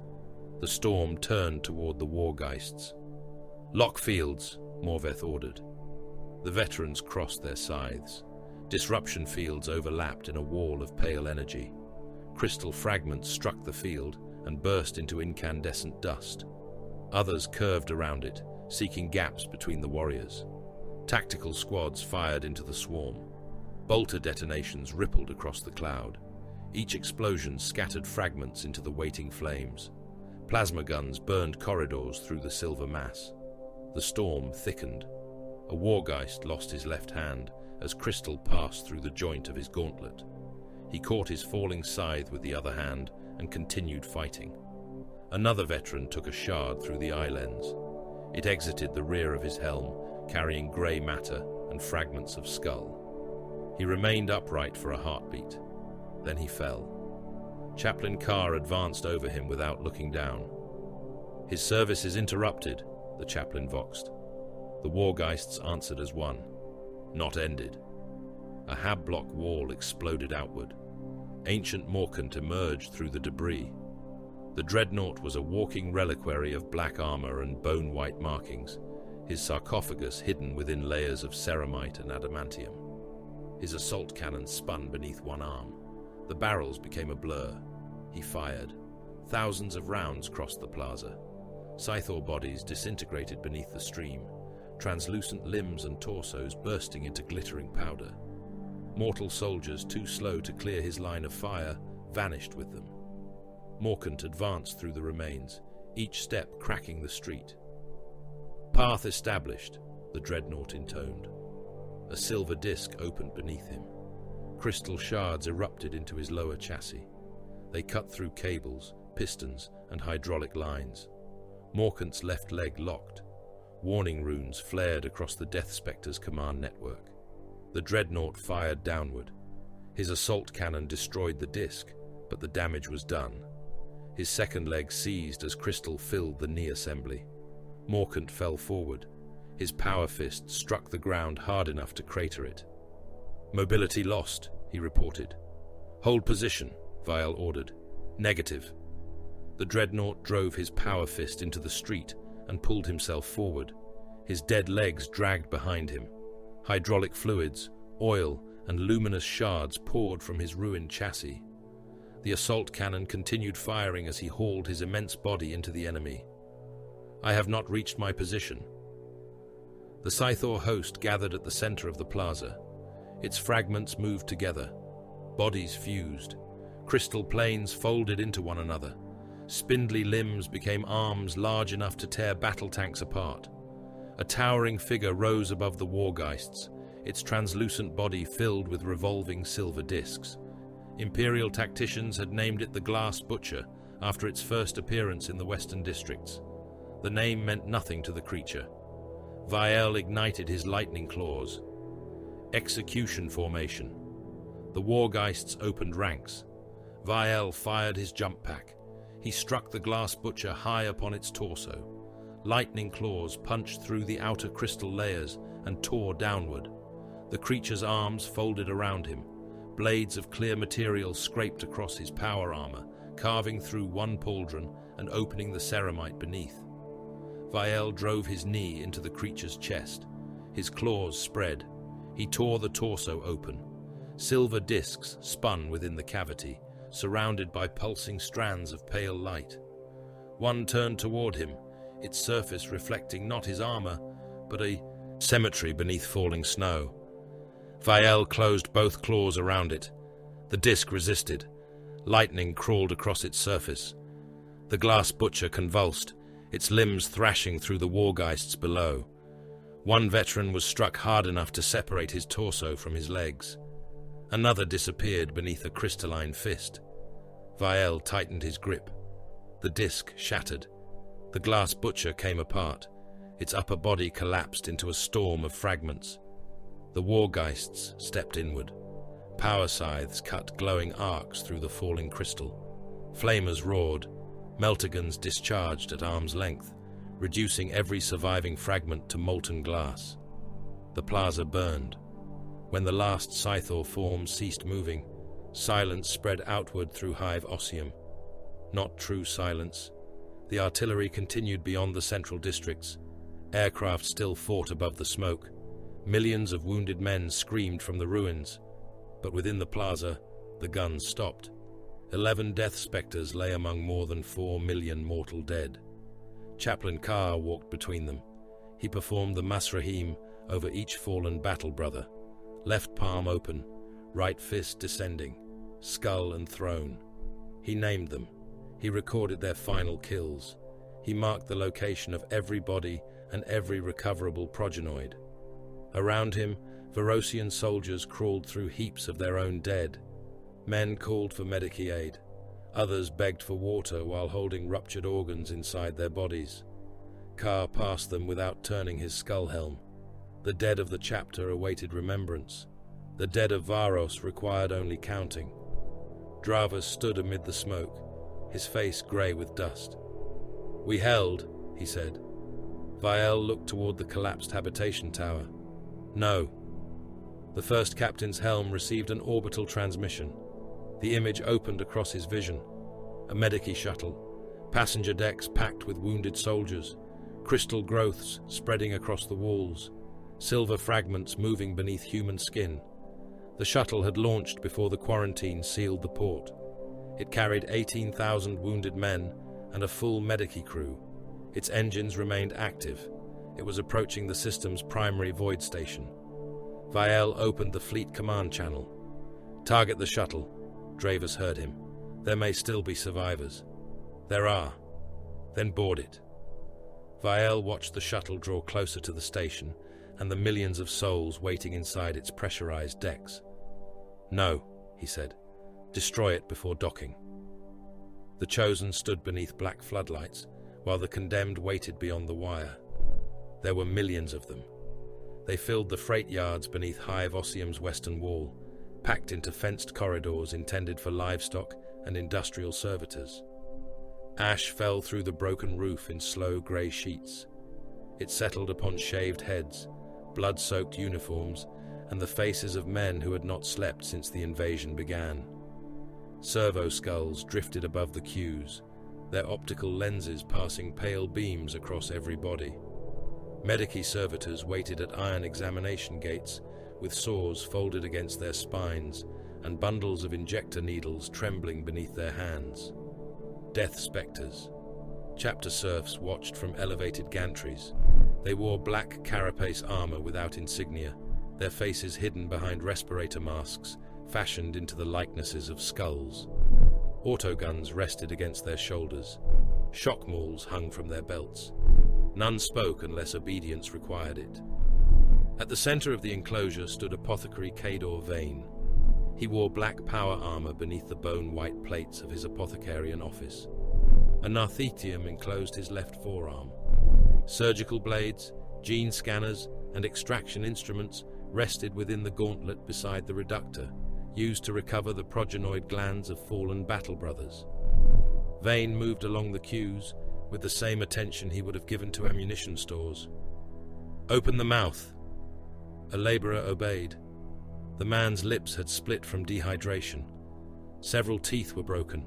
The storm turned toward the Wargeists. "Lock fields," Morveth ordered. The veterans crossed their scythes. Disruption fields overlapped in a wall of pale energy. Crystal fragments struck the field and burst into incandescent dust. Others curved around it, seeking gaps between the warriors. Tactical squads fired into the swarm. Bolter detonations rippled across the cloud. Each explosion scattered fragments into the waiting flames. Plasma guns burned corridors through the silver mass. The storm thickened. A Wargeist lost his left hand as crystal passed through the joint of his gauntlet. He caught his falling scythe with the other hand and continued fighting. Another veteran took a shard through the eye lens. It exited the rear of his helm, carrying grey matter and fragments of skull. He remained upright for a heartbeat. Then he fell. Chaplain Carr advanced over him without looking down. "His service is interrupted," the chaplain voxed. The Wargeists answered as one. Not ended. A hab-block wall exploded outward. Ancient Morkant emerged through the debris. The dreadnought was a walking reliquary of black armor and bone-white markings, his sarcophagus hidden within layers of ceramite and adamantium. His assault cannon spun beneath one arm. The barrels became a blur. He fired. Thousands of rounds crossed the plaza. Scythor bodies disintegrated beneath the stream, translucent limbs and torsos bursting into glittering powder. Mortal soldiers, too slow to clear his line of fire, vanished with them. Morkant advanced through the remains, each step cracking the street. "Path established," the dreadnought intoned. A silver disc opened beneath him. Crystal shards erupted into his lower chassis. They cut through cables, pistons, and hydraulic lines. Morkant's left leg locked. Warning runes flared across the Death Spectre's command network. The dreadnought fired downward. His assault cannon destroyed the disc, but the damage was done. His second leg seized as crystal filled the knee assembly. Morkant fell forward. His power fist struck the ground hard enough to crater it. "Mobility lost," he reported. "Hold position," Vial ordered. "Negative." The dreadnought drove his power fist into the street and pulled himself forward. His dead legs dragged behind him. Hydraulic fluids, oil, and luminous shards poured from his ruined chassis. The assault cannon continued firing as he hauled his immense body into the enemy. "I have not reached my position." The Scythor host gathered at the center of the plaza. Its fragments moved together. Bodies fused. Crystal planes folded into one another. Spindly limbs became arms large enough to tear battle tanks apart. A towering figure rose above the wargeists, its translucent body filled with revolving silver discs. Imperial tacticians had named it the Glass Butcher after its first appearance in the western districts. The name meant nothing to the creature. Vial ignited his lightning claws. Execution formation. The wargeists opened ranks. Vial fired his jump pack. He struck the Glass Butcher high upon its torso. Lightning claws punched through the outer crystal layers and tore downward. The creature's arms folded around him. Blades of clear material scraped across his power armor, carving through one pauldron and opening the ceramite beneath. Vial drove his knee into the creature's chest. His claws spread. He tore the torso open. Silver discs spun within the cavity, surrounded by pulsing strands of pale light. One turned toward him, its surface reflecting not his armor, but a cemetery beneath falling snow. Vial closed both claws around it. The disc resisted. Lightning crawled across its surface. The Glass Butcher convulsed, its limbs thrashing through the wargeists below. One veteran was struck hard enough to separate his torso from his legs. Another disappeared beneath a crystalline fist. Vial tightened his grip. The disc shattered. The Glass Butcher came apart. Its upper body collapsed into a storm of fragments. The wargeists stepped inward. Power scythes cut glowing arcs through the falling crystal. Flamers roared. Meltigans discharged at arm's length, reducing every surviving fragment to molten glass. The plaza burned. When the last Scythor form ceased moving, silence spread outward through Hive Ossium. Not true silence. The artillery continued beyond the central districts. Aircraft still fought above the smoke. Millions of wounded men screamed from the ruins. But within the plaza, the guns stopped. 11 death spectres lay among more than 4 million mortal dead. Chaplain Carr walked between them. He performed the Masrahim over each fallen battle brother. Left palm open, right fist descending, skull and throne. He named them. He recorded their final kills. He marked the location of every body and every recoverable progenoid. Around him, Verosian soldiers crawled through heaps of their own dead. Men called for medical aid. Others begged for water while holding ruptured organs inside their bodies. Carr passed them without turning his skull helm. The dead of the chapter awaited remembrance. The dead of Varos required only counting. Dravas stood amid the smoke, his face grey with dust. "We held," he said. Vial looked toward the collapsed habitation tower. "No." The first captain's helm received an orbital transmission. The image opened across his vision. A medici shuttle, passenger decks packed with wounded soldiers, crystal growths spreading across the walls, silver fragments moving beneath human skin. The shuttle had launched before the quarantine sealed the port. It carried 18,000 wounded men and a full medici crew. Its engines remained active. It was approaching the system's primary void station. Vial opened the fleet command channel. "Target the shuttle." Dravas heard him. "There may still be survivors." "There are." "Then board it." Vial watched the shuttle draw closer to the station and the millions of souls waiting inside its pressurized decks. "No," he said. "Destroy it before docking." The Chosen stood beneath black floodlights, while the condemned waited beyond the wire. There were millions of them. They filled the freight yards beneath Hive Ossium's western wall, packed into fenced corridors intended for livestock and industrial servitors. Ash fell through the broken roof in slow grey sheets. It settled upon shaved heads, blood-soaked uniforms, and the faces of men who had not slept since the invasion began. Servo skulls drifted above the queues, their optical lenses passing pale beams across every body. Medici servitors waited at iron examination gates, with saws folded against their spines and bundles of injector needles trembling beneath their hands. Death spectres. Chapter serfs watched from elevated gantries. They wore black carapace armor without insignia, their faces hidden behind respirator masks fashioned into the likenesses of skulls. Autoguns rested against their shoulders. Shock mauls hung from their belts. None spoke unless obedience required it. At the center of the enclosure stood Apothecary Cador Vane. He wore black power armor beneath the bone-white plates of his apothecarian office. A narthetium enclosed his left forearm. Surgical blades, gene scanners, and extraction instruments rested within the gauntlet beside the reductor, used to recover the progenoid glands of fallen battle brothers. Vane moved along the queues with the same attention he would have given to ammunition stores. "Open the mouth." A laborer obeyed. The man's lips had split from dehydration. Several teeth were broken.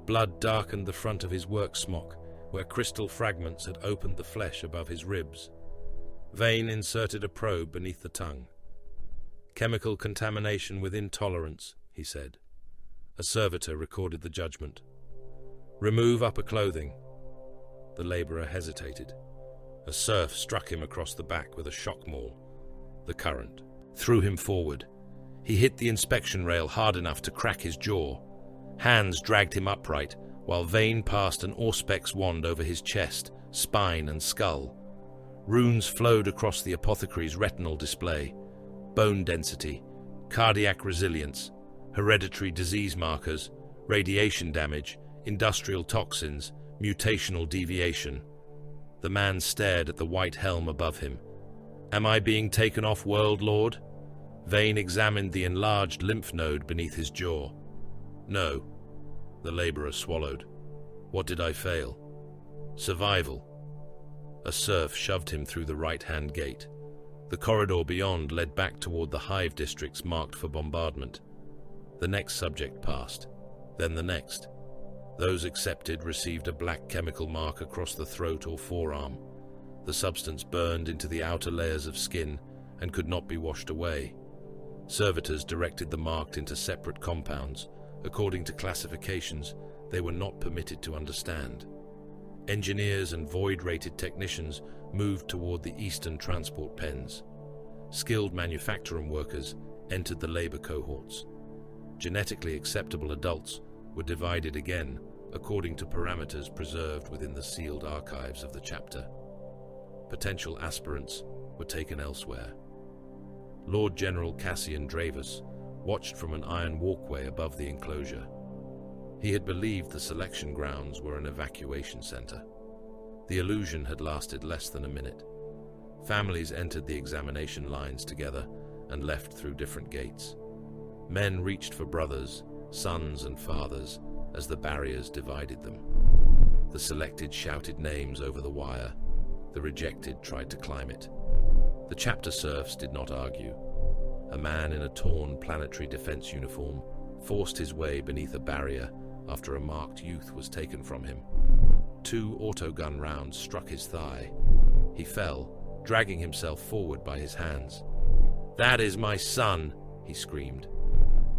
Blood darkened the front of his work smock, where crystal fragments had opened the flesh above his ribs. Vane inserted a probe beneath the tongue. "Chemical contamination within tolerance," he said. A servitor recorded the judgment. "Remove upper clothing." The laborer hesitated. A serf struck him across the back with a shock maul. The current threw him forward. He hit the inspection rail hard enough to crack his jaw. Hands dragged him upright, while Vane passed an Auspex wand over his chest, spine, and skull. Runes flowed across the apothecary's retinal display. Bone density, cardiac resilience, hereditary disease markers, radiation damage, industrial toxins, mutational deviation. The man stared at the white helm above him. "Am I being taken off, World Lord?" Vane examined the enlarged lymph node beneath his jaw. "No." The laborer swallowed. "What did I fail?" "Survival." A serf shoved him through the right-hand gate. The corridor beyond led back toward the hive districts marked for bombardment. The next subject passed, then the next. Those accepted received a black chemical mark across the throat or forearm. The substance burned into the outer layers of skin and could not be washed away. Servitors directed the marked into separate compounds. According to classifications, they were not permitted to understand. Engineers and void-rated technicians moved toward the eastern transport pens. Skilled manufacturing workers entered the labor cohorts. Genetically acceptable adults were divided again according to parameters preserved within the sealed archives of the chapter. Potential aspirants were taken elsewhere. Lord General Cassian Dravus watched from an iron walkway above the enclosure. He had believed the selection grounds were an evacuation center. The illusion had lasted less than a minute. Families entered the examination lines together and left through different gates. Men reached for brothers, sons and fathers as the barriers divided them. The selected shouted names over the wire. The rejected tried to climb it. The chapter serfs did not argue. A man in a torn planetary defense uniform forced his way beneath a barrier after a marked youth was taken from him. 2 autogun rounds struck his thigh. He fell, dragging himself forward by his hands. "That is my son," he screamed.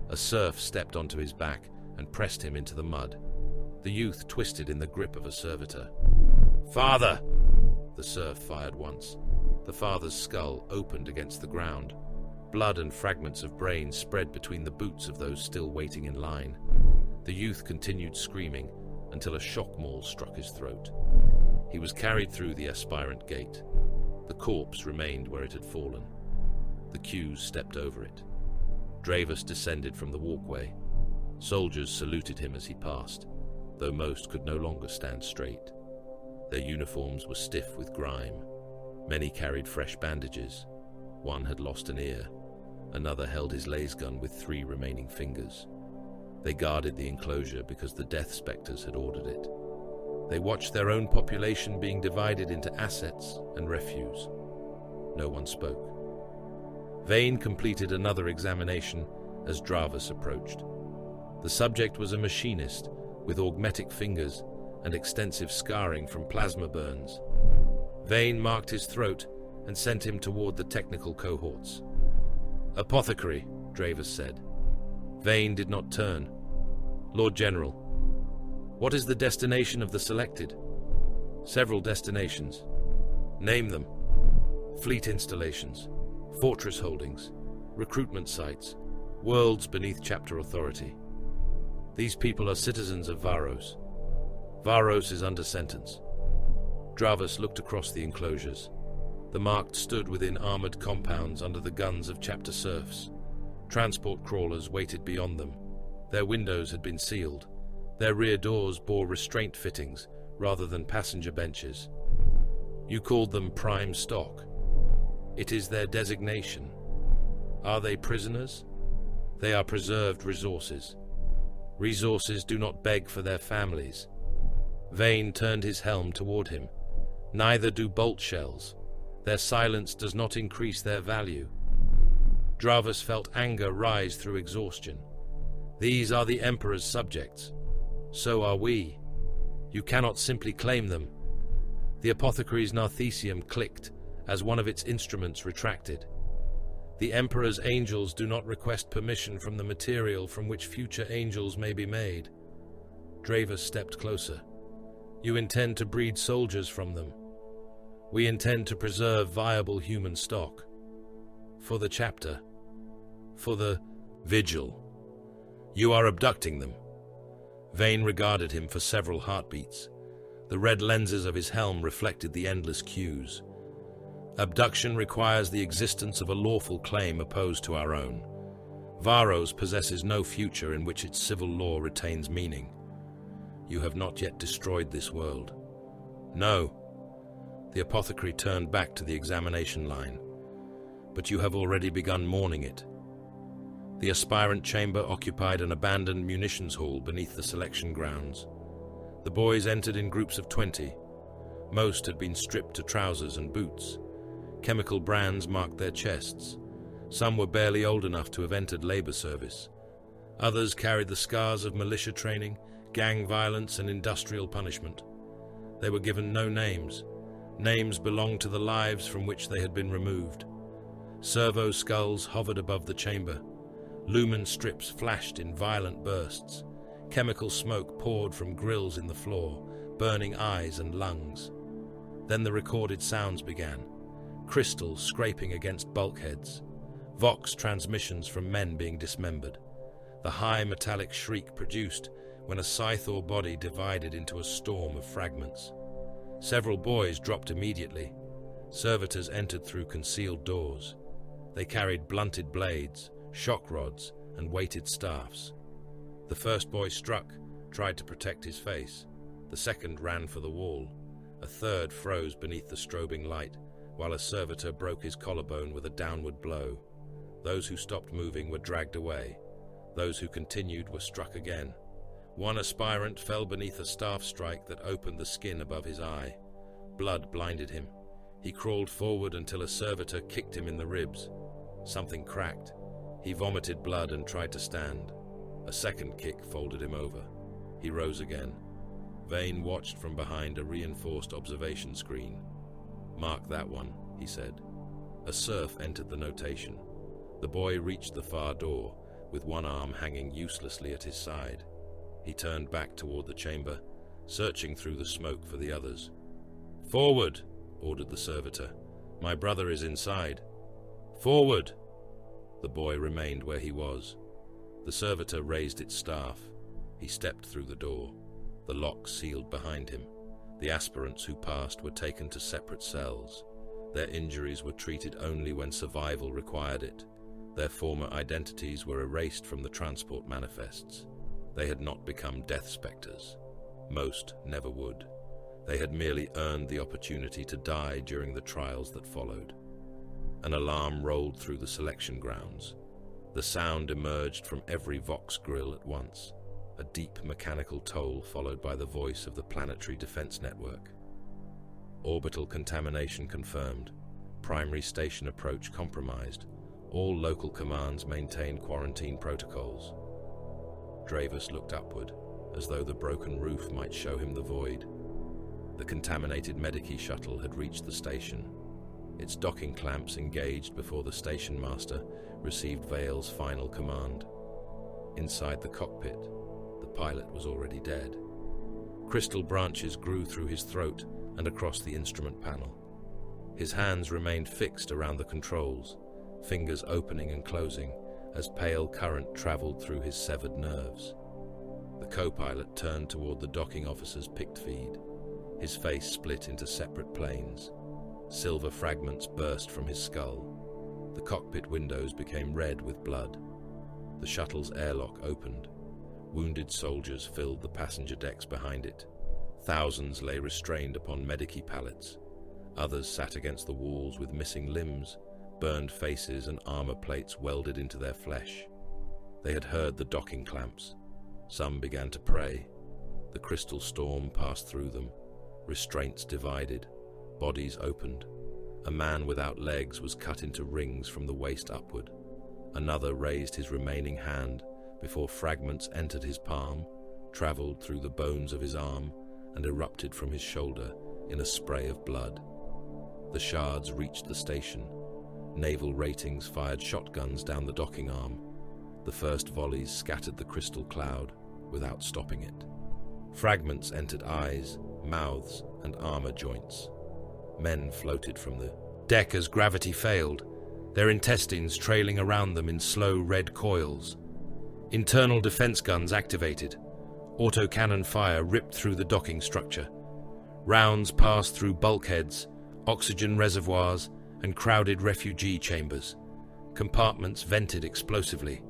A serf stepped onto his back and pressed him into the mud. The youth twisted in the grip of a servitor. "Father!" The serf fired once. The father's skull opened against the ground. Blood and fragments of brain spread between the boots of those still waiting in line. The youth continued screaming until a shock maul struck his throat. He was carried through the aspirant gate. The corpse remained where it had fallen. The queues stepped over it. Dravus descended from the walkway. Soldiers saluted him as he passed, though most could no longer stand straight. Their uniforms were stiff with grime. Many carried fresh bandages. One had lost an ear. Another held his lasgun with 3 remaining fingers. They guarded the enclosure because the Death Spectres had ordered it. They watched their own population being divided into assets and refuse. No one spoke. Vane completed another examination as Dravus approached. The subject was a machinist with augmetic fingers and extensive scarring from plasma burns. Vane marked his throat and sent him toward the technical cohorts. "Apothecary," Dravus said. Vane did not turn. "Lord General, what is the destination of the selected?" "Several destinations." "Name them." "Fleet installations, fortress holdings, recruitment sites, worlds beneath chapter authority." "These people are citizens of Varos. Varos is under sentence." Dravus looked across the enclosures. The marked stood within armored compounds under the guns of chapter serfs. Transport crawlers waited beyond them. Their windows had been sealed. Their rear doors bore restraint fittings rather than passenger benches. "You called them prime stock. It is their designation. Are they prisoners? They are preserved resources. Resources do not beg for their families." Vane turned his helm toward him. "Neither do bolt shells. Their silence does not increase their value." Dravus felt anger rise through exhaustion. "These are the Emperor's subjects. So are we. You cannot simply claim them." The apothecary's narthecium clicked as one of its instruments retracted. "The Emperor's angels do not request permission from the material from which future angels may be made." Dravus stepped closer. "You intend to breed soldiers from them. We intend to preserve viable human stock. For the chapter. For the vigil. You are abducting them." Vane regarded him for several heartbeats. The red lenses of his helm reflected the endless cues. "Abduction requires the existence of a lawful claim opposed to our own. Varos possesses no future in which its civil law retains meaning. You have not yet destroyed this world." "No." The apothecary turned back to the examination line. "But you have already begun mourning it." The aspirant chamber occupied an abandoned munitions hall beneath the selection grounds. The boys entered in groups of 20. Most had been stripped to trousers and boots. Chemical brands marked their chests. Some were barely old enough to have entered labor service. Others carried the scars of militia training, gang violence, and industrial punishment. They were given no names. Names belonged to the lives from which they had been removed. Servo skulls hovered above the chamber. Lumen strips flashed in violent bursts. Chemical smoke poured from grills in the floor, burning eyes and lungs. Then the recorded sounds began. Crystals scraping against bulkheads. Vox transmissions from men being dismembered. The high metallic shriek produced when a Scythor body divided into a storm of fragments. Several boys dropped immediately. Servitors entered through concealed doors. They carried blunted blades, shock rods, and weighted staffs. The first boy struck, tried to protect his face. The second ran for the wall. A third froze beneath the strobing light, while a servitor broke his collarbone with a downward blow. Those who stopped moving were dragged away. Those who continued were struck again. One aspirant fell beneath a staff strike that opened the skin above his eye. Blood blinded him. He crawled forward until a servitor kicked him in the ribs. Something cracked. He vomited blood and tried to stand. A second kick folded him over. He rose again. Vane watched from behind a reinforced observation screen. "Mark that one," he said. A serf entered the notation. The boy reached the far door, with one arm hanging uselessly at his side. He turned back toward the chamber, searching through the smoke for the others. "Forward!" ordered the servitor. "My brother is inside." "Forward!" The boy remained where he was. The servitor raised its staff. He stepped through the door. The lock sealed behind him. The aspirants who passed were taken to separate cells. Their injuries were treated only when survival required it. Their former identities were erased from the transport manifests. They had not become death spectres. Most never would. They had merely earned the opportunity to die during the trials that followed. An alarm rolled through the selection grounds. The sound emerged from every Vox grill at once, a deep mechanical toll followed by the voice of the Planetary Defense Network. Orbital contamination confirmed. Primary station approach compromised. All local commands maintain quarantine protocols. Dravis looked upward, as though the broken roof might show him the void. The contaminated Medici shuttle had reached the station. Its docking clamps engaged before the station master received Vale's final command. Inside the cockpit, the pilot was already dead. Crystal branches grew through his throat and across the instrument panel. His hands remained fixed around the controls, fingers opening and closing as pale current traveled through his severed nerves. The co-pilot turned toward the docking officer's pict feed. His face split into separate planes. Silver fragments burst from his skull. The cockpit windows became red with blood. The shuttle's airlock opened. Wounded soldiers filled the passenger decks behind it. Thousands lay restrained upon Medici pallets. Others sat against the walls with missing limbs, burned faces and armor plates welded into their flesh. They had heard the docking clamps. Some began to pray. The crystal storm passed through them. Restraints divided. Bodies opened. A man without legs was cut into rings from the waist upward. Another raised his remaining hand before fragments entered his palm, traveled through the bones of his arm, and erupted from his shoulder in a spray of blood. The shards reached the station. Naval ratings fired shotguns down the docking arm. The first volleys scattered the crystal cloud without stopping it. Fragments entered eyes, mouths, and armor joints. Men floated from the deck as gravity failed, their intestines trailing around them in slow red coils. Internal defense guns activated. Autocannon fire ripped through the docking structure. Rounds passed through bulkheads, oxygen reservoirs, and crowded refugee chambers. Compartments vented explosively.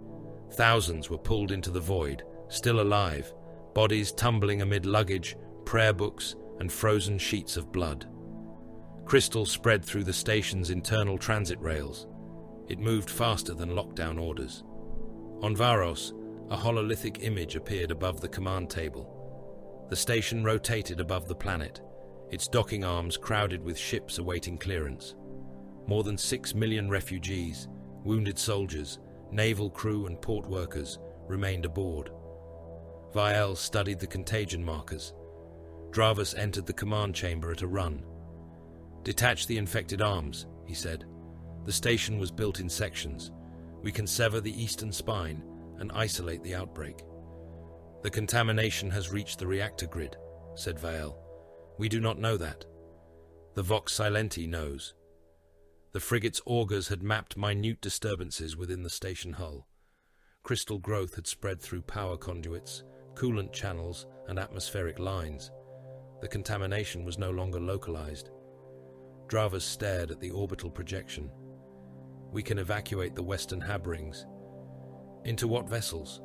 Thousands were pulled into the void, still alive, bodies tumbling amid luggage, prayer books, and frozen sheets of blood. Crystal spread through the station's internal transit rails. It moved faster than lockdown orders. On Varos, a hololithic image appeared above the command table. The station rotated above the planet, its docking arms crowded with ships awaiting clearance. More than 6 million refugees, wounded soldiers, naval crew and port workers remained aboard. Vael studied the contagion markers. Dravis entered the command chamber at a run. "Detach the infected arms," he said. "The station was built in sections. We can sever the eastern spine and isolate the outbreak." "The contamination has reached the reactor grid," said Vael. "We do not know that. The Vox Silenti knows." The frigate's augurs had mapped minute disturbances within the station hull. Crystal growth had spread through power conduits, coolant channels, and atmospheric lines. The contamination was no longer localized. Dravis stared at the orbital projection. "We can evacuate the western hab rings." "Into what vessels?"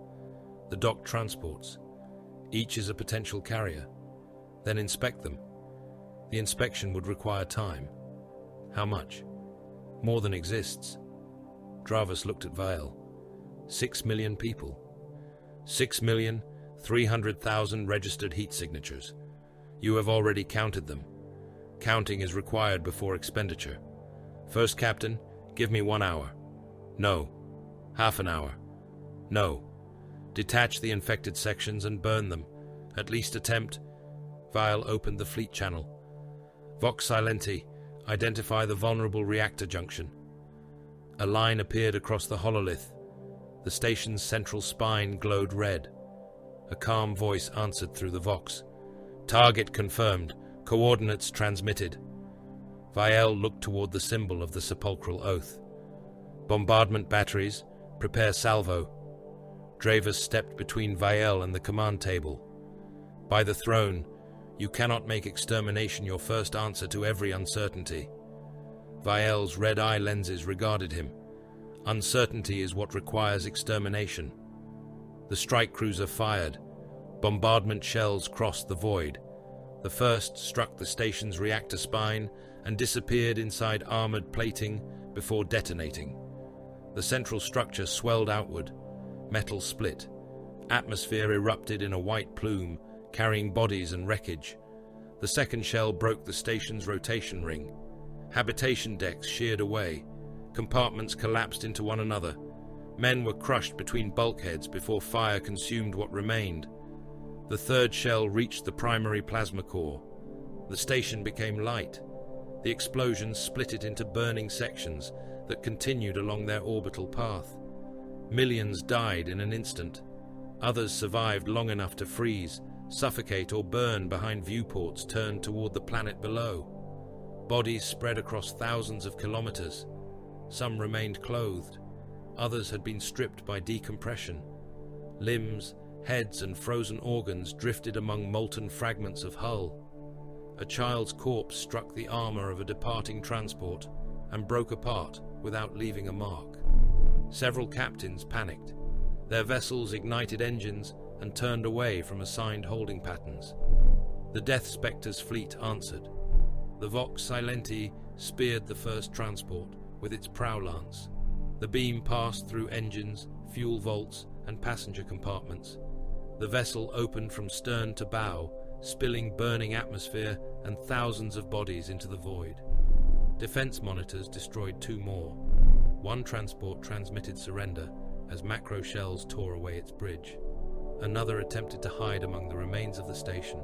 "The docked transports. Each is a potential carrier. Then inspect them." "The inspection would require time." "How much?" "More than exists." Dravis looked at Vael. 6 million people. 6,300,000 registered heat signatures. You have already counted them. Counting is required before expenditure. First Captain, give me 1 hour. No. Half an hour. No. Detach the infected sections and burn them. At least attempt. Vael opened the fleet channel. Vox Silenti, identify the vulnerable reactor junction. A line appeared across the hololith. The station's central spine glowed red. A calm voice answered through the Vox. "Target confirmed. Coordinates transmitted." Vael looked toward the symbol of the sepulchral oath. "Bombardment batteries, prepare salvo." Dravis stepped between Vael and the command table. "By the throne, you cannot make extermination your first answer to every uncertainty." Vael's red eye lenses regarded him. "Uncertainty is what requires extermination." The strike cruiser fired. Bombardment shells crossed the void. The first struck the station's reactor spine and disappeared inside armored plating, before detonating. The central structure swelled outward. Metal split. Atmosphere erupted in a white plume, carrying bodies and wreckage. The second shell broke the station's rotation ring. Habitation decks sheared away. Compartments collapsed into one another. Men were crushed between bulkheads before fire consumed what remained. The third shell reached the primary plasma core. The station became light. The explosions split it into burning sections that continued along their orbital path. Millions died in an instant. Others survived long enough to freeze, suffocate, or burn behind viewports turned toward the planet below. Bodies spread across thousands of kilometers. Some remained clothed. Others had been stripped by decompression. Limbs, heads, and frozen organs drifted among molten fragments of hull. A child's corpse struck the armor of a departing transport and broke apart without leaving a mark. Several captains panicked. Their vessels ignited engines and turned away from assigned holding patterns. The Death Spectres fleet answered. The Vox Silenti speared the first transport with its prow lance. The beam passed through engines, fuel vaults, and passenger compartments. The vessel opened from stern to bow, spilling burning atmosphere and thousands of bodies into the void. Defense monitors destroyed 2 more. One transport transmitted surrender as macro shells tore away its bridge. Another attempted to hide among the remains of the station.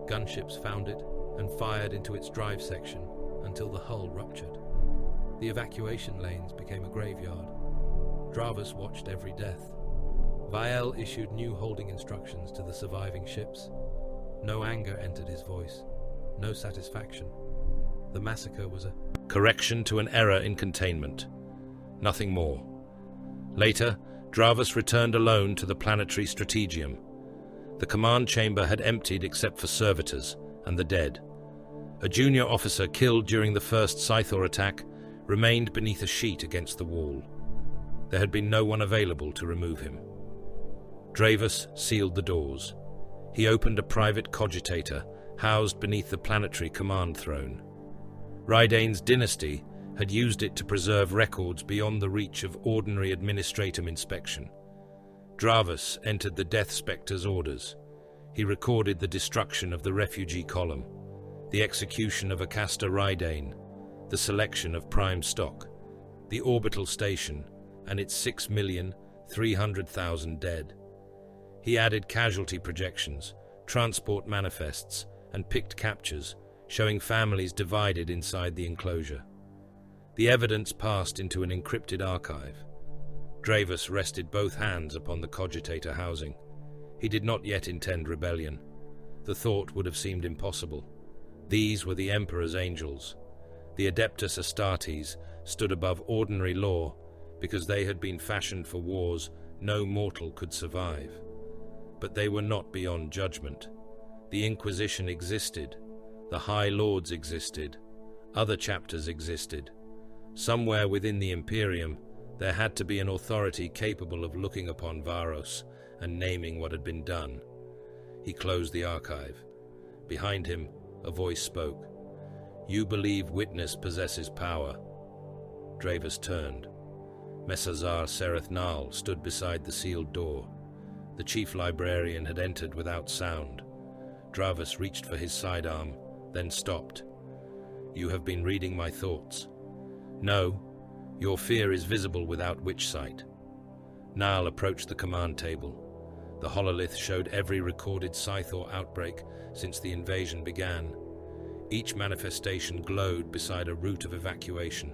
Gunships found it and fired into its drive section until the hull ruptured. The evacuation lanes became a graveyard. Dravus watched every death. Vael issued new holding instructions to the surviving ships. No anger entered his voice, no satisfaction. The massacre was a correction to an error in containment. Nothing more. Later, Dravus returned alone to the planetary strategium. The command chamber had emptied except for servitors and the dead. A junior officer killed during the first Scythor attack remained beneath a sheet against the wall. There had been no one available to remove him. Dravus sealed the doors. He opened a private cogitator housed beneath the planetary command throne. Rydane's dynasty had used it to preserve records beyond the reach of ordinary administratum inspection. Dravus entered the Death Spectre's orders. He recorded the destruction of the refugee column, the execution of Acasta Rydane, the selection of prime stock, the orbital station, and its 6,300,000 dead. He added casualty projections, transport manifests, and picked captures, showing families divided inside the enclosure. The evidence passed into an encrypted archive. Dravus rested both hands upon the cogitator housing. He did not yet intend rebellion. The thought would have seemed impossible. These were the Emperor's angels. The Adeptus Astartes stood above ordinary law because they had been fashioned for wars no mortal could survive. But they were not beyond judgment. The Inquisition existed. The High Lords existed. Other chapters existed. Somewhere within the Imperium, there had to be an authority capable of looking upon Varos and naming what had been done. He closed the archive. Behind him, a voice spoke. "You believe Witness possesses power." Dravus turned. Messazar Sereth Nal stood beside the sealed door. The chief librarian had entered without sound. Dravus reached for his sidearm, then stopped. "You have been reading my thoughts." "No, your fear is visible without witch sight." Nal approached the command table. The hololith showed every recorded Scythor outbreak since the invasion began. Each manifestation glowed beside a route of evacuation,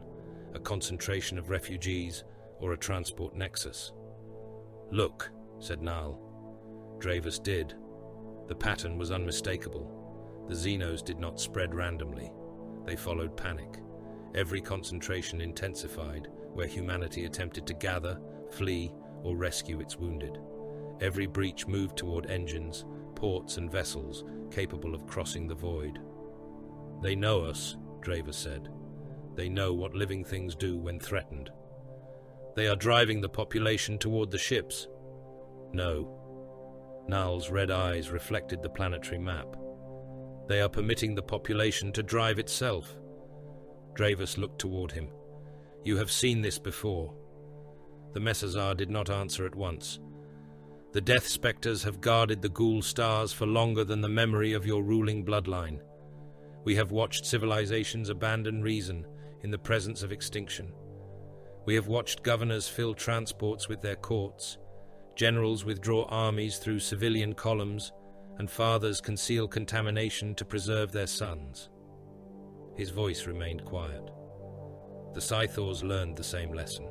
a concentration of refugees, or a transport nexus. "Look," said Nal. Dravus did. The pattern was unmistakable. The Xenos did not spread randomly. They followed panic. Every concentration intensified where humanity attempted to gather, flee, or rescue its wounded. Every breach moved toward engines, ports, and vessels capable of crossing the void. "They know us," Dravus said. "They know what living things do when threatened. They are driving the population toward the ships." "No." Nal's red eyes reflected the planetary map. "They are permitting the population to drive itself." Dravus looked toward him. You have seen this before." The Messazar did not answer at once. "The Death Spectres have guarded the Ghoul Stars for longer than the memory of your ruling bloodline. We have watched civilizations abandon reason in the presence of extinction. We have watched governors fill transports with their courts, generals withdraw armies through civilian columns, and fathers conceal contamination to preserve their sons." His voice remained quiet. The Scythors learned the same lesson.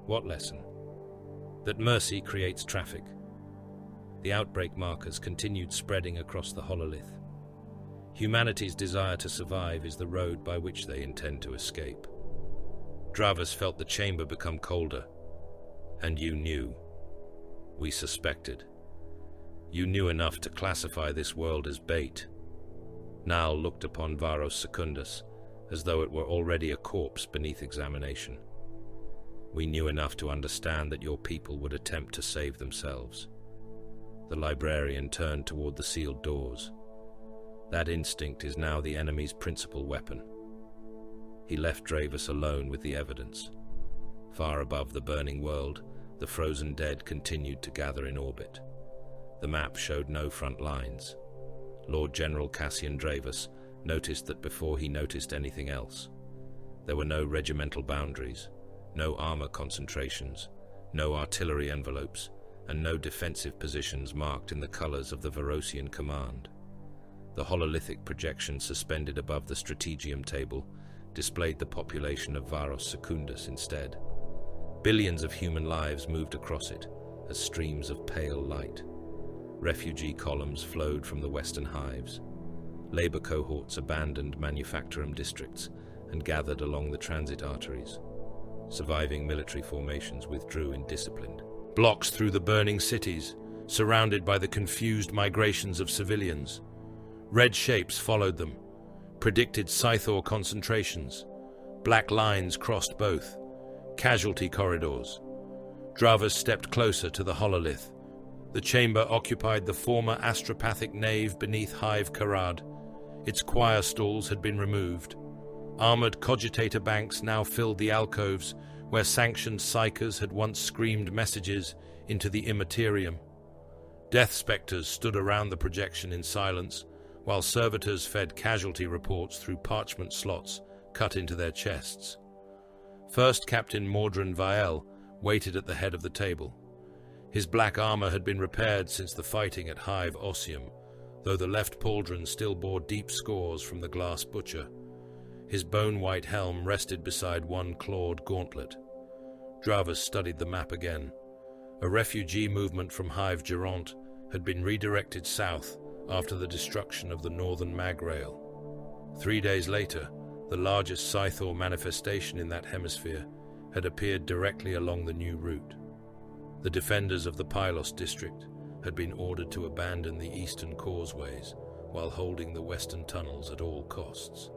What lesson? That mercy creates traffic. The outbreak markers continued spreading across the hololith. Humanity's desire to survive is the road by which they intend to escape. Dravus felt the chamber become colder. "And you knew. We suspected. You knew enough to classify this world as bait." Nal looked upon Varos Secundus as though it were already a corpse beneath examination. "We knew enough to understand that your people would attempt to save themselves." The librarian turned toward the sealed doors. "That instinct is now the enemy's principal weapon." He left Dravus alone with the evidence. Far above the burning world, the frozen dead continued to gather in orbit. The map showed no front lines. Lord General Cassian Dravus noticed that before he noticed anything else. There were no regimental boundaries, no armor concentrations, no artillery envelopes, and no defensive positions marked in the colors of the Varosian command. The hololithic projection suspended above the strategium table displayed the population of Varos Secundus instead. Billions of human lives moved across it as streams of pale light. Refugee columns flowed from the western hives. Labor cohorts abandoned manufacturum districts and gathered along the transit arteries. Surviving military formations withdrew indisciplined. Blocks through the burning cities, surrounded by the confused migrations of civilians. Red shapes followed them, predicted Scythor concentrations. Black lines crossed both. Casualty corridors. Dravus stepped closer to the hololith. The chamber occupied the former astropathic nave beneath Hive Karad. Its choir stalls had been removed. Armored cogitator banks now filled the alcoves where sanctioned psychers had once screamed messages into the immaterium. Death Spectres stood around the projection in silence, while servitors fed casualty reports through parchment slots cut into their chests. First Captain Mordran Vael waited at the head of the table. His black armor had been repaired since the fighting at Hive Ossium, though the left pauldron still bore deep scores from the glass butcher. His bone-white helm rested beside one clawed gauntlet. Dravus studied the map again. A refugee movement from Hive Geront had been redirected south after the destruction of the northern mag rail. 3 days later, the largest Scythor manifestation in that hemisphere had appeared directly along the new route. The defenders of the Pylos district had been ordered to abandon the eastern causeways while holding the western tunnels at all costs.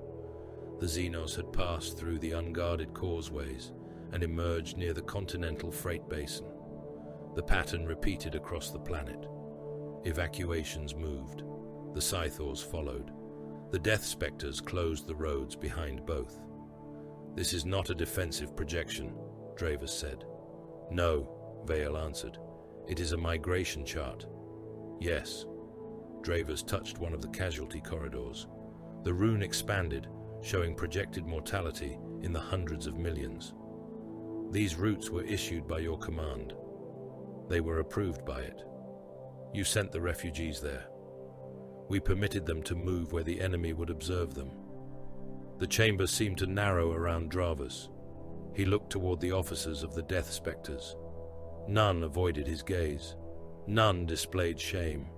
The Xenos had passed through the unguarded causeways and emerged near the continental freight basin. The pattern repeated across the planet. Evacuations moved. The Scythors followed. The Death Spectres closed the roads behind both. "This is not a defensive projection," Dravus said. "No," Vael answered. "It is a migration chart." "Yes." Dravus touched one of the casualty corridors. The rune expanded, showing projected mortality in the hundreds of millions. "These routes were issued by your command. They were approved by it. You sent the refugees there. We permitted them to move where the enemy would observe them." The chamber seemed to narrow around Dravus. He looked toward the officers of the Death Spectres. None avoided his gaze. None displayed shame.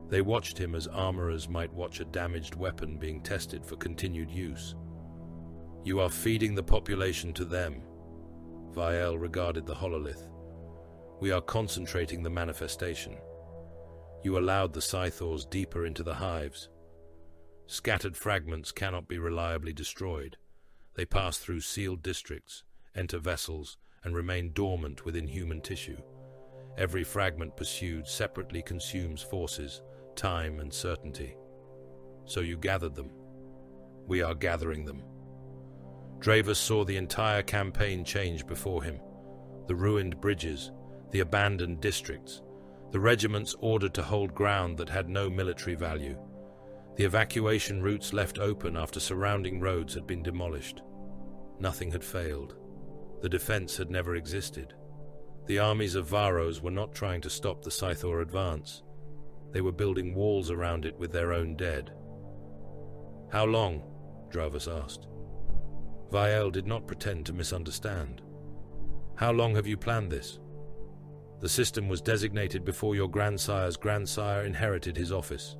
They watched him as armorers might watch a damaged weapon being tested for continued use. "You are feeding the population to them." Vael regarded the hololith. "We are concentrating the manifestation. You allowed the Scythors deeper into the hives. Scattered fragments cannot be reliably destroyed. They pass through sealed districts, enter vessels, and remain dormant within human tissue. Every fragment pursued separately consumes forces, time, and certainty. So you gathered them. We are gathering them." Dravus saw the entire campaign change before him. The ruined bridges, the abandoned districts, the regiments ordered to hold ground that had no military value, the evacuation routes left open after surrounding roads had been demolished. Nothing had failed. The defense had never existed. The armies of Varos were not trying to stop the Scythor advance. They were building walls around it with their own dead. "How long?" Dravus asked. Vael did not pretend to misunderstand. "How long have you planned this?" "The system was designated before your grandsire's grandsire inherited his office."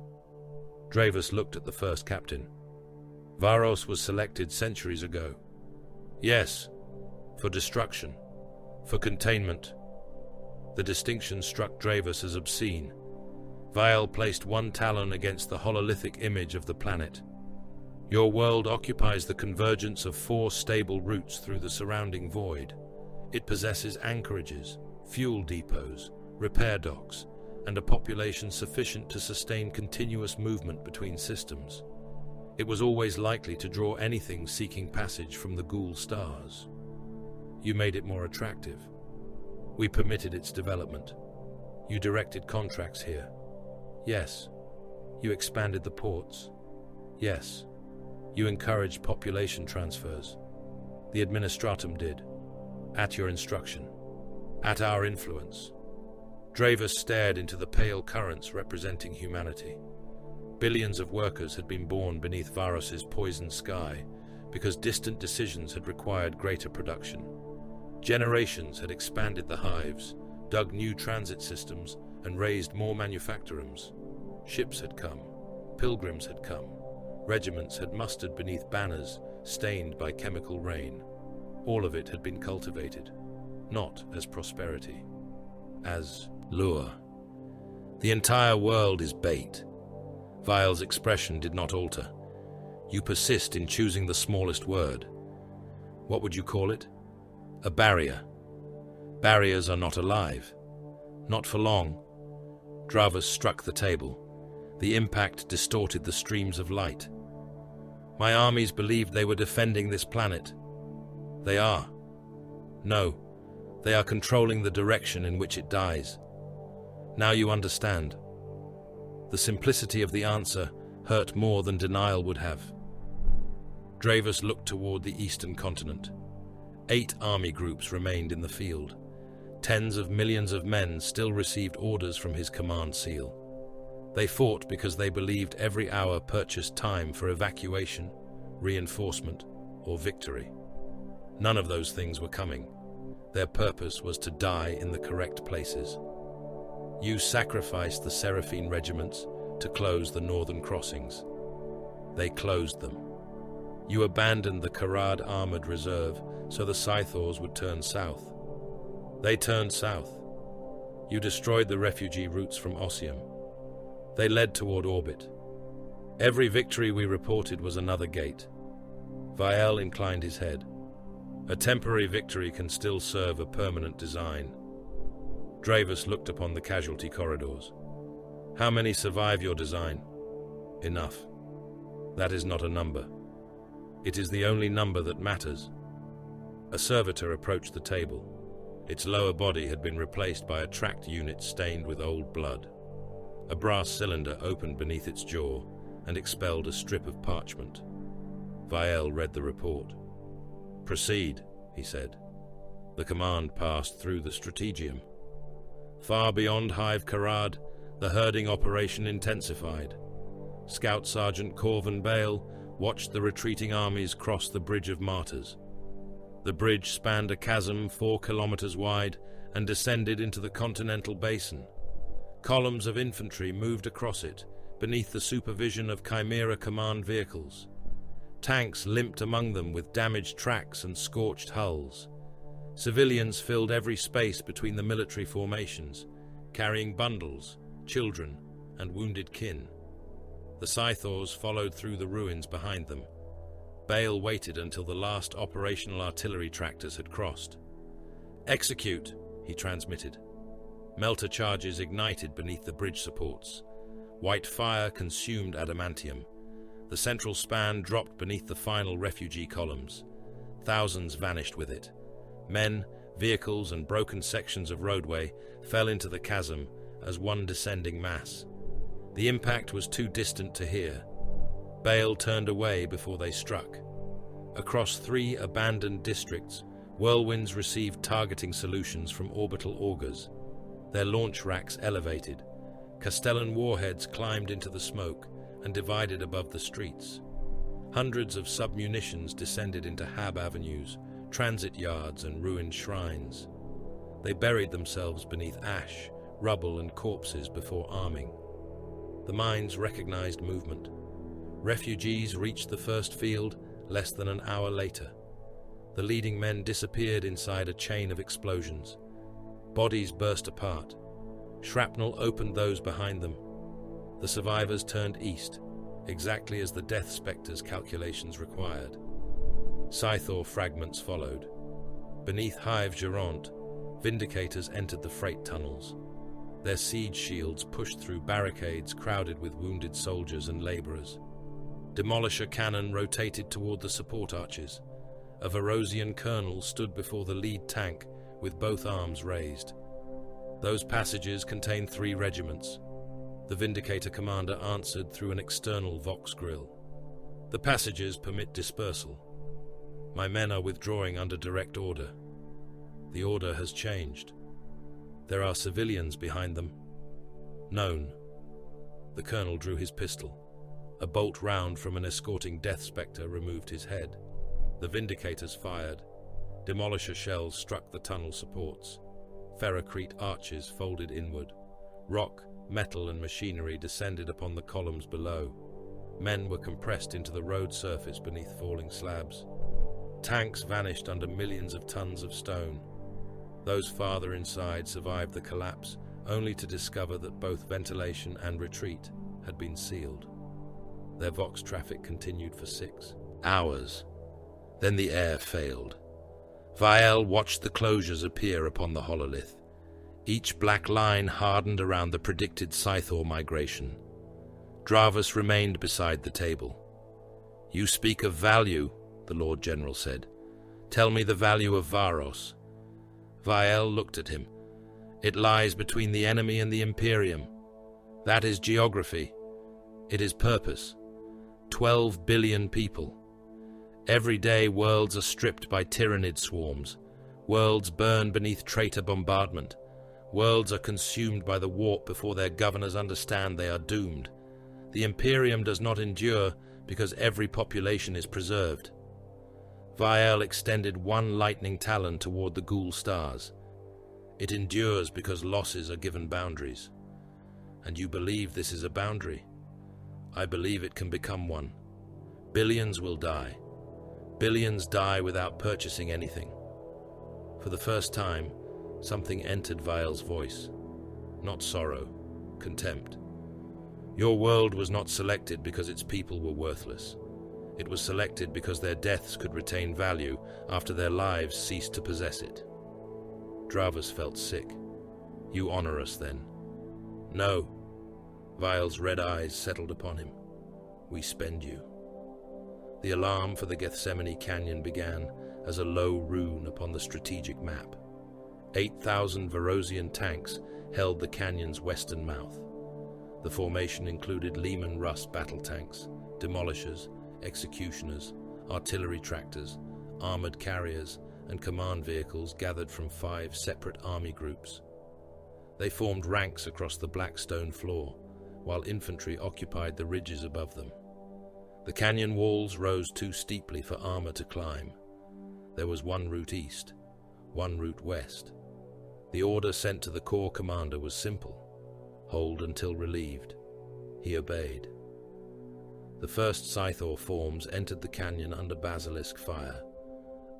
Dravus looked at the first captain. "Varos was selected centuries ago." "Yes, for destruction, for containment." The distinction struck Dravus as obscene. Vael placed one talon against the hololithic image of the planet. "Your world occupies the convergence of 4 stable routes through the surrounding void. It possesses anchorages, fuel depots, repair docks, and a population sufficient to sustain continuous movement between systems. It was always likely to draw anything seeking passage from the ghoul stars. You made it more attractive. We permitted its development. You directed contracts here. Yes. You expanded the ports. Yes. You encouraged population transfers. The Administratum did. At your instruction. At our influence." Dravus stared into the pale currents representing humanity. Billions of workers had been born beneath Varos's poisoned sky because distant decisions had required greater production. Generations had expanded the hives, dug new transit systems, and raised more manufactorums. Ships had come. Pilgrims had come. Regiments had mustered beneath banners stained by chemical rain. All of it had been cultivated, not as prosperity, as lure. "The entire world is bait." Vael's expression did not alter. "You persist in choosing the smallest word. What would you call it? A barrier. Barriers are not alive. Not for long." Dravus struck the table. The impact distorted the streams of light. "My armies believed they were defending this planet. They are. No, they are controlling the direction in which it dies. Now you understand." The simplicity of the answer hurt more than denial would have. Dravus looked toward the eastern continent. 8 army groups remained in the field. Tens of millions of men still received orders from his command seal. They fought because they believed every hour purchased time for evacuation, reinforcement, or victory. None of those things were coming. Their purpose was to die in the correct places. You sacrificed the Seraphine regiments to close the northern crossings. They closed them. You abandoned the Karad armored reserve so the Scythors would turn south. They turned south. You destroyed the refugee routes from Ossium. They led toward orbit. Every victory we reported was another gate. Vael inclined his head. A temporary victory can still serve a permanent design. Dravus looked upon the casualty corridors. "How many survive your design?" "Enough. That is not a number. It is the only number that matters." A servitor approached the table. Its lower body had been replaced by a tracked unit stained with old blood. A brass cylinder opened beneath its jaw and expelled a strip of parchment. Vael read the report. "Proceed," he said. The command passed through the strategium. Far beyond Hive Karad, the herding operation intensified. Scout Sergeant Corvin Bale watched the retreating armies cross the Bridge of Martyrs. The bridge spanned a chasm 4 kilometers wide and descended into the continental basin. Columns of infantry moved across it, beneath the supervision of Chimera command vehicles. Tanks limped among them with damaged tracks and scorched hulls. Civilians filled every space between the military formations, carrying bundles, children, and wounded kin. The Scythors followed through the ruins behind them. Bale waited until the last operational artillery tractors had crossed. "Execute," he transmitted. Melter charges ignited beneath the bridge supports. White fire consumed adamantium. The central span dropped beneath the final refugee columns. Thousands vanished with it. Men, vehicles, and broken sections of roadway fell into the chasm as one descending mass. The impact was too distant to hear. Bale turned away before they struck. Across 3 abandoned districts, whirlwinds received targeting solutions from orbital augers. Their launch racks elevated. Castellan warheads climbed into the smoke and divided above the streets. Hundreds of submunitions descended into hab avenues, transit yards, and ruined shrines. They buried themselves beneath ash, rubble, and corpses before arming. The mines recognized movement. Refugees reached the first field less than an hour later. The leading men disappeared inside a chain of explosions. Bodies burst apart. Shrapnel opened those behind them. The survivors turned east, exactly as the Death Spectres' calculations required. Scythor fragments followed. Beneath Hive Gironde, Vindicators entered the freight tunnels. Their siege shields pushed through barricades crowded with wounded soldiers and laborers. Demolisher cannon rotated toward the support arches. A Varosian colonel stood before the lead tank with both arms raised. Those passages contained 3 regiments. The Vindicator commander answered through an external Vox grill. The passages permit dispersal. My men are withdrawing under direct order. The order has changed. There are civilians behind them. Known. The colonel drew his pistol. A bolt round from an escorting Death Spectre removed his head. The Vindicators fired. Demolisher shells struck the tunnel supports. Ferrocrete arches folded inward. Rock, metal, and machinery descended upon the columns below. Men were compressed into the road surface beneath falling slabs. Tanks vanished under millions of tons of stone. Those farther inside survived the collapse, only to discover that both ventilation and retreat had been sealed. Their Vox traffic continued for 6 hours. Then the air failed. Vael watched the closures appear upon the hololith. Each black line hardened around the predicted Scythor migration. Dravus remained beside the table. "You speak of value," the Lord General said. "Tell me the value of Varos." Vael looked at him. "It lies between the enemy and the Imperium. That is geography. It is purpose. 12 billion people. Every day worlds are stripped by tyrannid swarms. Worlds burn beneath traitor bombardment. Worlds are consumed by the warp before their governors understand they are doomed. The Imperium does not endure because every population is preserved." Vael extended one lightning talon toward the ghoul stars. "It endures because losses are given boundaries. And you believe this is a boundary? I believe it can become one. Billions will die. Billions die without purchasing anything." For the first time, something entered Vael's voice. Not sorrow, contempt. "Your world was not selected because its people were worthless. It was selected because their deaths could retain value after their lives ceased to possess it." Dravus felt sick. "You honor us, then?" "No." Vael's red eyes settled upon him. "We spend you." The alarm for the Gethsemane Canyon began as a low rune upon the strategic map. 8,000 Varosian tanks held the canyon's western mouth. The formation included Lehman Russ battle tanks, demolishers, executioners, artillery tractors, armored carriers, and command vehicles gathered from 5 separate army groups. They formed ranks across the black stone floor, while infantry occupied the ridges above them. The canyon walls rose too steeply for armor to climb. There was one route east, one route west. The order sent to the corps commander was simple: hold until relieved. He obeyed. The first Scythor forms entered the canyon under basilisk fire.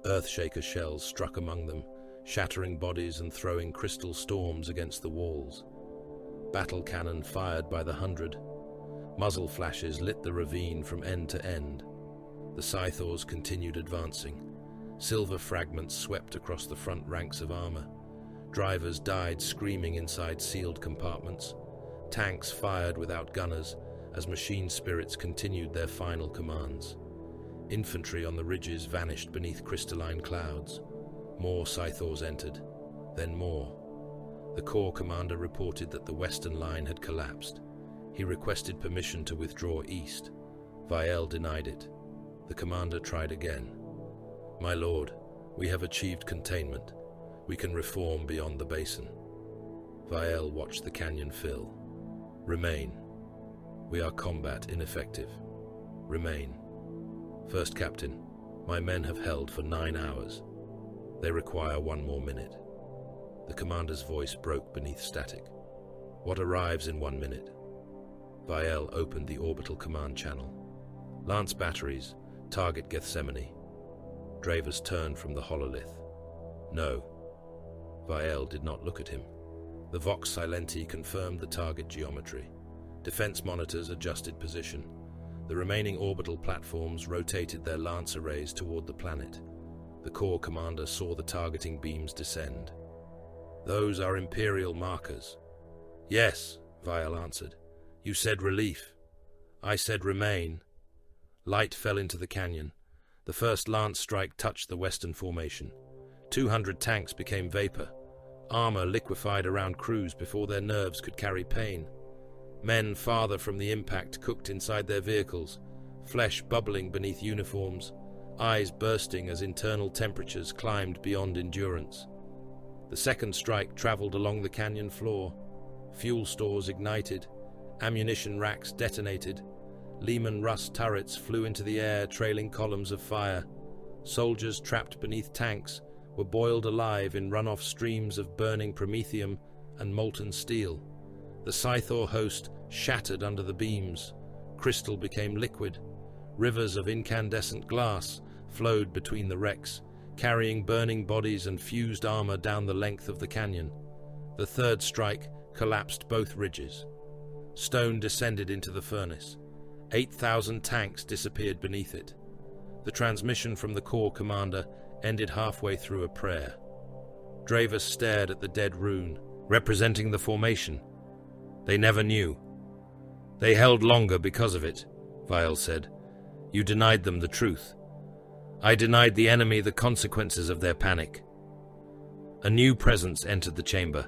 Earthshaker shells struck among them, shattering bodies and throwing crystal storms against the walls. Battle cannon fired by the 100. Muzzle flashes lit the ravine from end to end. The Scythors continued advancing. Silver fragments swept across the front ranks of armor. Drivers died screaming inside sealed compartments. Tanks fired without gunners as machine spirits continued their final commands. Infantry on the ridges vanished beneath crystalline clouds. More Scythors entered, then more. The Corps commander reported that the western line had collapsed. He requested permission to withdraw east. Vael denied it. The commander tried again. "My lord, we have achieved containment. We can reform beyond the basin." Vael watched the canyon fill. "Remain. We are combat ineffective. Remain. First Captain, my men have held for 9 hours. They require 1 more minute." The commander's voice broke beneath static. "What arrives in 1 minute?" Vael opened the orbital command channel. "Lance batteries, target Gethsemane." Dravers turned from the hololith. "No." Vael did not look at him. The Vox Silenti confirmed the target geometry. Defense monitors adjusted position. The remaining orbital platforms rotated their lance arrays toward the planet. The Corps commander saw the targeting beams descend. "Those are Imperial markers." "Yes," Vael answered. "You said relief. I said remain." Light fell into the canyon. The first lance strike touched the western formation. 200 tanks became vapor. Armor liquefied around crews before their nerves could carry pain. Men farther from the impact cooked inside their vehicles, flesh bubbling beneath uniforms, eyes bursting as internal temperatures climbed beyond endurance. The second strike traveled along the canyon floor. Fuel stores ignited, ammunition racks detonated, Lehman Russ turrets flew into the air, trailing columns of fire. Soldiers trapped beneath tanks were boiled alive in runoff streams of burning promethium and molten steel. The Scythor host shattered under the beams. Crystal became liquid. Rivers of incandescent glass flowed between the wrecks, carrying burning bodies and fused armor down the length of the canyon. The third strike collapsed both ridges. Stone descended into the furnace. 8,000 tanks disappeared beneath it. The transmission from the Corps commander ended halfway through a prayer. Dravers stared at the dead rune, representing the formation. They never knew. "They held longer because of it," Vael said. "You denied them the truth. I denied the enemy the consequences of their panic." A new presence entered the chamber.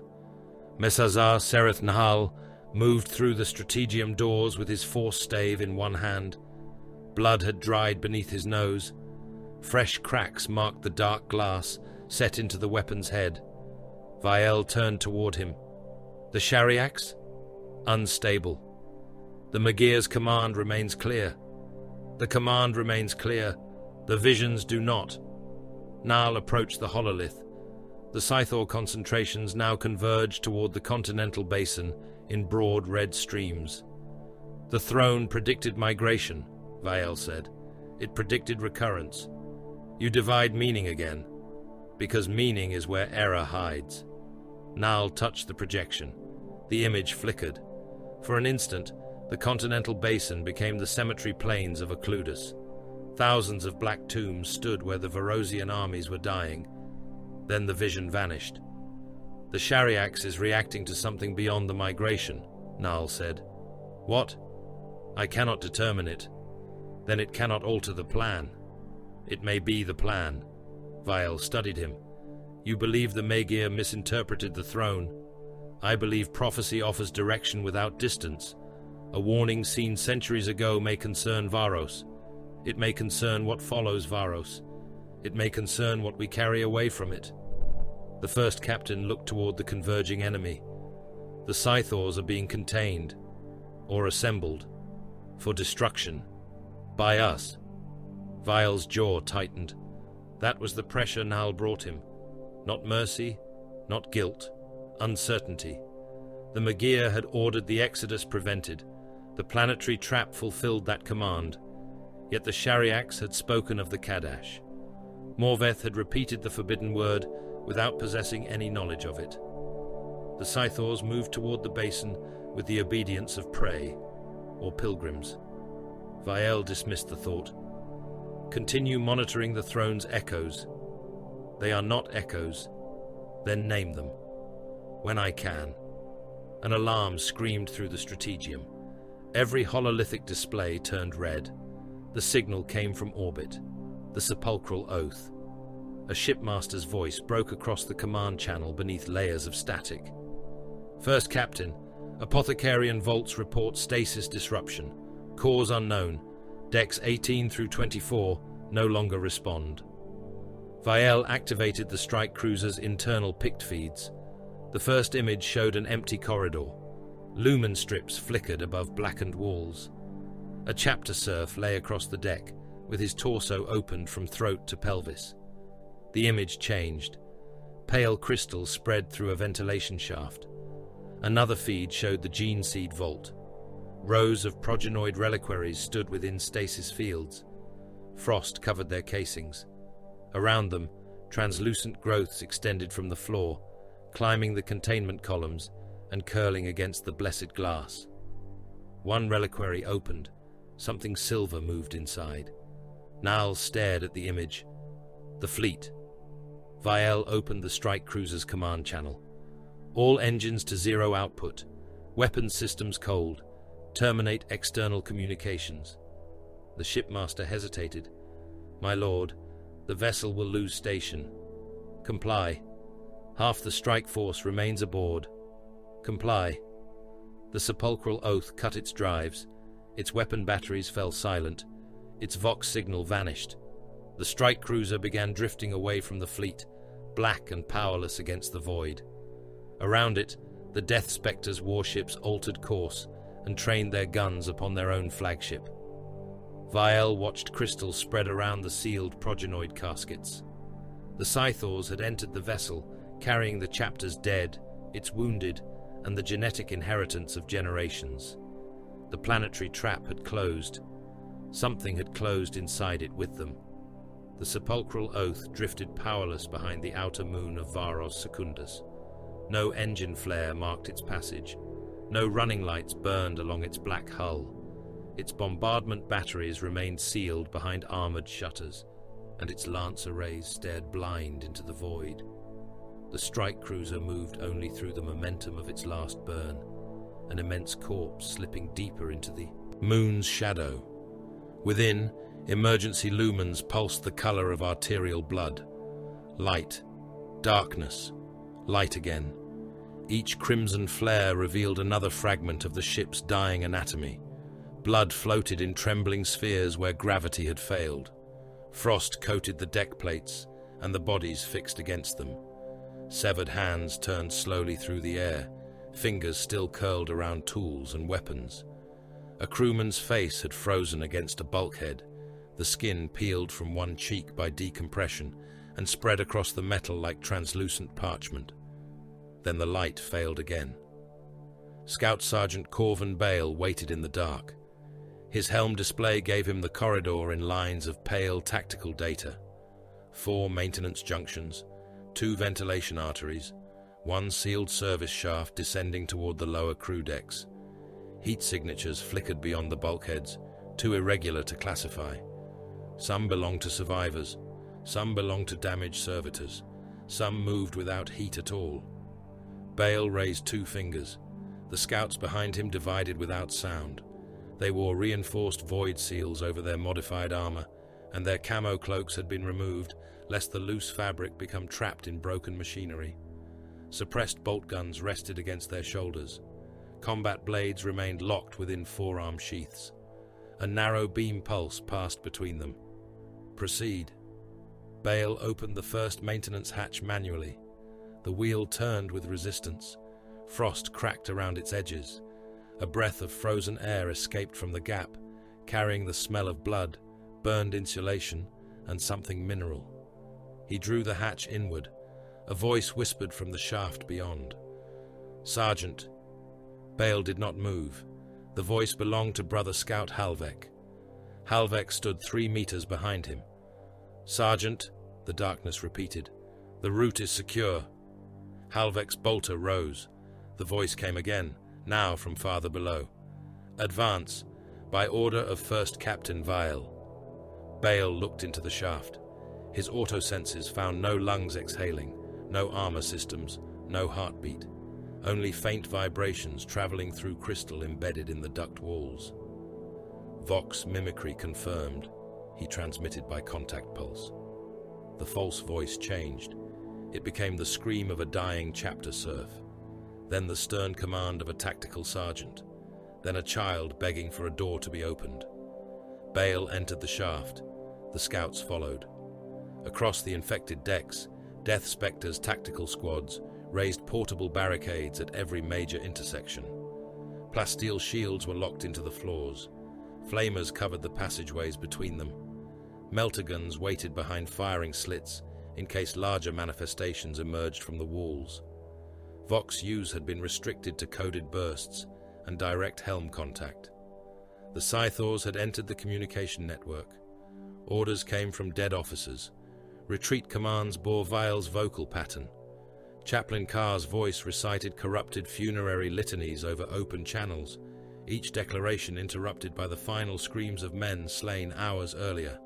Mesazar Sereth Nahal moved through the strategium doors with his force stave in one hand. Blood had dried beneath his nose. Fresh cracks marked the dark glass set into the weapon's head. Vael turned toward him. "The Shariax?" "Unstable. The Magir's command remains clear." "The command remains clear. The visions do not." Nahal approached the hololith. The Scythor concentrations now converged toward the continental basin in broad red streams. "The throne predicted migration," Vael said. "It predicted recurrence. You divide meaning again, because meaning is where error hides." Nahal touched the projection. The image flickered. For an instant, the continental basin became the cemetery plains of Occludus. Thousands of black tombs stood where the Varosian armies were dying. Then the vision vanished. "The Shariax is reacting to something beyond the migration," Nahal said. "What?" "I cannot determine it." "Then it cannot alter the plan." "It may be the plan." Vael studied him. "You believe the Magir misinterpreted the throne. I believe prophecy offers direction without distance. A warning seen centuries ago may concern Varos. It may concern what follows Varos. It may concern what we carry away from it." The first captain looked toward the converging enemy. "The Scythors are being contained, or assembled, for destruction. By us." Vael's jaw tightened. That was the pressure Nahal brought him. Not mercy, not guilt, uncertainty. The Magir had ordered the exodus prevented. The planetary trap fulfilled that command. Yet the Shariax had spoken of the Kadash. Morveth had repeated the forbidden word without possessing any knowledge of it. The Scythors moved toward the basin with the obedience of prey, or pilgrims. Vael dismissed the thought. "Continue monitoring the throne's echoes." "They are not echoes." "Then name them." "When I can." An alarm screamed through the strategium. Every hololithic display turned red. The signal came from orbit, the sepulchral oath. A shipmaster's voice broke across the command channel beneath layers of static. First Captain, Apothecarian Vaults report stasis disruption. Cause unknown. Decks 18 through 24 no longer respond. Vielle activated the strike cruiser's internal pict feeds. The first image showed an empty corridor. Lumen strips flickered above blackened walls. A chapter serf lay across the deck, with his torso opened from throat to pelvis. The image changed. Pale crystal spread through a ventilation shaft. Another feed showed the gene seed vault. Rows of progenoid reliquaries stood within stasis fields. Frost covered their casings. Around them, translucent growths extended from the floor, climbing the containment columns and curling against the blessed glass. One reliquary opened. Something silver moved inside. Niall stared at the image. The fleet. Vielle opened the strike cruiser's command channel. All engines to zero output. Weapons systems cold. Terminate external communications. The shipmaster hesitated. My lord, the vessel will lose station. Comply. Half the strike force remains aboard. Comply. The sepulchral oath cut its drives. Its weapon batteries fell silent. Its Vox signal vanished. The strike cruiser began drifting away from the fleet, black and powerless against the void. Around it, the Death Spectres warships altered course and trained their guns upon their own flagship. Vielle watched crystals spread around the sealed progenoid caskets. The Scythors had entered the vessel, carrying the chapter's dead, its wounded, and the genetic inheritance of generations. The planetary trap had closed. Something had closed inside it with them. The sepulchral oath drifted powerless behind the outer moon of Varos Secundus. No engine flare marked its passage. No running lights burned along its black hull. Its bombardment batteries remained sealed behind armored shutters, and its lance arrays stared blind into the void. The strike cruiser moved only through the momentum of its last burn, an immense corpse slipping deeper into the moon's shadow. Within, emergency lumens pulsed the color of arterial blood. Light, darkness, light again. Each crimson flare revealed another fragment of the ship's dying anatomy. Blood floated in trembling spheres where gravity had failed. Frost coated the deck plates, and the bodies fixed against them. Severed hands turned slowly through the air, fingers still curled around tools and weapons. A crewman's face had frozen against a bulkhead, the skin peeled from one cheek by decompression and spread across the metal like translucent parchment. Then the light failed again. Scout Sergeant Corvin Bale waited in the dark. His helm display gave him the corridor in lines of pale tactical data. 4 maintenance junctions, 2 ventilation arteries, 1 sealed service shaft descending toward the lower crew decks. Heat signatures flickered beyond the bulkheads, too irregular to classify. Some belonged to survivors, some belonged to damaged servitors, some moved without heat at all. Bale raised 2 fingers. The scouts behind him divided without sound. They wore reinforced void seals over their modified armor, and their camo cloaks had been removed, lest the loose fabric become trapped in broken machinery. Suppressed bolt guns rested against their shoulders. Combat blades remained locked within forearm sheaths. A narrow beam pulse passed between them. Proceed. Bale opened the first maintenance hatch manually. The wheel turned with resistance. Frost cracked around its edges. A breath of frozen air escaped from the gap, carrying the smell of blood, burned insulation, and something mineral. He drew the hatch inward. A voice whispered from the shaft beyond. Sergeant. Bale did not move. The voice belonged to Brother Scout Halvek. Halvek stood 3 meters behind him. Sergeant, the darkness repeated. The route is secure. Halvek's bolter rose. The voice came again, now from farther below. Advance, by order of First Captain Vielle. Bale looked into the shaft. His autosenses found no lungs exhaling, no armor systems, no heartbeat. Only faint vibrations traveling through crystal embedded in the duct walls. Vox mimicry confirmed, he transmitted by contact pulse. The false voice changed. It became the scream of a dying chapter serf, then the stern command of a tactical sergeant, then a child begging for a door to be opened. Bale entered the shaft. The scouts followed. Across the infected decks, Death Spectres' tactical squads raised portable barricades at every major intersection. Plasteel shields were locked into the floors. Flamers covered the passageways between them. Melterguns waited behind firing slits in case larger manifestations emerged from the walls. Vox use had been restricted to coded bursts and direct helm contact. The Scythors had entered the communication network. Orders came from dead officers. Retreat commands bore Vile's vocal pattern. Chaplain Carr's voice recited corrupted funerary litanies over open channels, each declaration interrupted by the final screams of men slain hours earlier.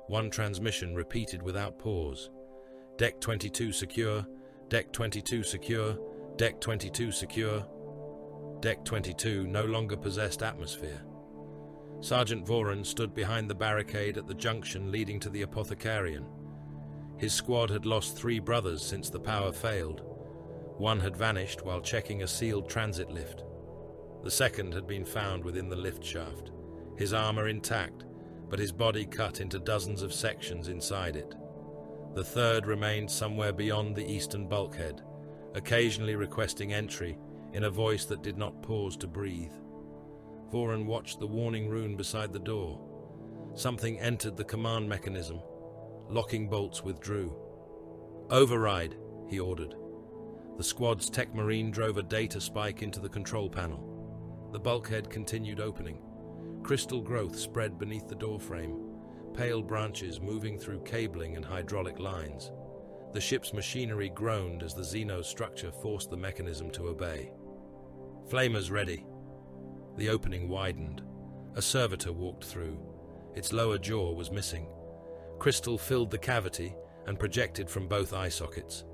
One transmission repeated without pause. Deck 22 secure, Deck 22 secure, Deck 22 secure. Deck 22 no longer possessed atmosphere. Sergeant Voran stood behind the barricade at the junction leading to the Apothecarian. His squad had lost 3 brothers since the power failed. One had vanished while checking a sealed transit lift. The second had been found within the lift shaft, his armor intact, but his body cut into dozens of sections inside it. The third remained somewhere beyond the eastern bulkhead, occasionally requesting entry in a voice that did not pause to breathe. Voran watched the warning rune beside the door. Something entered the command mechanism. Locking bolts withdrew. "Override," he ordered. The squad's tech marine drove a data spike into the control panel. The bulkhead continued opening. Crystal growth spread beneath the doorframe, pale branches moving through cabling and hydraulic lines. The ship's machinery groaned as the Xeno structure forced the mechanism to obey. "Flamers ready." The opening widened. A servitor walked through. Its lower jaw was missing. Crystal filled the cavity and projected from both eye sockets.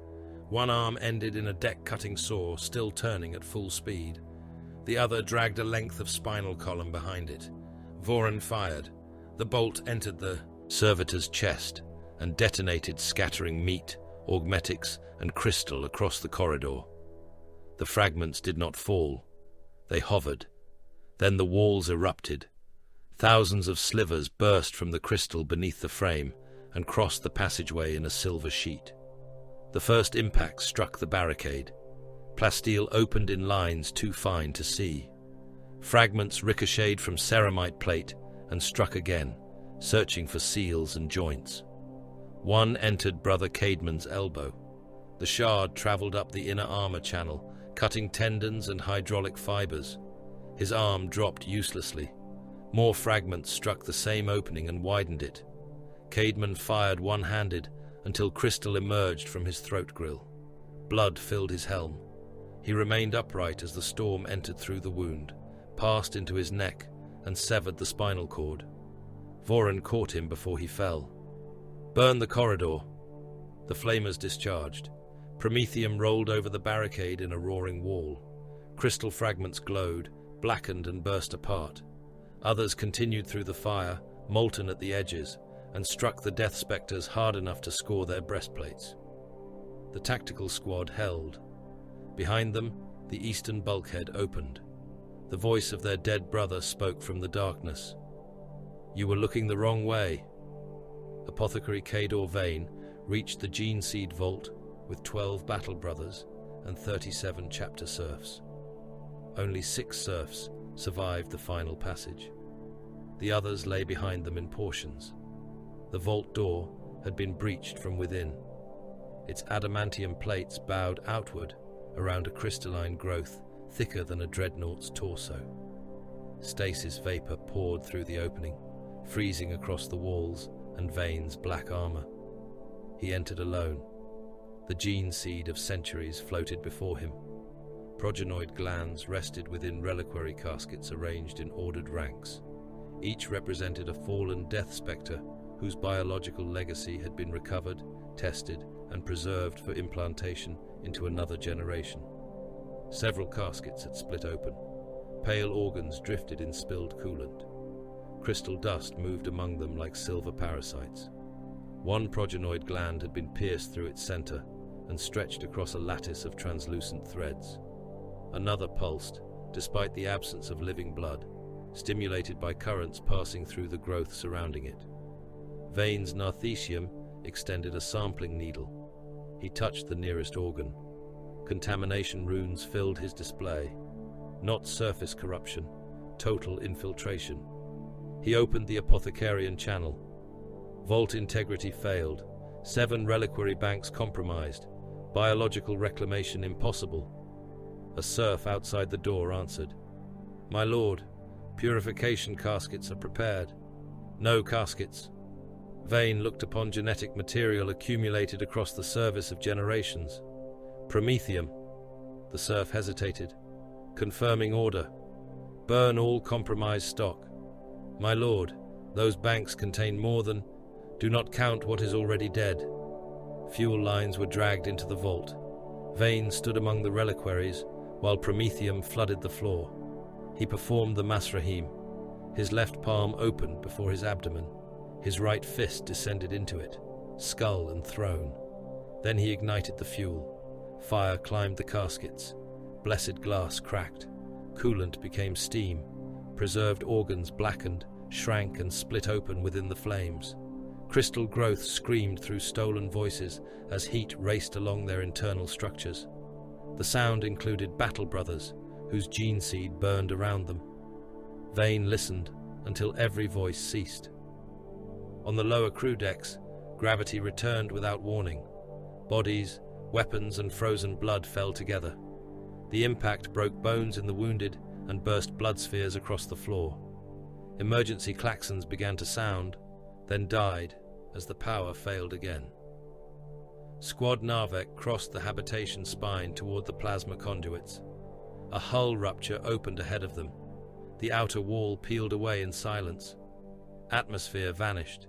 One arm ended in a deck-cutting saw, still turning at full speed. The other dragged a length of spinal column behind it. Voran fired. The bolt entered the servitor's chest and detonated, scattering meat, augmetics, and crystal across the corridor. The fragments did not fall. They hovered. Then the walls erupted. Thousands of slivers burst from the crystal beneath the frame and crossed the passageway in a silver sheet. The first impact struck the barricade. Plasteel opened in lines too fine to see. Fragments ricocheted from ceramite plate and struck again, searching for seals and joints. One entered Brother Caedmon's elbow. The shard traveled up the inner armor channel, cutting tendons and hydraulic fibers. His arm dropped uselessly. More fragments struck the same opening and widened it. Caedmon fired one-handed until crystal emerged from his throat grill. Blood filled his helm. He remained upright as the storm entered through the wound, passed into his neck, and severed the spinal cord. Voran caught him before he fell. "Burn the corridor." The flamers discharged. Promethium rolled over the barricade in a roaring wall. Crystal fragments glowed, blackened and burst apart. Others continued through the fire, molten at the edges, and struck the Death Spectres hard enough to score their breastplates. The tactical squad held. Behind them, the eastern bulkhead opened. The voice of their dead brother spoke from the darkness. "You were looking the wrong way." Apothecary Cador Vane reached the gene seed vault with 12 battle brothers and 37 chapter serfs. Only 6 serfs survived the final passage. The others lay behind them in portions. The vault door had been breached from within. Its adamantium plates bowed outward around a crystalline growth thicker than a dreadnought's torso. Stasis vapor poured through the opening, freezing across the walls and Vane's black armor. He entered alone. The gene seed of centuries floated before him. Progenoid glands rested within reliquary caskets arranged in ordered ranks. Each represented a fallen death spectre whose biological legacy had been recovered, tested, and preserved for implantation into another generation. Several caskets had split open. Pale organs drifted in spilled coolant. crystal dust moved among them like silver parasites. One progenoid gland had been pierced through its center and stretched across a lattice of translucent threads. Another pulsed, despite the absence of living blood, stimulated by currents passing through the growth surrounding it. Vane's narthecium extended a sampling needle. He touched the nearest organ. Contamination runes filled his display. Not surface corruption, total infiltration. He opened the apothecarian channel. Vault integrity failed. 7 reliquary banks compromised. Biological reclamation impossible. A serf outside the door answered. "My lord, purification caskets are prepared." "No caskets." Vane looked upon genetic material accumulated across the service of generations. "Promethium." The serf hesitated, confirming order. "Burn all compromised stock." "My lord, those banks contain more than... Do not count what is already dead." Fuel lines were dragged into the vault. Vane stood among the reliquaries, while Promethium flooded the floor. He performed the Masrahim. His left palm opened before his abdomen. His right fist descended into it, skull and throne. Then he ignited the fuel. Fire climbed the caskets. Blessed glass cracked. Coolant became steam. Preserved organs blackened, shrank and split open within the flames. Crystal growth screamed through stolen voices as heat raced along their internal structures. The sound included battle brothers, whose gene seed burned around them. Vane listened until every voice ceased. On the lower crew decks, gravity returned without warning. Bodies, weapons and frozen blood fell together. The impact broke bones in the wounded and burst blood spheres across the floor. Emergency klaxons began to sound, then died as the power failed again. Squad Narvek crossed the habitation spine toward the plasma conduits. A hull rupture opened ahead of them. The outer wall peeled away in silence. Atmosphere vanished.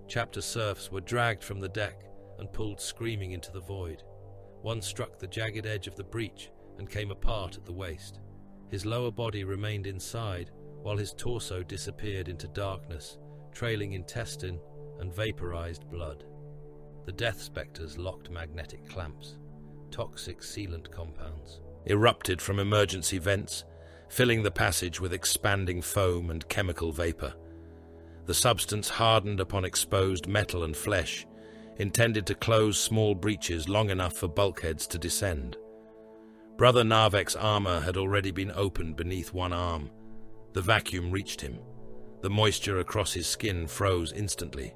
Chapter serfs were dragged from the deck and pulled screaming into the void. One struck the jagged edge of the breach and came apart at the waist. His lower body remained inside, while his torso disappeared into darkness, trailing intestine and vaporized blood. The death spectres locked magnetic clamps. Toxic sealant compounds erupted from emergency vents, filling the passage with expanding foam and chemical vapor. The substance hardened upon exposed metal and flesh, intended to close small breaches long enough for bulkheads to descend. Brother Narvek's armor had already been opened beneath one arm. The vacuum reached him. The moisture across his skin froze instantly.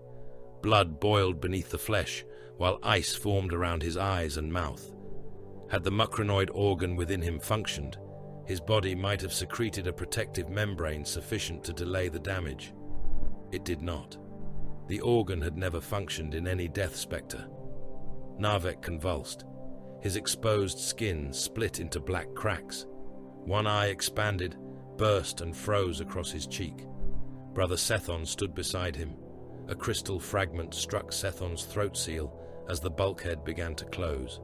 Blood boiled beneath the flesh, while ice formed around his eyes and mouth. Had the mucranoid organ within him functioned, his body might have secreted a protective membrane sufficient to delay the damage. It did not. The organ had never functioned in any death spectre. Narvek convulsed. His exposed skin split into black cracks. One eye expanded, burst and froze across his cheek. Brother Sethon stood beside him. A crystal fragment struck Sethon's throat seal as the bulkhead began to close.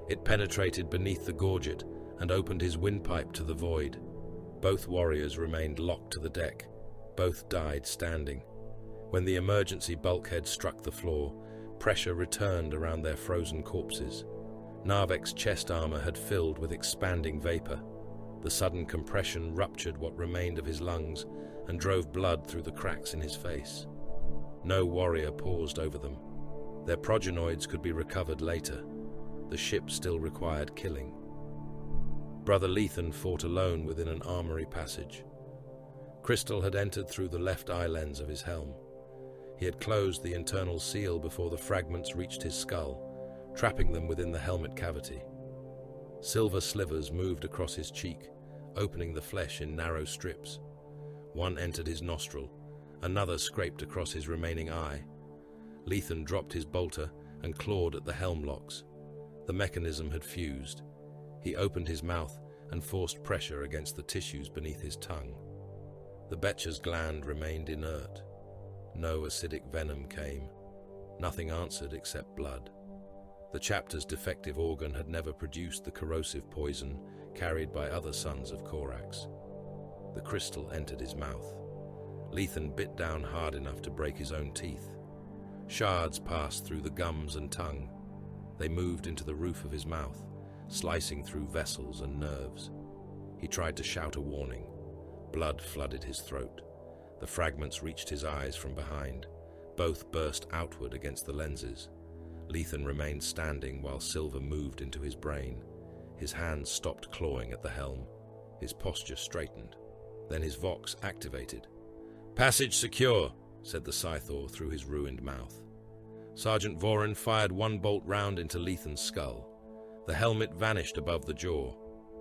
It penetrated beneath the gorget and opened his windpipe to the void. Both warriors remained locked to the deck. Both died standing. When the emergency bulkhead struck the floor, pressure returned around their frozen corpses. Narvek's chest armor had filled with expanding vapor. The sudden compression ruptured what remained of his lungs and drove blood through the cracks in his face. No warrior paused over them. Their progenoids could be recovered later. The ship still required killing. Brother Lethan fought alone within an armory passage. Crystal had entered through the left eye lens of his helm. He had closed the internal seal before the fragments reached his skull, trapping them within the helmet cavity. Silver slivers moved across his cheek, opening the flesh in narrow strips. One entered his nostril, another scraped across his remaining eye. Lethan dropped his bolter and clawed at the helm locks. The mechanism had fused. He opened his mouth and forced pressure against the tissues beneath his tongue. The Betcher's gland remained inert. No acidic venom came. Nothing answered except blood. The chapter's defective organ had never produced the corrosive poison carried by other sons of Korax. The crystal entered his mouth. Lethan bit down hard enough to break his own teeth. Shards passed through the gums and tongue. They moved into the roof of his mouth, slicing through vessels and nerves. He tried to shout a warning. Blood flooded his throat. The fragments reached his eyes from behind. Both burst outward against the lenses. Lethan remained standing while Silver moved into his brain. His hands stopped clawing at the helm. His posture straightened. Then his Vox activated. "Passage secure," said the Scythor through his ruined mouth. Sergeant Vorin fired one bolt round into Lethan's skull. The helmet vanished above the jaw.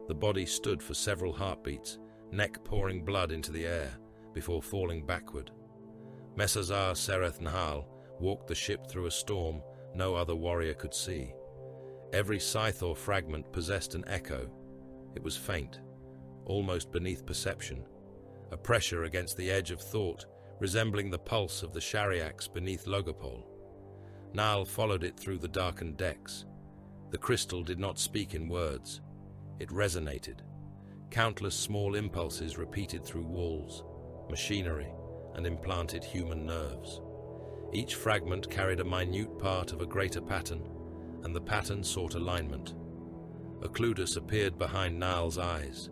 The body stood for several heartbeats, neck pouring blood into the air, before falling backward. Messazar Sereth Nahal walked the ship through a storm no other warrior could see. Every Scythor fragment possessed an echo. It was faint, almost beneath perception, a pressure against the edge of thought, resembling the pulse of the Shariax beneath Logopol. Nahal followed it through the darkened decks. The crystal did not speak in words. It resonated. Countless small impulses repeated through walls, machinery, and implanted human nerves. Each fragment carried a minute part of a greater pattern, and the pattern sought alignment. Occludus appeared behind Nahal's eyes.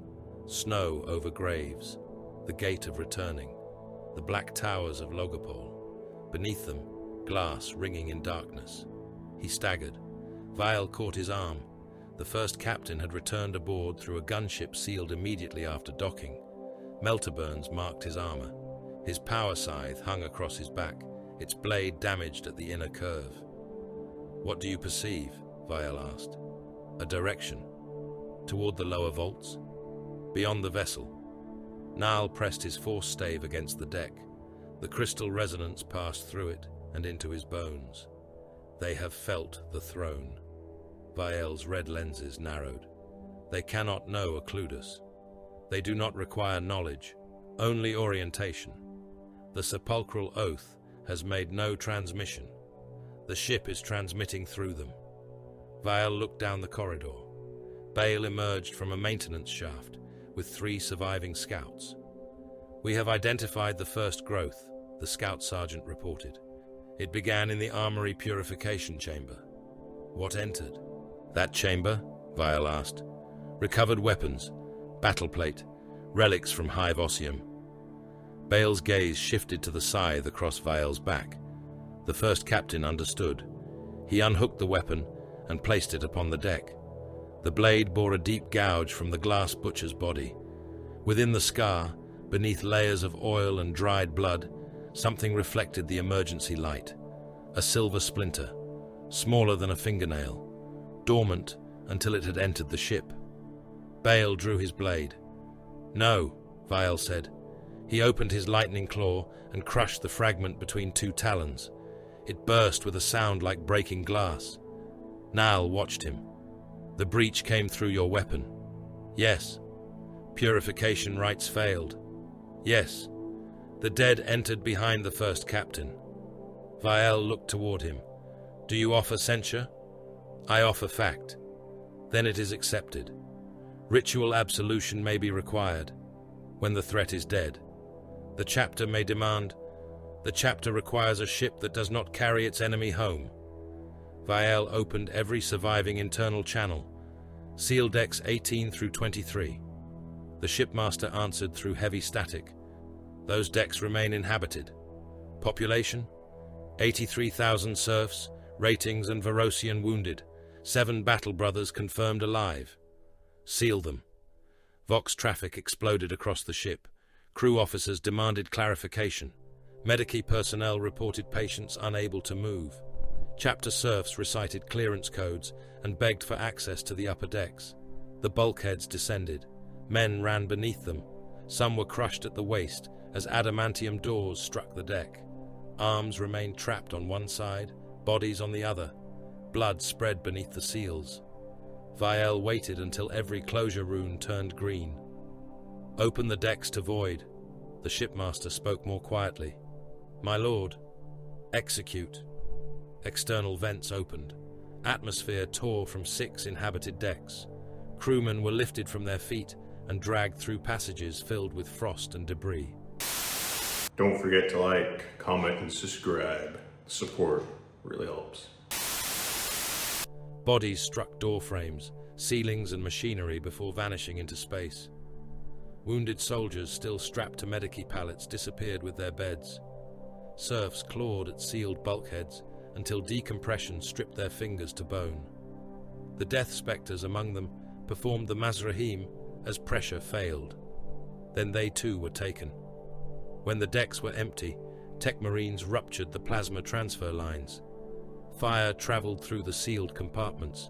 Snow over graves, the gate of returning, the black towers of Logopol. Beneath them, glass ringing in darkness. He staggered. Vial caught his arm. The first captain had returned aboard through a gunship sealed immediately after docking. Melter burns marked his armor. His power scythe hung across his back, its blade damaged at the inner curve. "What do you perceive?" Vial asked. "A direction. Toward the lower vaults? Beyond the vessel." Nahal pressed his force stave against the deck. The crystal resonance passed through it and into his bones. "They have felt the throne." Vial's red lenses narrowed. "They cannot know Occludus. They do not require knowledge, only orientation. The sepulchral oath has made no transmission. The ship is transmitting through them." Vial looked down the corridor. Bale emerged from a maintenance shaft with 3 surviving scouts. "We have identified the first growth," the scout sergeant reported. "It began in the armory purification chamber." "What entered?" "That chamber?" Vial asked. "Recovered weapons, battle plate, relics from Hive Ossium." Bale's gaze shifted to the scythe across Vial's back. The first captain understood. He unhooked the weapon and placed it upon the deck. The blade bore a deep gouge from the glass butcher's body. Within the scar, beneath layers of oil and dried blood, something reflected the emergency light. A silver splinter, smaller than a fingernail, dormant until it had entered the ship. Bale drew his blade. "No," Vial said. He opened his lightning claw and crushed the fragment between 2 talons. It burst with a sound like breaking glass. Nahal watched him. "The breach came through your weapon." "Yes." "Purification rites failed." "Yes." "The dead entered behind the first captain." Vial looked toward him. "Do you offer censure?" "I offer fact." "Then it is accepted. Ritual absolution may be required when the threat is dead. The chapter may demand. The chapter requires a ship that does not carry its enemy home." Vial opened every surviving internal channel. "Seal decks 18 through 23. The shipmaster answered through heavy static. "Those decks remain inhabited. Population? 83,000 serfs, ratings and Varosian wounded. 7 battle brothers confirmed alive. Seal them." Vox traffic exploded across the ship. Crew officers demanded clarification. Medici personnel reported patients unable to move. Chapter serfs recited clearance codes and begged for access to the upper decks. The bulkheads descended. Men ran beneath them. Some were crushed at the waist as adamantium doors struck the deck. Arms remained trapped on one side, bodies on the other. Blood spread beneath the seals. Vial waited until every closure rune turned green. "Open the decks to void." The shipmaster spoke more quietly. "My lord." "Execute." External vents opened. Atmosphere tore from 6 inhabited decks. Crewmen were lifted from their feet and dragged through passages filled with frost and debris. Don't forget to like, comment, and subscribe. Support really helps. Bodies struck door frames, ceilings and machinery before vanishing into space. Wounded soldiers still strapped to medici pallets disappeared with their beds. Serfs clawed at sealed bulkheads until decompression stripped their fingers to bone. The death spectres among them performed the Mazrahim as pressure failed. Then they too were taken. When the decks were empty, tech marines ruptured the plasma transfer lines. Fire traveled through the sealed compartments.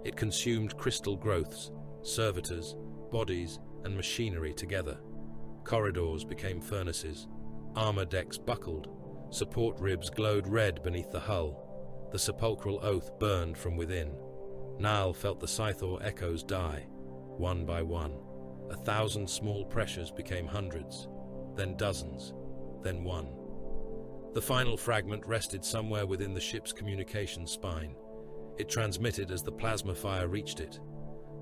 It consumed crystal growths, servitors, bodies, and machinery together. Corridors became furnaces. Armor decks buckled. Support ribs glowed red beneath the hull. The sepulchral oath burned from within. Nal felt the Scythor echoes die, one by one. 1,000 small pressures became hundreds, then dozens, then one. The final fragment rested somewhere within the ship's communication spine. It transmitted as the plasma fire reached it.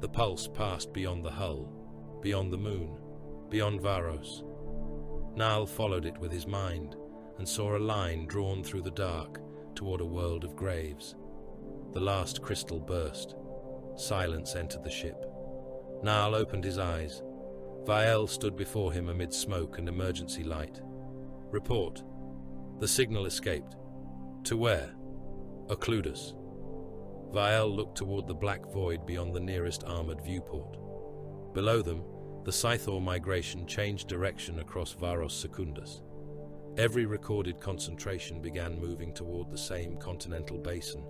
The pulse passed beyond the hull, beyond the moon, beyond Varos. Nal followed it with his mind and saw a line drawn through the dark toward a world of graves. The last crystal burst. Silence entered the ship. Nal opened his eyes. Vael stood before him amid smoke and emergency light. Report. The signal escaped. To where? Occludus. Vael looked toward the black void beyond the nearest armored viewport. Below them, the Scythor migration changed direction across Varos Secundus. Every recorded concentration began moving toward the same continental basin,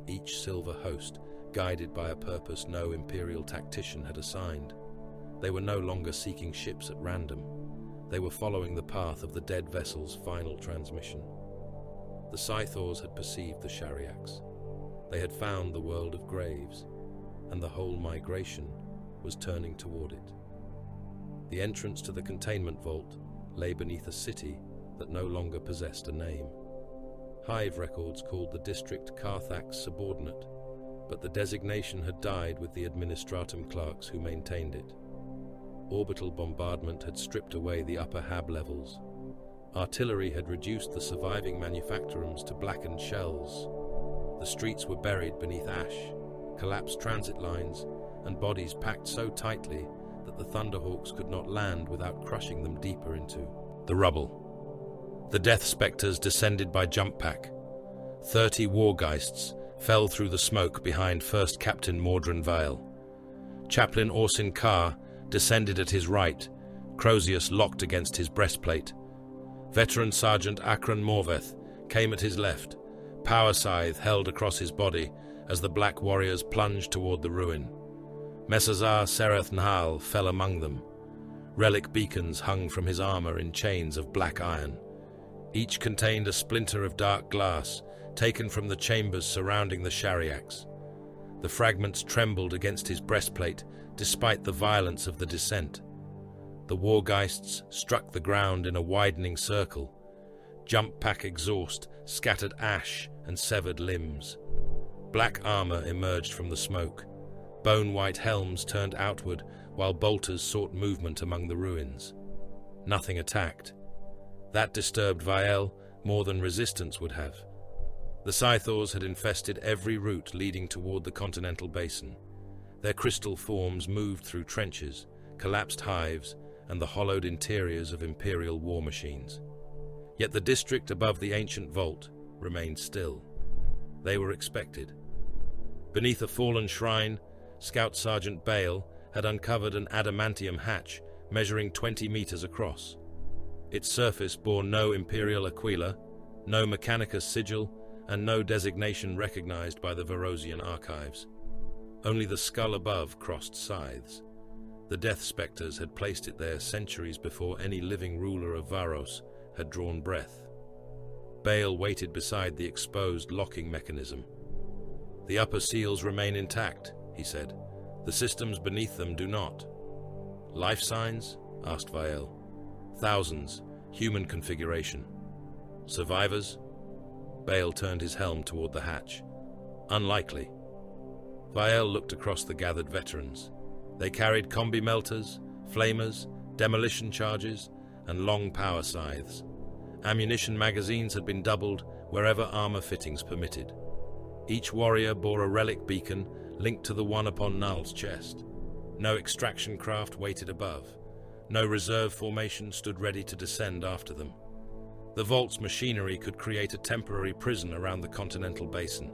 each silver host guided by a purpose no imperial tactician had assigned. They were no longer seeking ships at random. They were following the path of the dead vessel's final transmission. The Scythors had perceived the Shariaks. They had found the world of graves, and the whole migration was turning toward it. The entrance to the containment vault lay beneath a city that no longer possessed a name. Hive records called the district Carthax subordinate, but the designation had died with the administratum clerks who maintained it. Orbital bombardment had stripped away the upper hab levels. Artillery had reduced the surviving manufactorums to blackened shells. The streets were buried beneath ash, collapsed transit lines, and bodies packed so tightly that the Thunderhawks could not land without crushing them deeper into the rubble. The death spectres descended by jump pack. 30 wargeists fell through the smoke behind First Captain Mordran Vale. Chaplain Orsin Carr descended at his right, Crozius locked against his breastplate. Veteran Sergeant Akron Morveth came at his left, power scythe held across his body as the black warriors plunged toward the ruin. Messazar Sereth Nahal fell among them. Relic beacons hung from his armor in chains of black iron. Each contained a splinter of dark glass, taken from the chambers surrounding the Shariaks. The fragments trembled against his breastplate, despite the violence of the descent. The wargeists struck the ground in a widening circle. Jump pack exhaust scattered ash and severed limbs. Black armor emerged from the smoke. Bone-white helms turned outward, while bolters sought movement among the ruins. Nothing attacked. That disturbed Vael more than resistance would have. The Scythors had infested every route leading toward the continental basin. Their crystal forms moved through trenches, collapsed hives, and the hollowed interiors of imperial war machines. Yet the district above the ancient vault remained still. They were expected. Beneath a fallen shrine, Scout Sergeant Bale had uncovered an adamantium hatch measuring 20 meters across. Its surface bore no imperial aquila, no Mechanicus sigil, and no designation recognized by the Varosian archives. Only the skull above crossed scythes. The death spectres had placed it there centuries before any living ruler of Varos had drawn breath. Bale waited beside the exposed locking mechanism. "The upper seals remain intact," he said. "The systems beneath them do not." "Life signs?" asked Vael. "Thousands, human configuration." "Survivors?" Bale turned his helm toward the hatch. "Unlikely." Vael looked across the gathered veterans. They carried combi melters, flamers, demolition charges, and long power scythes. Ammunition magazines had been doubled wherever armor fittings permitted. Each warrior bore a relic beacon linked to the one upon Null's chest. No extraction craft waited above. No reserve formation stood ready to descend after them. The vault's machinery could create a temporary prison around the continental basin,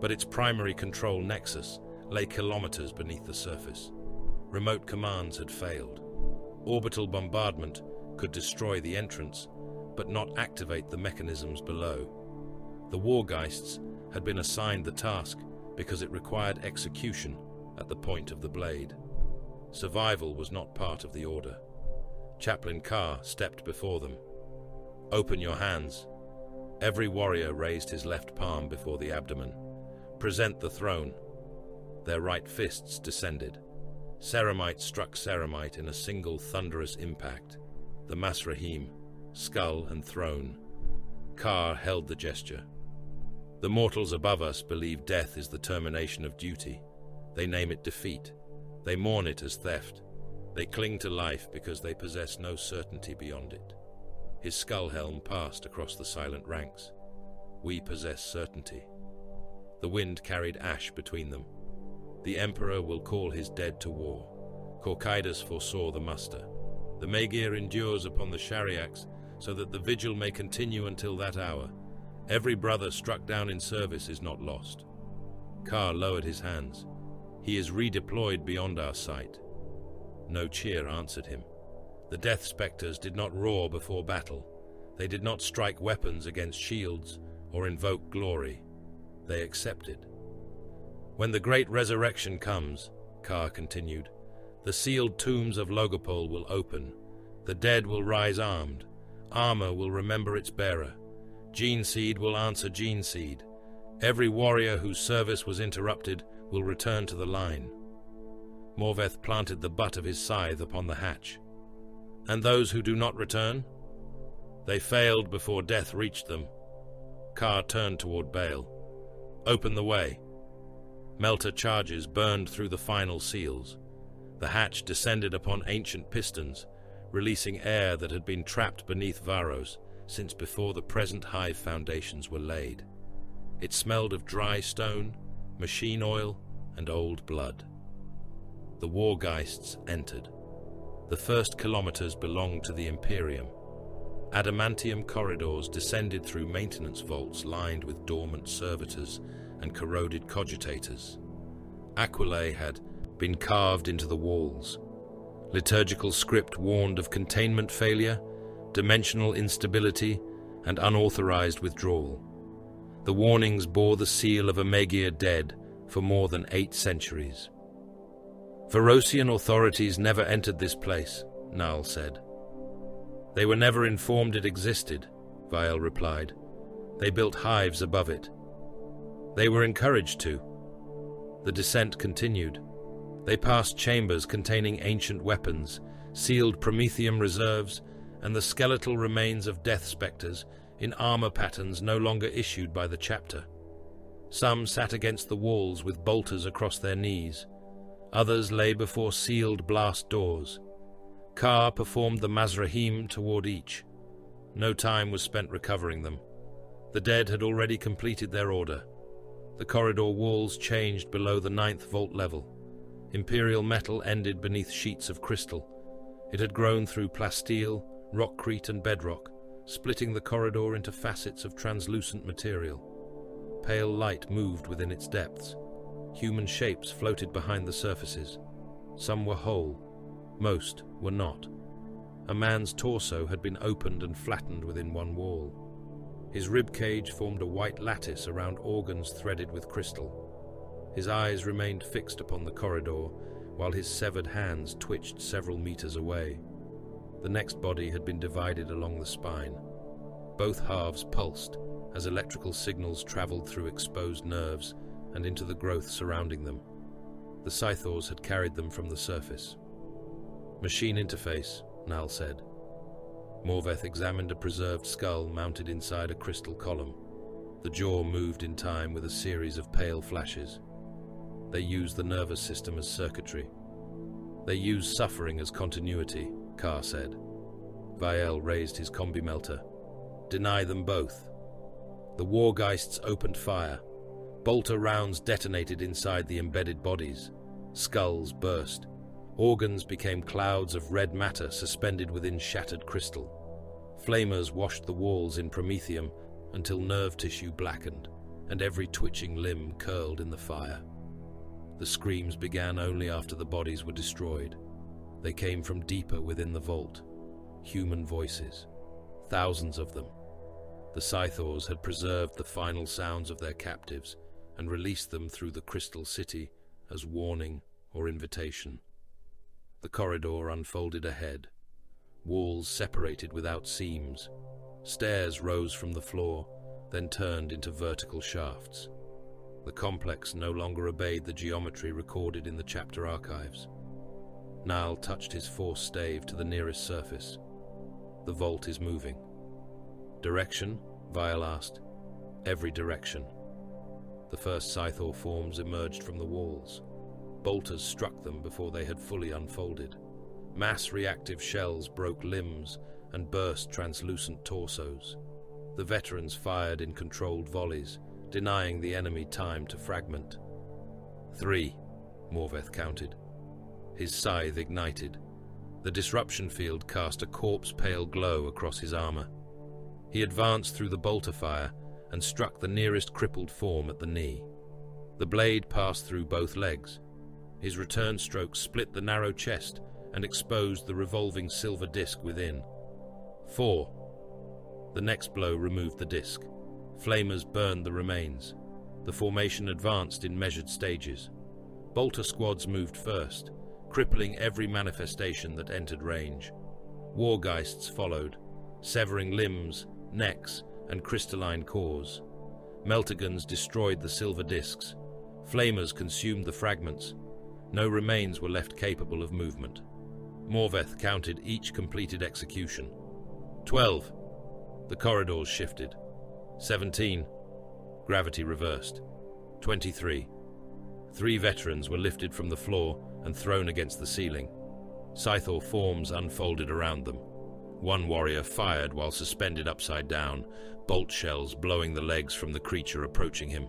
but its primary control nexus lay kilometers beneath the surface. Remote commands had failed. Orbital bombardment could destroy the entrance, but not activate the mechanisms below. The Wargeists had been assigned the task because it required execution at the point of the blade. Survival was not part of the order. Chaplain Carr stepped before them. "Open your hands." Every warrior raised his left palm before the abdomen. "Present the throne." Their right fists descended. Ceramite struck ceramite in a single thunderous impact. The Masrahim, skull and throne. Carr held the gesture. "The mortals above us believe death is the termination of duty. They name it defeat. They mourn it as theft. They cling to life because they possess no certainty beyond it." His skull helm passed across the silent ranks. "We possess certainty." The wind carried ash between them. "The Emperor will call his dead to war." Corcidas foresaw the muster. "The Magir endures upon the Shariax so that the vigil may continue until that hour. Every brother struck down in service is not lost." Carr lowered his hands. "He is redeployed beyond our sight." No cheer answered him. The Death Spectres did not roar before battle. They did not strike weapons against shields or invoke glory. They accepted. "When the great resurrection comes," Carr continued, "the sealed tombs of Logopol will open. The dead will rise armed. Armor will remember its bearer. Gene Seed will answer Gene Seed. Every warrior whose service was interrupted will return to the line." Morveth planted the butt of his scythe upon the hatch. "And those who do not return?" "They failed before death reached them." Carr turned toward Bale. "Open the way." Melter charges burned through the final seals. The hatch descended upon ancient pistons, releasing air that had been trapped beneath Varos since before the present hive foundations were laid. It smelled of dry stone, machine oil, and old blood. The Wargeists entered. The first kilometers belonged to the Imperium. Adamantium corridors descended through maintenance vaults lined with dormant servitors and corroded cogitators. Aquilae had been carved into the walls. Liturgical script warned of containment failure, dimensional instability, and unauthorized withdrawal. The warnings bore the seal of a Magir dead for more than 8 centuries. "Varosian authorities never entered this place," Null said. "They were never informed it existed," Vial replied. "They built hives above it. They were encouraged to." The descent continued. They passed chambers containing ancient weapons, sealed Prometheum reserves, and the skeletal remains of Death Spectres in armor patterns no longer issued by the chapter. Some sat against the walls with bolters across their knees. Others lay before sealed blast doors. Carr performed the Masrahim toward each. No time was spent recovering them. The dead had already completed their order. The corridor walls changed below the 9th vault level. Imperial metal ended beneath sheets of crystal. It had grown through plasteel, rockcrete, and bedrock, splitting the corridor into facets of translucent material. Pale light moved within its depths. Human shapes floated behind the surfaces. Some were whole, most were not. A man's torso had been opened and flattened within one wall. His ribcage formed a white lattice around organs threaded with crystal. His eyes remained fixed upon the corridor, while his severed hands twitched several meters away. The next body had been divided along the spine. Both halves pulsed as electrical signals traveled through exposed nerves and into the growth surrounding them. The Scythors had carried them from the surface. "Machine interface," Null said. Morveth examined a preserved skull mounted inside a crystal column. The jaw moved in time with a series of pale flashes. They used the nervous system as circuitry. "They use suffering as continuity," Carr said. Vial raised his combi melter. deny them both. The Wargeists opened fire. Bolter rounds detonated inside the embedded bodies. Skulls burst. Organs became clouds of red matter suspended within shattered crystal. Flamers washed the walls in promethium until nerve tissue blackened, and every twitching limb curled in the fire. The screams began only after the bodies were destroyed. They came from deeper within the vault. Human voices. Thousands of them. The Scythors had preserved the final sounds of their captives and released them through the Crystal City as warning or invitation. The corridor unfolded ahead. Walls separated without seams. Stairs rose from the floor, then turned into vertical shafts. The complex no longer obeyed the geometry recorded in the chapter archives. Niall touched his force stave to the nearest surface. The vault is moving. Direction? Vial asked. Every direction. The first Scythor forms emerged from the walls. Bolters struck them before they had fully unfolded. Mass reactive shells broke limbs and burst translucent torsos. The veterans fired in controlled volleys, denying the enemy time to fragment. 3, Morveth counted. His scythe ignited. The disruption field cast a corpse-pale glow across his armor. He advanced through the bolter fire and struck the nearest crippled form at the knee. The blade passed through both legs. His return stroke split the narrow chest and exposed the revolving silver disc within. 4. The next blow removed the disc. Flamers burned the remains. The formation advanced in measured stages. Bolter squads moved first, crippling every manifestation that entered range. Wargeists followed, severing limbs, necks, and crystalline cores. Meltigans destroyed the silver discs. Flamers consumed the fragments. No remains were left capable of movement. Morveth counted each completed execution. 12. The corridors shifted. 17. Gravity reversed. 23. 3 veterans were lifted from the floor and thrown against the ceiling. Scythor forms unfolded around them. One warrior fired while suspended upside down, bolt shells blowing the legs from the creature approaching him.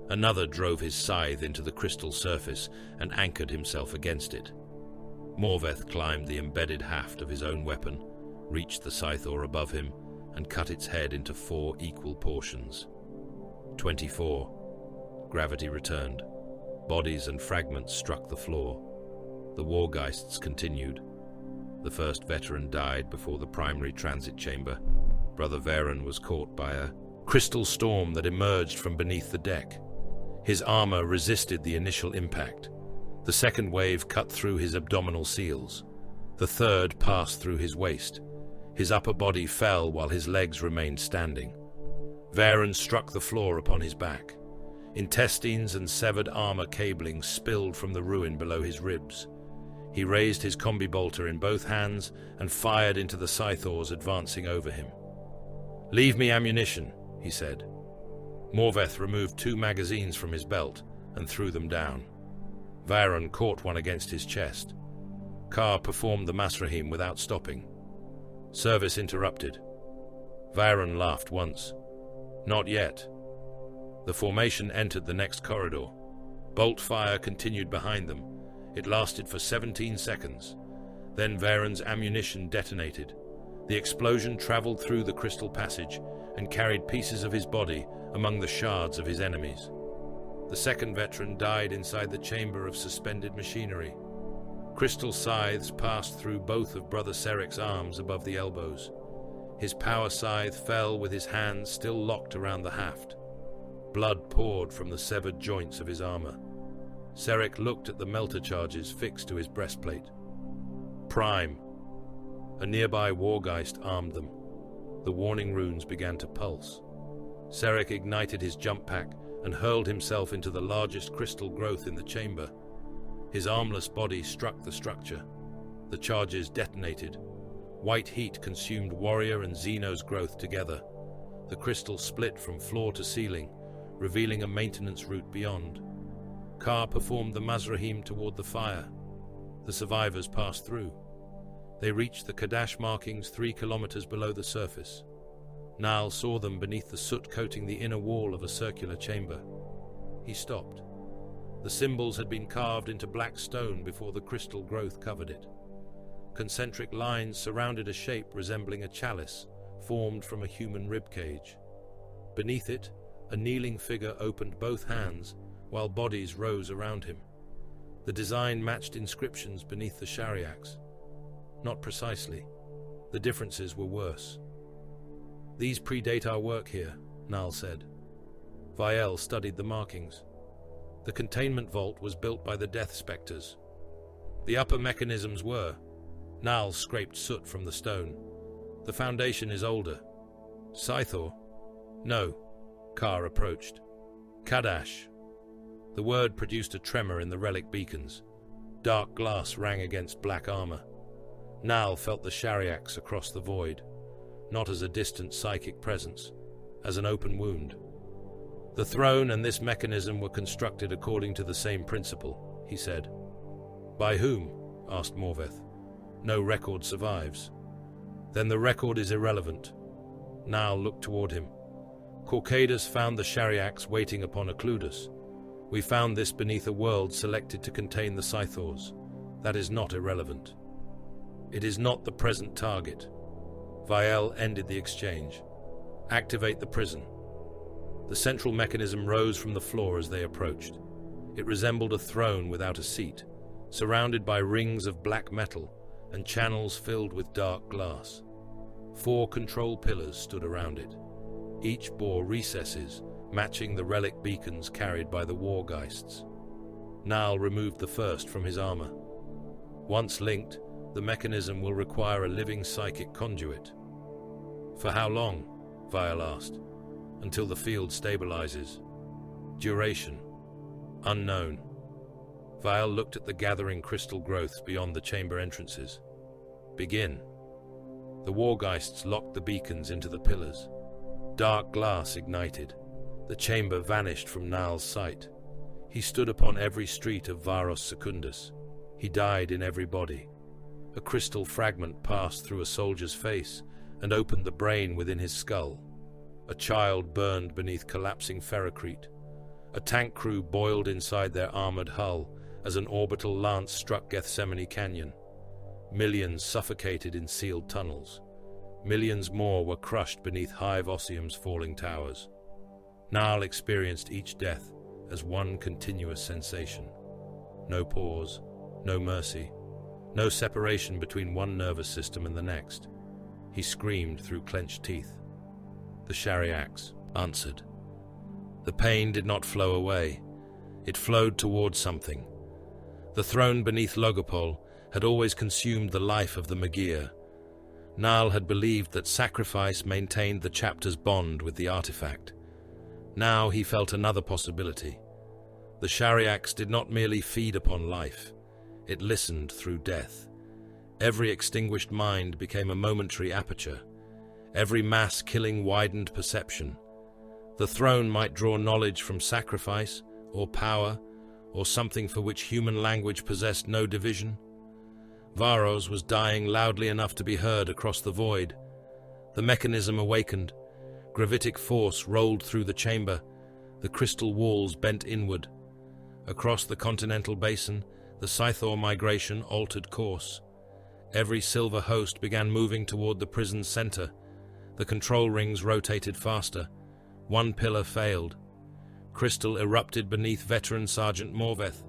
Another drove his scythe into the crystal surface and anchored himself against it. Morveth climbed the embedded haft of his own weapon, reached the Scythor above him, and cut its head into 4 equal portions. 24. Gravity returned. Bodies and fragments struck the floor. The Wargeists continued. The first veteran died before the primary transit chamber. Brother Varen was caught by a crystal storm that emerged from beneath the deck. His armor resisted the initial impact. The second wave cut through his abdominal seals. The third passed through his waist. His upper body fell while his legs remained standing. Varen struck the floor upon his back. Intestines and severed armor cabling spilled from the ruin below his ribs. He raised his combi bolter in both hands and fired into the Scythors advancing over him. "Leave me ammunition," he said. Morveth removed 2 magazines from his belt and threw them down. Varen caught one against his chest. Carr performed the Masrahim without stopping. Service interrupted. Varen laughed once. Not yet. The formation entered the next corridor. Bolt fire continued behind them. It lasted for 17 seconds. Then Varen's ammunition detonated. The explosion traveled through the crystal passage and carried pieces of his body among the shards of his enemies. The second veteran died inside the chamber of suspended machinery. Crystal scythes passed through both of Brother Seric's arms above the elbows. His power scythe fell with his hands still locked around the haft. Blood poured from the severed joints of his armor. Seric looked at the melter charges fixed to his breastplate. Prime. A nearby Wargeist armed them. The warning runes began to pulse. Seric ignited his jump pack and hurled himself into the largest crystal growth in the chamber. His armless body struck the structure. The charges detonated. White heat consumed Warrior and Xeno's growth together. The crystal split from floor to ceiling, revealing a maintenance route beyond. Carr performed the Masrahim toward the fire. The survivors passed through. They reached the Kadash markings 3 kilometers below the surface. Niall saw them beneath the soot coating the inner wall of a circular chamber. He stopped. The symbols had been carved into black stone before the crystal growth covered it. Concentric lines surrounded a shape resembling a chalice, formed from a human ribcage. Beneath it, a kneeling figure opened both hands, while bodies rose around him. The design matched inscriptions beneath the Shariaks. Not precisely. The differences were worse. "These predate our work here," Niall said. Viel studied the markings. The containment vault was built by the Death Spectres. The upper mechanisms were. Niall scraped soot from the stone. "The foundation is older." "Scythor?" "No." Carr approached. "Kadash." The word produced a tremor in the relic beacons. Dark glass rang against black armor. Niall felt the Shariaks across the void, not as a distant psychic presence, as an open wound. "The throne and this mechanism were constructed according to the same principle," he said. "By whom?" asked Morveth. "No record survives." "Then the record is irrelevant." Niall looked toward him. "Corcadus found the Shariaks waiting upon Occludus. We found this beneath a world selected to contain the Scythors. That is not irrelevant. It is not the present target." Viel ended the exchange. "Activate the prison." The central mechanism rose from the floor as they approached. It resembled a throne without a seat, surrounded by rings of black metal and channels filled with dark glass. 4 control pillars stood around it. Each bore recesses matching the relic beacons carried by the Wargeists. Niall removed the first from his armor. Once linked, the mechanism will require a living psychic conduit. "For how long?" Viel asked. "Until the field stabilizes." "Duration?" "Unknown." Viel looked at the gathering crystal growths beyond the chamber entrances. "Begin." The Wargeists locked the beacons into the pillars. Dark glass ignited. The chamber vanished from Niall's sight. He stood upon every street of Varos Secundus. He died in every body. A crystal fragment passed through a soldier's face and opened the brain within his skull. A child burned beneath collapsing ferrocrete. A tank crew boiled inside their armored hull as an orbital lance struck Gethsemane Canyon. Millions suffocated in sealed tunnels. Millions more were crushed beneath Hive Osium's falling towers. Niall experienced each death as one continuous sensation. No pause, no mercy, no separation between one nervous system and the next. He screamed through clenched teeth. The Shariaks answered. The pain did not flow away. It flowed towards something. The throne beneath Logopol had always consumed the life of the Magir. Niall had believed that sacrifice maintained the chapter's bond with the artifact. Now he felt another possibility. The Shariaks did not merely feed upon life. It listened through death. Every extinguished mind became a momentary aperture. Every mass killing widened perception. The throne might draw knowledge from sacrifice, or power, or something for which human language possessed no division. Varos was dying loudly enough to be heard across the void. The mechanism awakened. Gravitic force rolled through the chamber. The crystal walls bent inward. Across the continental basin, the Scythor migration altered course. Every silver host began moving toward the prison's center. The control rings rotated faster. One pillar failed. Crystal erupted beneath veteran Sergeant Morveth.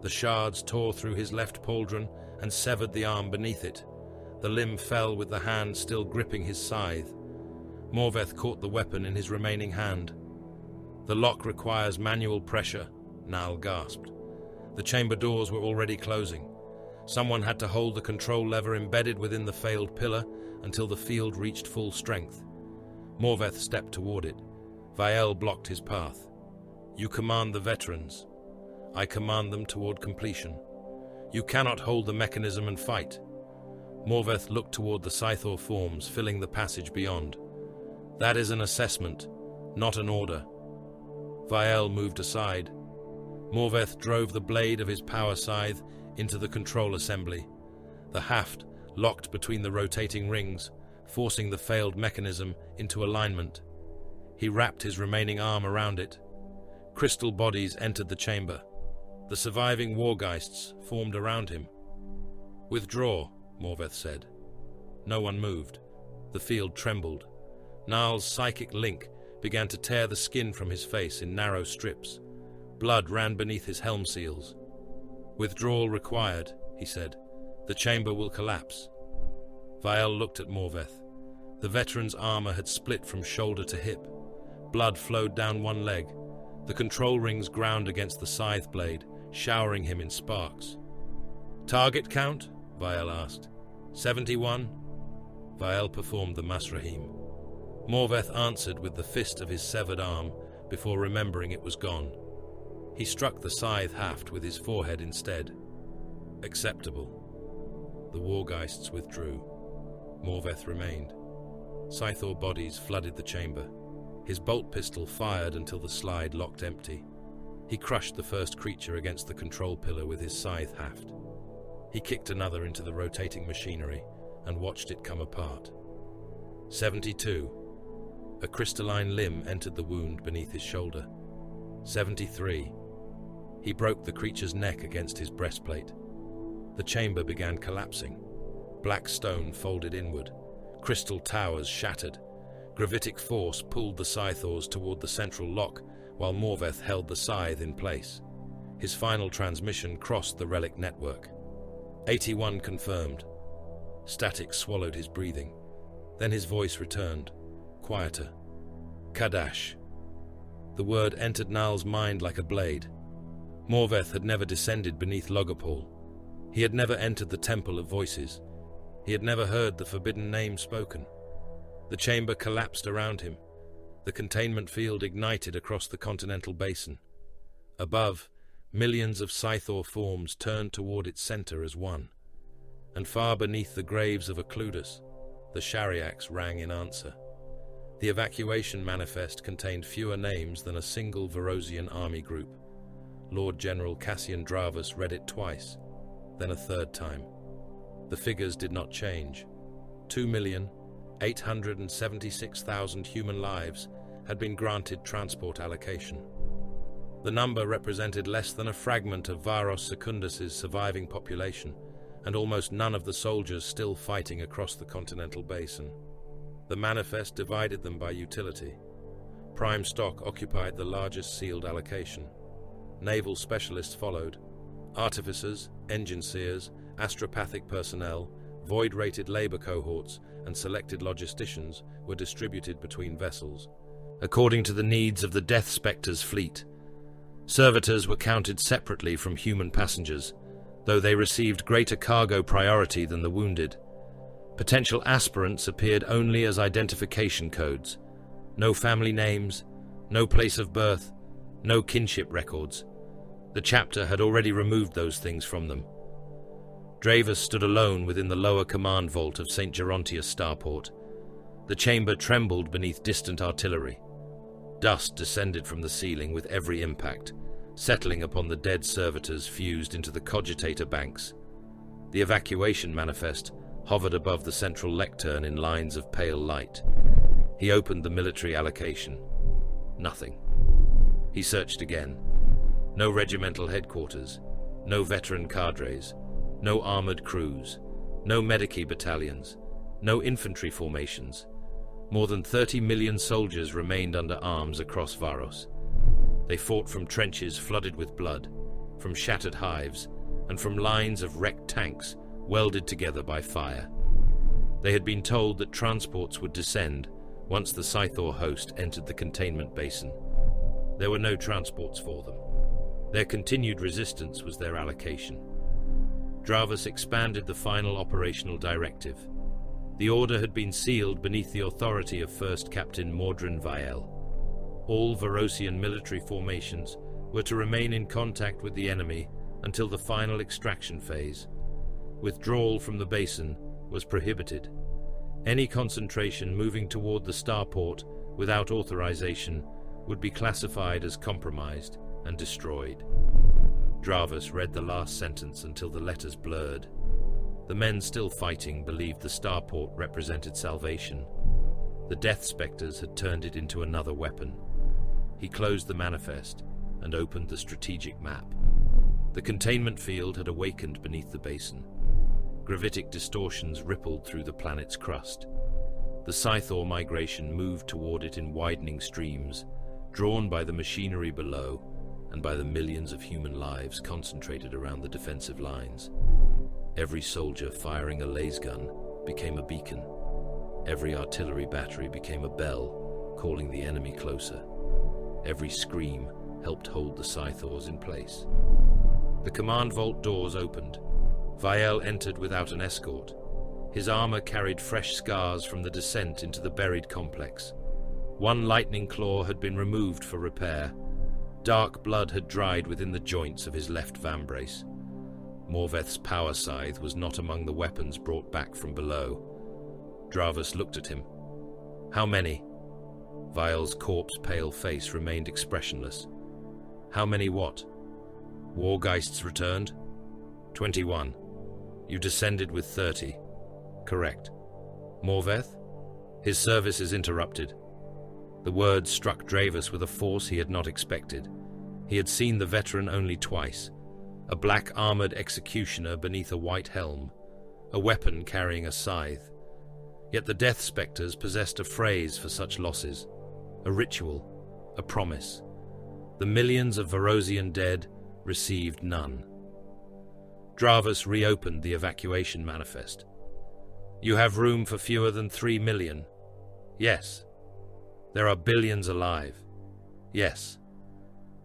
The shards tore through his left pauldron and severed the arm beneath it. The limb fell with the hand still gripping his scythe. Morveth caught the weapon in his remaining hand. The lock requires manual pressure, Niall gasped. The chamber doors were already closing. Someone had to hold the control lever embedded within the failed pillar until the field reached full strength. Morveth stepped toward it. Viel blocked his path. You command the veterans. I command them toward completion. You cannot hold the mechanism and fight. Morveth looked toward the Scythor forms filling the passage beyond. That is an assessment, not an order. Viel moved aside. Morveth drove the blade of his power scythe into the control assembly. The haft locked between the rotating rings, forcing the failed mechanism into alignment. He wrapped his remaining arm around it. Crystal bodies entered the chamber. The surviving wargeists formed around him. "Withdraw," Morveth said. No one moved. The field trembled. Niall's psychic link began to tear the skin from his face in narrow strips. Blood ran beneath his helm seals. "Withdrawal required," he said. "The chamber will collapse." Vael looked at Morveth. The veteran's armor had split from shoulder to hip. Blood flowed down one leg. The control rings ground against the scythe blade, showering him in sparks. "Target count?" Vael asked. 71. Vael performed the Masrahim. Morveth answered with the fist of his severed arm before remembering it was gone. He struck the scythe haft with his forehead instead. Acceptable. The wargeists withdrew. Morveth remained. Scythor bodies flooded the chamber. His bolt pistol fired until the slide locked empty. He crushed the first creature against the control pillar with his scythe haft. He kicked another into the rotating machinery and watched it come apart. 72. A crystalline limb entered the wound beneath his shoulder. 73. He broke the creature's neck against his breastplate. The chamber began collapsing. Black stone folded inward. Crystal towers shattered. Gravitic force pulled the Scythors toward the central lock, while Morveth held the scythe in place. His final transmission crossed the relic network. 81 confirmed. Static swallowed his breathing. Then his voice returned, quieter. Kadash. The word entered Niall's mind like a blade. Morveth had never descended beneath Logopol. He had never entered the Temple of Voices. He had never heard the forbidden name spoken. The chamber collapsed around him. The containment field ignited across the continental basin. Above, millions of Scythor forms turned toward its center as one. And far beneath the graves of Occludus, the Shariax rang in answer. The evacuation manifest contained fewer names than a single Varosian army group. Lord General Cassian Dravus read it twice, then a third time. The figures did not change. 2,876,000 human lives had been granted transport allocation. The number represented less than a fragment of Varos Secundus's surviving population, and almost none of the soldiers still fighting across the continental basin. The manifest divided them by utility. Prime stock occupied the largest sealed allocation. Naval specialists followed. Artificers, engine seers, astropathic personnel, void-rated labor cohorts, and selected logisticians were distributed between vessels, according to the needs of the Death Spectres fleet. Servitors were counted separately from human passengers, though they received greater cargo priority than the wounded. Potential aspirants appeared only as identification codes. No family names, no place of birth, no kinship records. The chapter had already removed those things from them. Dravus stood alone within the lower command vault of St. Gerontius starport. The chamber trembled beneath distant artillery. Dust descended from the ceiling with every impact, settling upon the dead servitors fused into the cogitator banks. The evacuation manifest hovered above the central lectern in lines of pale light. He opened the military allocation. Nothing. He searched again. No regimental headquarters, no veteran cadres, no armored crews, no medici battalions, no infantry formations. More than 30 million soldiers remained under arms across Varos. They fought from trenches flooded with blood, from shattered hives, and from lines of wrecked tanks welded together by fire. They had been told that transports would descend once the Scythor host entered the containment basin. There were no transports for them. Their continued resistance was their allocation. Dravus expanded the final operational directive. The order had been sealed beneath the authority of First Captain Mordrin Vael. All Varosian military formations were to remain in contact with the enemy until the final extraction phase. Withdrawal from the basin was prohibited. Any concentration moving toward the starport without authorization would be classified as compromised and destroyed. Dravus read the last sentence until the letters blurred. The men still fighting believed the starport represented salvation. The Death Spectres had turned it into another weapon. He closed the manifest and opened the strategic map. The containment field had awakened beneath the basin. Gravitic distortions rippled through the planet's crust. The Scythor migration moved toward it in widening streams, drawn by the machinery below and by the millions of human lives concentrated around the defensive lines. Every soldier firing a lasgun became a beacon. Every artillery battery became a bell, calling the enemy closer. Every scream helped hold the Scythors in place. The command vault doors opened. Vael entered without an escort. His armor carried fresh scars from the descent into the buried complex. One lightning claw had been removed for repair. Dark blood had dried within the joints of his left vambrace. Morveth's power scythe was not among the weapons brought back from below. Dravus looked at him. How many? Vael's corpse-pale face remained expressionless. How many what? Wargeists returned? 21. You descended with 30. Correct. Morveth? His service is interrupted. The words struck Dravus with a force he had not expected. He had seen the veteran only twice. A black-armored executioner beneath a white helm, a weapon carrying a scythe. Yet the Death Spectres possessed a phrase for such losses, a ritual, a promise. The millions of Varosian dead received none. Dravus reopened the evacuation manifest. You have room for fewer than 3 million. Yes. There are billions alive. Yes.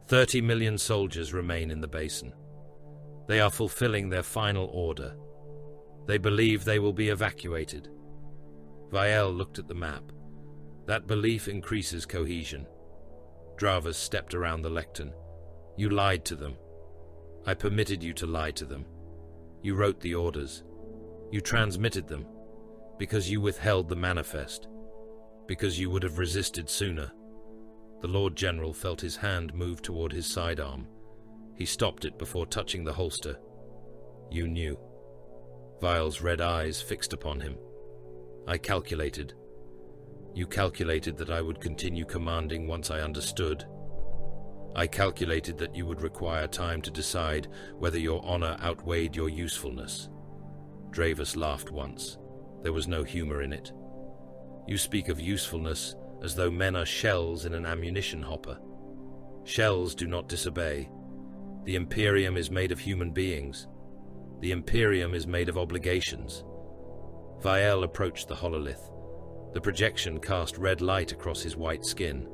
30 million soldiers remain in the basin. They are fulfilling their final order. They believe they will be evacuated. Vael looked at the map. That belief increases cohesion. Dravus stepped around the lectern. You lied to them. I permitted you to lie to them. You wrote the orders. You transmitted them. Because you withheld the manifest. Because you would have resisted sooner. The Lord General felt his hand move toward his sidearm. He stopped it before touching the holster. You knew. Vael's red eyes fixed upon him. I calculated. You calculated that I would continue commanding once I understood. I calculated that you would require time to decide whether your honor outweighed your usefulness. Dravus laughed once. There was no humor in it. You speak of usefulness as though men are shells in an ammunition hopper. Shells do not disobey. The Imperium is made of human beings. The Imperium is made of obligations. Vael approached the hololith. The projection cast red light across his white skin.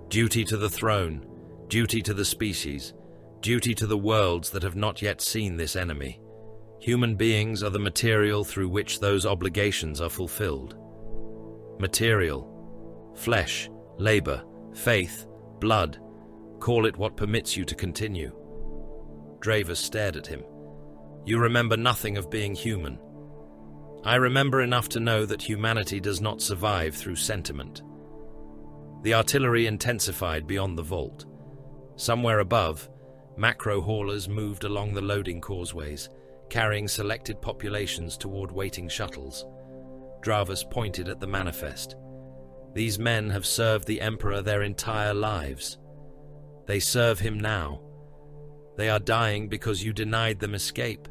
Duty to the throne, duty to the species, duty to the worlds that have not yet seen this enemy. Human beings are the material through which those obligations are fulfilled. Material, flesh, labor, faith, blood, call it what permits you to continue. Dravus stared at him. You remember nothing of being human. I remember enough to know that humanity does not survive through sentiment. The artillery intensified beyond the vault. Somewhere above, macro haulers moved along the loading causeways, carrying selected populations toward waiting shuttles. Dravus pointed at the manifest. These men have served the Emperor their entire lives. They serve him now. They are dying because you denied them escape.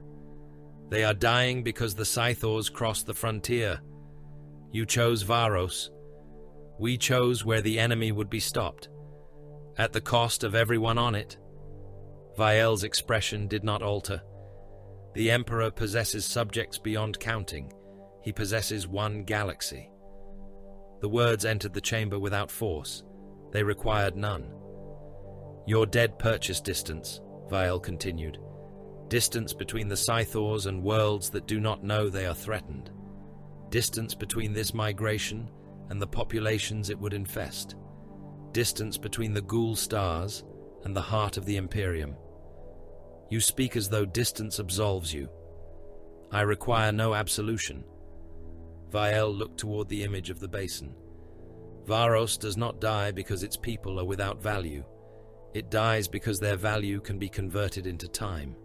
They are dying because the Scythors crossed the frontier. You chose Varos. We chose where the enemy would be stopped, at the cost of everyone on it. Vael's expression did not alter. The Emperor possesses subjects beyond counting. He possesses one galaxy. The words entered the chamber without force. They required none. Your dead purchase distance, Vael continued. Distance between the Scythors and worlds that do not know they are threatened. Distance between this migration and the populations it would infest. Distance between the ghoul stars and the heart of the Imperium. You speak as though distance absolves you. I require no absolution. Vael looked toward the image of the basin. Varos does not die because its people are without value. It dies because their value can be converted into time.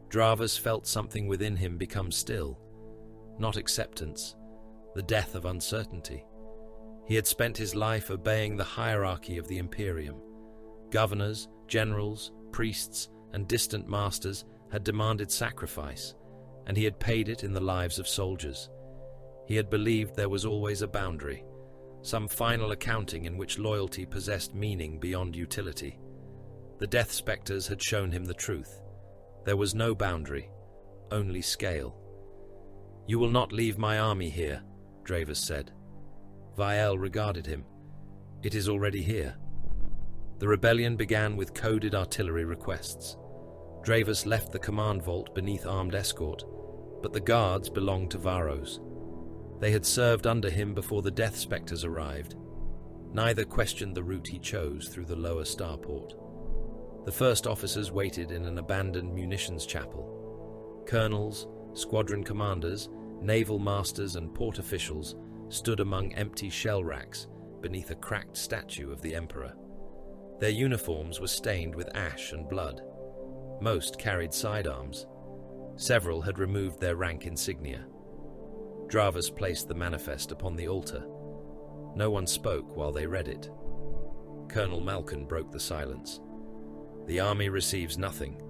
Dravus felt something within him become still. Not acceptance, the death of uncertainty. He had spent his life obeying the hierarchy of the Imperium. Governors, generals, priests, and distant masters had demanded sacrifice, and he had paid it in the lives of soldiers. He had believed there was always a boundary, some final accounting in which loyalty possessed meaning beyond utility. The Death Spectres had shown him the truth. There was no boundary, only scale. "You will not leave my army here," Dravus said. Vael regarded him. "It is already here." The rebellion began with coded artillery requests. Dravus left the command vault beneath armed escort, but the guards belonged to Varos. They had served under him before the Death Spectres arrived. Neither questioned the route he chose through the lower starport. The first officers waited in an abandoned munitions chapel. Colonels, squadron commanders, naval masters, and port officials stood among empty shell racks beneath a cracked statue of the Emperor. Their uniforms were stained with ash and blood. Most carried sidearms. Several had removed their rank insignia. Dravus placed the manifest upon the altar. No one spoke while they read it. Colonel Malkin broke the silence. "The army receives nothing."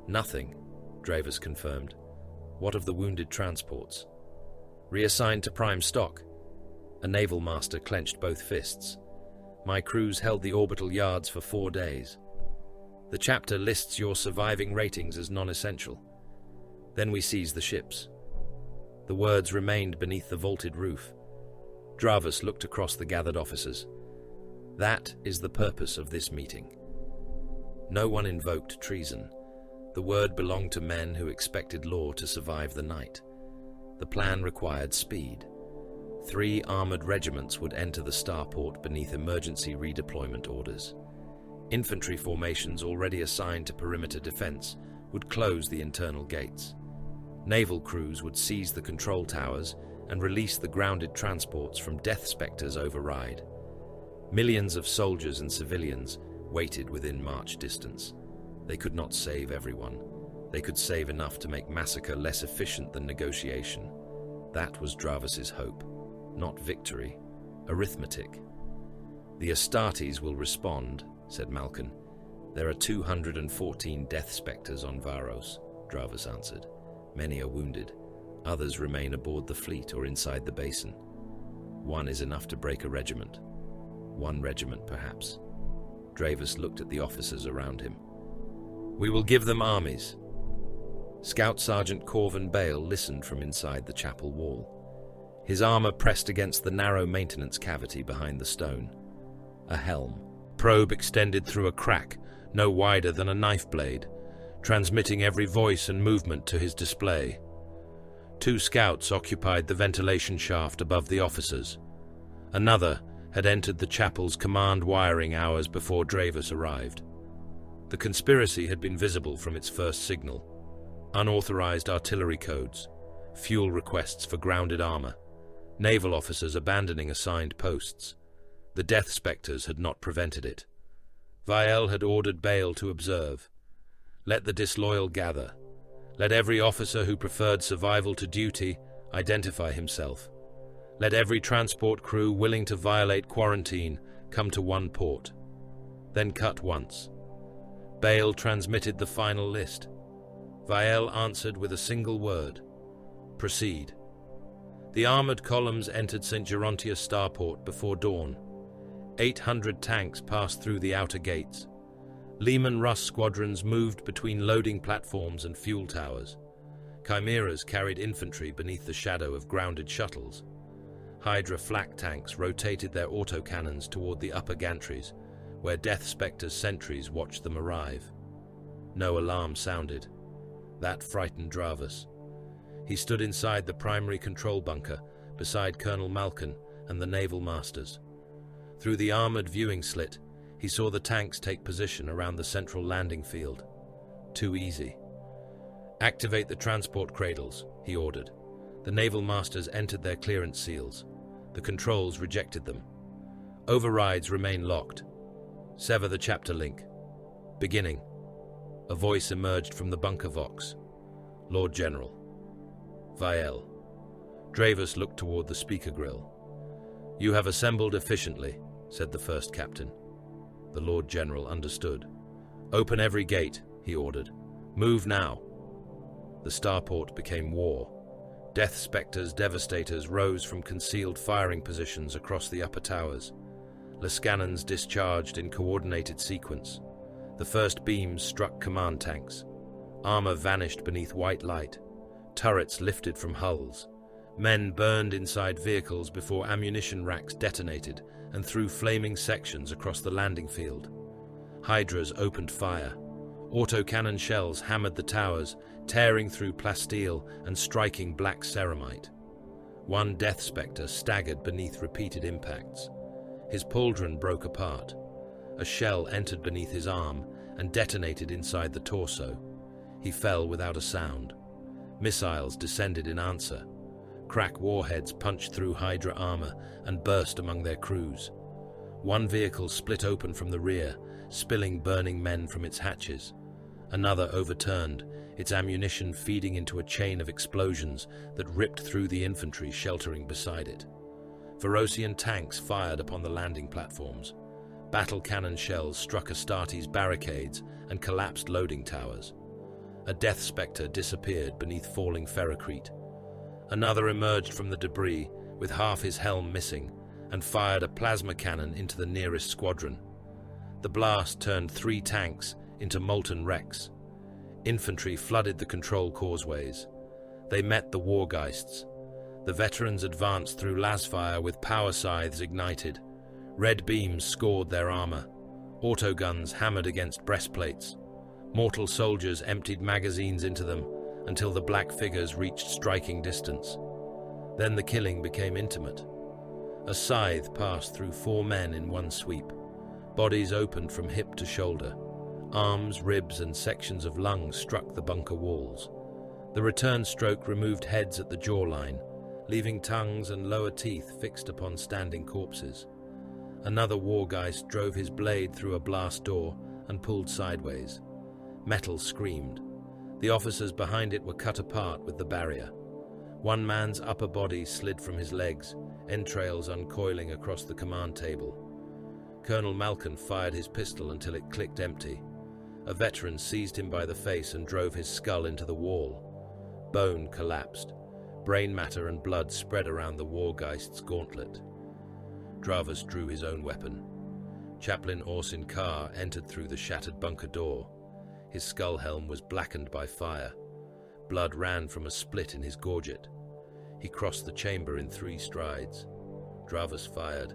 "Nothing," Dravus confirmed. "What of the wounded transports?" "Reassigned to prime stock." A naval master clenched both fists. "My crews held the orbital yards for 4 days. The chapter lists your surviving ratings as non-essential. Then we seize the ships." The words remained beneath the vaulted roof. Dravus looked across the gathered officers. "That is the purpose of this meeting." No one invoked treason. The word belonged to men who expected law to survive the night. The plan required speed. 3 armored regiments would enter the starport beneath emergency redeployment orders. Infantry formations already assigned to perimeter defense would close the internal gates. Naval crews would seize the control towers and release the grounded transports from Death Spectres' override. Millions of soldiers and civilians waited within march distance. They could not save everyone. They could save enough to make massacre less efficient than negotiation. That was Dravus's hope. Not victory, arithmetic. "The Astartes will respond," said Malkin. "There are 214 Death Spectres on Varos," Dravus answered. "Many are wounded. Others remain aboard the fleet or inside the basin. 1 is enough to break a regiment. 1 regiment, perhaps." Dravus looked at the officers around him. "We will give them armies." Scout Sergeant Corvin Bale listened from inside the chapel wall. His armor pressed against the narrow maintenance cavity behind the stone. A helm. Probe extended through a crack, no wider than a knife blade, transmitting every voice and movement to his display. 2 scouts occupied the ventilation shaft above the officers. Another had entered the chapel's command wiring hours before Dravus arrived. The conspiracy had been visible from its first signal. Unauthorized artillery codes, fuel requests for grounded armor, naval officers abandoning assigned posts. The Death Spectres had not prevented it. Vael had ordered Bale to observe. Let the disloyal gather. Let every officer who preferred survival to duty identify himself. Let every transport crew willing to violate quarantine come to one port. Then cut once. Bale transmitted the final list. Vael answered with a single word. Proceed. The armored columns entered St. Gerontius starport before dawn. 800 tanks passed through the outer gates. Lehman Russ squadrons moved between loading platforms and fuel towers. Chimeras carried infantry beneath the shadow of grounded shuttles. Hydra flak tanks rotated their autocannons toward the upper gantries, where Death Spectres sentries watched them arrive. No alarm sounded. That frightened Dravus. He stood inside the primary control bunker, beside Colonel Malkin and the naval masters. Through the armored viewing slit, he saw the tanks take position around the central landing field. Too easy. Activate the transport cradles, he ordered. The naval masters entered their clearance seals. The controls rejected them. Overrides remain locked. Sever the chapter link. Beginning. A voice emerged from the bunker vox. Lord General. Vial. Dravus looked toward the speaker grill. You have assembled efficiently, said the first captain. The Lord General understood. Open every gate, he ordered. Move now. The starport became war. Death Spectres, Devastators rose from concealed firing positions across the upper towers. Lascannons discharged in coordinated sequence. The first beams struck command tanks. Armor vanished beneath white light. Turrets lifted from hulls. Men burned inside vehicles before ammunition racks detonated and threw flaming sections across the landing field. Hydras opened fire. Autocannon shells hammered the towers, tearing through plasteel and striking black ceramite. One Death Spectre staggered beneath repeated impacts. His pauldron broke apart. A shell entered beneath his arm and detonated inside the torso. He fell without a sound. Missiles descended in answer. Crack warheads punched through Hydra armor and burst among their crews. One vehicle split open from the rear, spilling burning men from its hatches. Another overturned, its ammunition feeding into a chain of explosions that ripped through the infantry sheltering beside it. Verosian tanks fired upon the landing platforms. Battle cannon shells struck Astartes' barricades and collapsed loading towers. A Death Spectre disappeared beneath falling ferrocrete. Another emerged from the debris, with half his helm missing, and fired a plasma cannon into the nearest squadron. The blast turned 3 tanks into molten wrecks. Infantry flooded the control causeways. They met the Wargeists. The veterans advanced through lasfire with power scythes ignited. Red beams scored their armor. Autoguns hammered against breastplates. Mortal soldiers emptied magazines into them until the black figures reached striking distance. Then the killing became intimate. A scythe passed through 4 men in one sweep. Bodies opened from hip to shoulder. Arms, ribs, and sections of lungs struck the bunker walls. The return stroke removed heads at the jawline, leaving tongues and lower teeth fixed upon standing corpses. Another Wargeist drove his blade through a blast door and pulled sideways. Metal screamed. The officers behind it were cut apart with the barrier. One man's upper body slid from his legs, entrails uncoiling across the command table. Colonel Malkin fired his pistol until it clicked empty. A veteran seized him by the face and drove his skull into the wall. Bone collapsed. Brain matter and blood spread around the Wargeist's gauntlet. Dravus drew his own weapon. Chaplain Orsin Carr entered through the shattered bunker door. His skull helm was blackened by fire. Blood ran from a split in his gorget. He crossed the chamber in 3 strides. Dravus fired.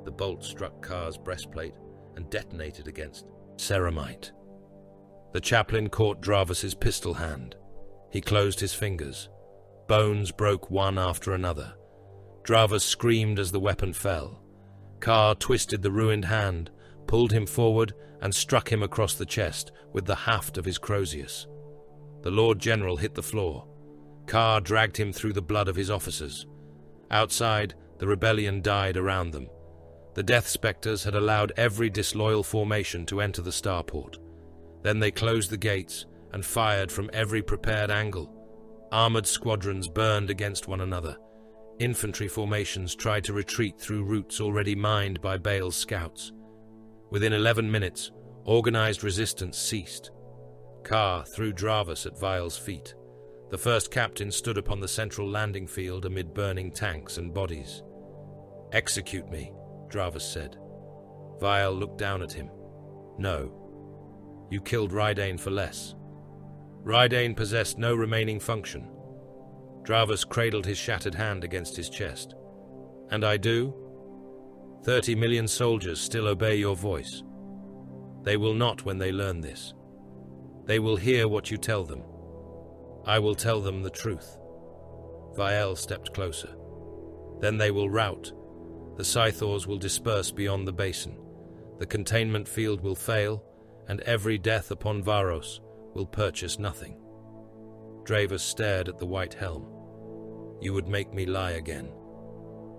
The bolt struck Carr's breastplate and detonated against ceramite. The chaplain caught Dravus's pistol hand. He closed his fingers. Bones broke one after another. Dravus screamed as the weapon fell. Carr twisted the ruined hand, pulled him forward, and struck him across the chest with the haft of his crozius. The Lord General hit the floor. Carr dragged him through the blood of his officers. Outside, the rebellion died around them. The Death Spectres had allowed every disloyal formation to enter the starport. Then they closed the gates and fired from every prepared angle. Armored squadrons burned against one another. Infantry formations tried to retreat through routes already mined by Baal's scouts. Within 11 minutes, organized resistance ceased. Carr threw Dravus at Vial's feet. The first captain stood upon the central landing field amid burning tanks and bodies. "Execute me," Dravus said. Vial looked down at him. "No. You killed Rydane for less." Rydane possessed no remaining function. Dravus cradled his shattered hand against his chest. "And I do? 30 million soldiers still obey your voice. They will not when they learn this. They will hear what you tell them. I will tell them the truth." Vial stepped closer. "Then they will rout. The Scythors will disperse beyond the basin. The containment field will fail, and every death upon Varos will purchase nothing." Dravus stared at the white helm. "You would make me lie again.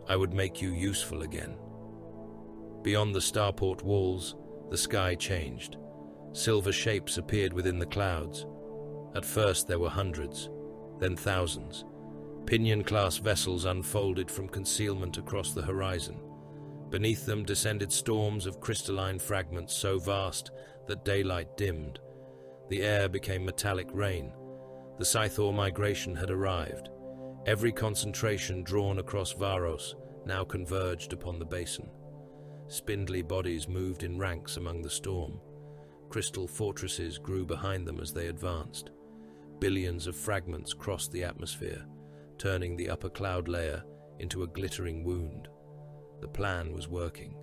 I would make you useful again." Beyond the starport walls, the sky changed. Silver shapes appeared within the clouds. At first there were hundreds, then thousands. Pinion-class vessels unfolded from concealment across the horizon. Beneath them descended storms of crystalline fragments so vast that daylight dimmed. The air became metallic rain. The Scythor migration had arrived. Every concentration drawn across Varos now converged upon the basin. Spindly bodies moved in ranks among the storm. Crystal fortresses grew behind them as they advanced. Billions of fragments crossed the atmosphere, turning the upper cloud layer into a glittering wound. The plan was working.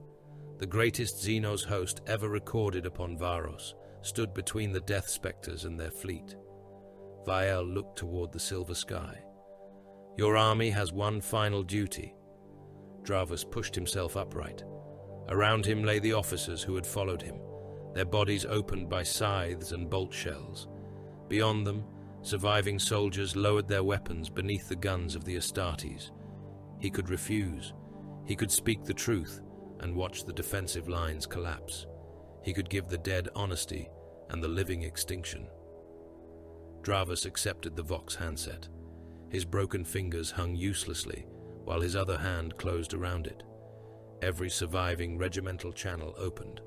The greatest Xenos host ever recorded upon Varos stood between the Death Spectres and their fleet. Vael looked toward the silver sky. "Your army has one final duty." Dravus pushed himself upright. Around him lay the officers who had followed him, their bodies opened by scythes and bolt shells. Beyond them, surviving soldiers lowered their weapons beneath the guns of the Astartes. He could refuse. He could speak the truth and watch the defensive lines collapse. He could give the dead honesty and the living extinction. Dravus accepted the Vox handset. His broken fingers hung uselessly, while his other hand closed around it. Every surviving regimental channel opened.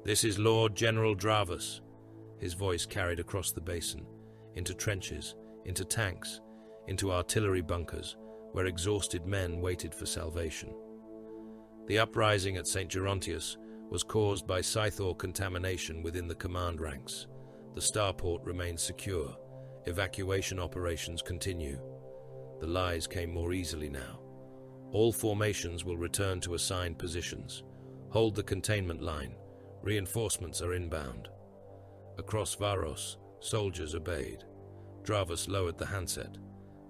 "This is Lord General Dravus." His voice carried across the basin, into trenches, into tanks, into artillery bunkers, where exhausted men waited for salvation. The uprising at St. Gerontius was caused by Scythor contamination within the command ranks. The starport remains secure. Evacuation operations continue. The lies came more easily now. All formations will return to assigned positions. Hold the containment line. Reinforcements are inbound. Across Varos, soldiers obeyed. Dravus lowered the handset.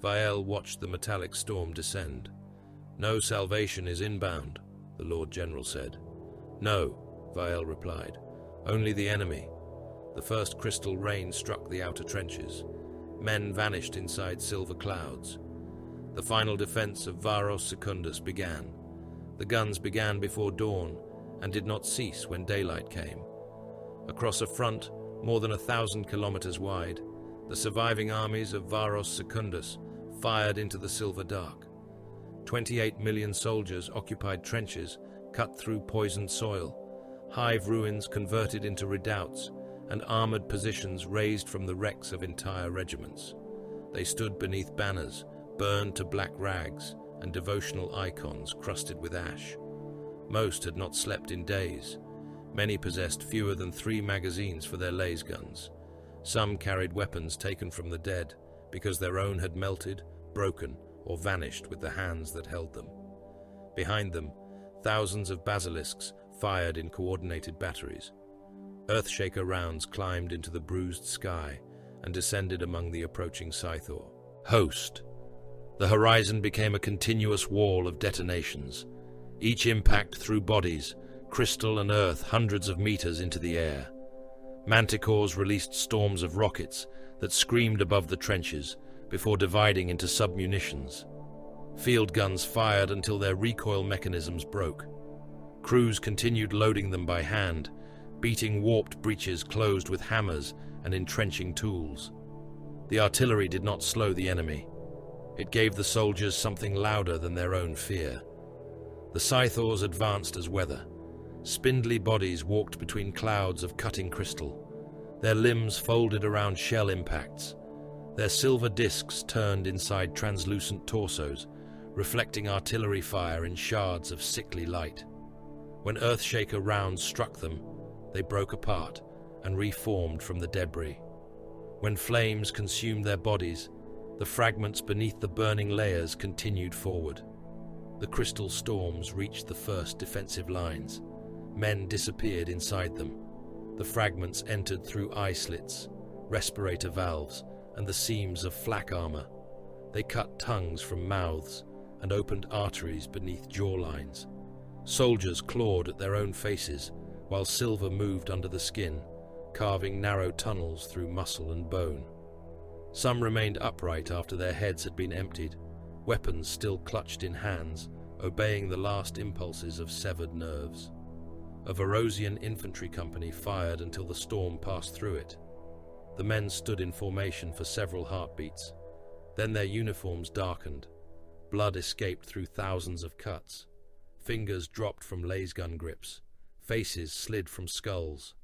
Vael watched the metallic storm descend. "No salvation is inbound," the Lord General said. "No," Vael replied. "Only the enemy." The first crystal rain struck the outer trenches. Men vanished inside silver clouds. The final defense of Varos Secundus began. The guns began before dawn and did not cease when daylight came. Across a front more than 1,000 kilometers wide, the surviving armies of Varos Secundus fired into the silver dark. 28 million soldiers occupied trenches cut through poisoned soil, hive ruins converted into redoubts, and armored positions raised from the wrecks of entire regiments. They stood beneath banners, burned to black rags, and devotional icons crusted with ash. Most had not slept in days. Many possessed fewer than 3 magazines for their laser guns. Some carried weapons taken from the dead because their own had melted, broken, or vanished with the hands that held them. Behind them, thousands of basilisks fired in coordinated batteries. Earthshaker rounds climbed into the bruised sky and descended among the approaching Scythor. Host. The horizon became a continuous wall of detonations. Each impact threw bodies, crystal and earth hundreds of meters into the air. Manticores released storms of rockets that screamed above the trenches before dividing into submunitions. Field guns fired until their recoil mechanisms broke. Crews continued loading them by hand, beating warped breaches closed with hammers and entrenching tools. The artillery did not slow the enemy. It gave the soldiers something louder than their own fear. The Scythors advanced as weather. Spindly bodies walked between clouds of cutting crystal. Their limbs folded around shell impacts. Their silver discs turned inside translucent torsos, reflecting artillery fire in shards of sickly light. When Earthshaker rounds struck them, they broke apart and reformed from the debris. When flames consumed their bodies, the fragments beneath the burning layers continued forward. The crystal storms reached the first defensive lines. Men disappeared inside them. The fragments entered through eye slits, respirator valves, and the seams of flak armor. They cut tongues from mouths and opened arteries beneath jawlines. Soldiers clawed at their own faces, while silver moved under the skin, carving narrow tunnels through muscle and bone. Some remained upright after their heads had been emptied, weapons still clutched in hands, obeying the last impulses of severed nerves. A Varosian infantry company fired until the storm passed through it. The men stood in formation for several heartbeats. Then their uniforms darkened. Blood escaped through thousands of cuts. Fingers dropped from lasgun grips. Faces slid from skulls.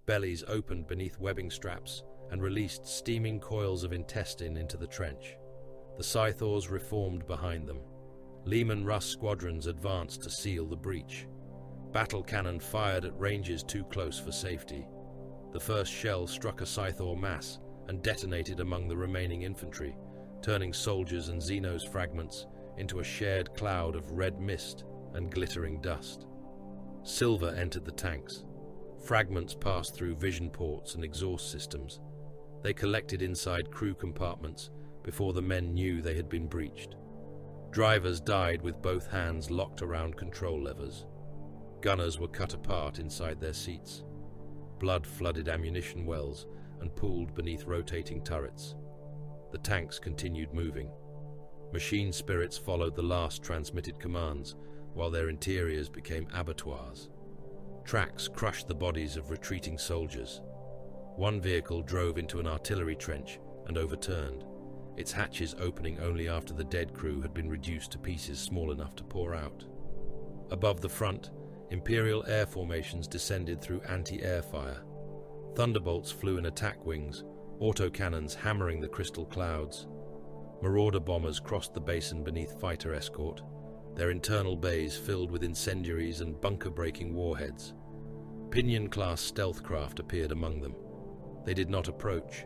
Bellies opened beneath webbing straps and released steaming coils of intestine into the trench. The Scythors reformed behind them. Lehman Russ squadrons advanced to seal the breach. Battle cannon fired at ranges too close for safety. The first shell struck a Scythor mass and detonated among the remaining infantry, turning soldiers and Xenos fragments into a shared cloud of red mist and glittering dust. Silver entered the tanks. Fragments passed through vision ports and exhaust systems. They collected inside crew compartments before the men knew they had been breached. Drivers died with both hands locked around control levers. Gunners were cut apart inside their seats. Blood flooded ammunition wells and pooled beneath rotating turrets. The tanks continued moving. Machine spirits followed the last transmitted commands, while their interiors became abattoirs. Tracks crushed the bodies of retreating soldiers. One vehicle drove into an artillery trench and overturned, its hatches opening only after the dead crew had been reduced to pieces small enough to pour out. Above the front, Imperial air formations descended through anti-air fire. Thunderbolts flew in attack wings, autocannons hammering the crystal clouds. Marauder bombers crossed the basin beneath fighter escort, their internal bays filled with incendiaries and bunker-breaking warheads. Pinion-class stealth craft appeared among them. They did not approach.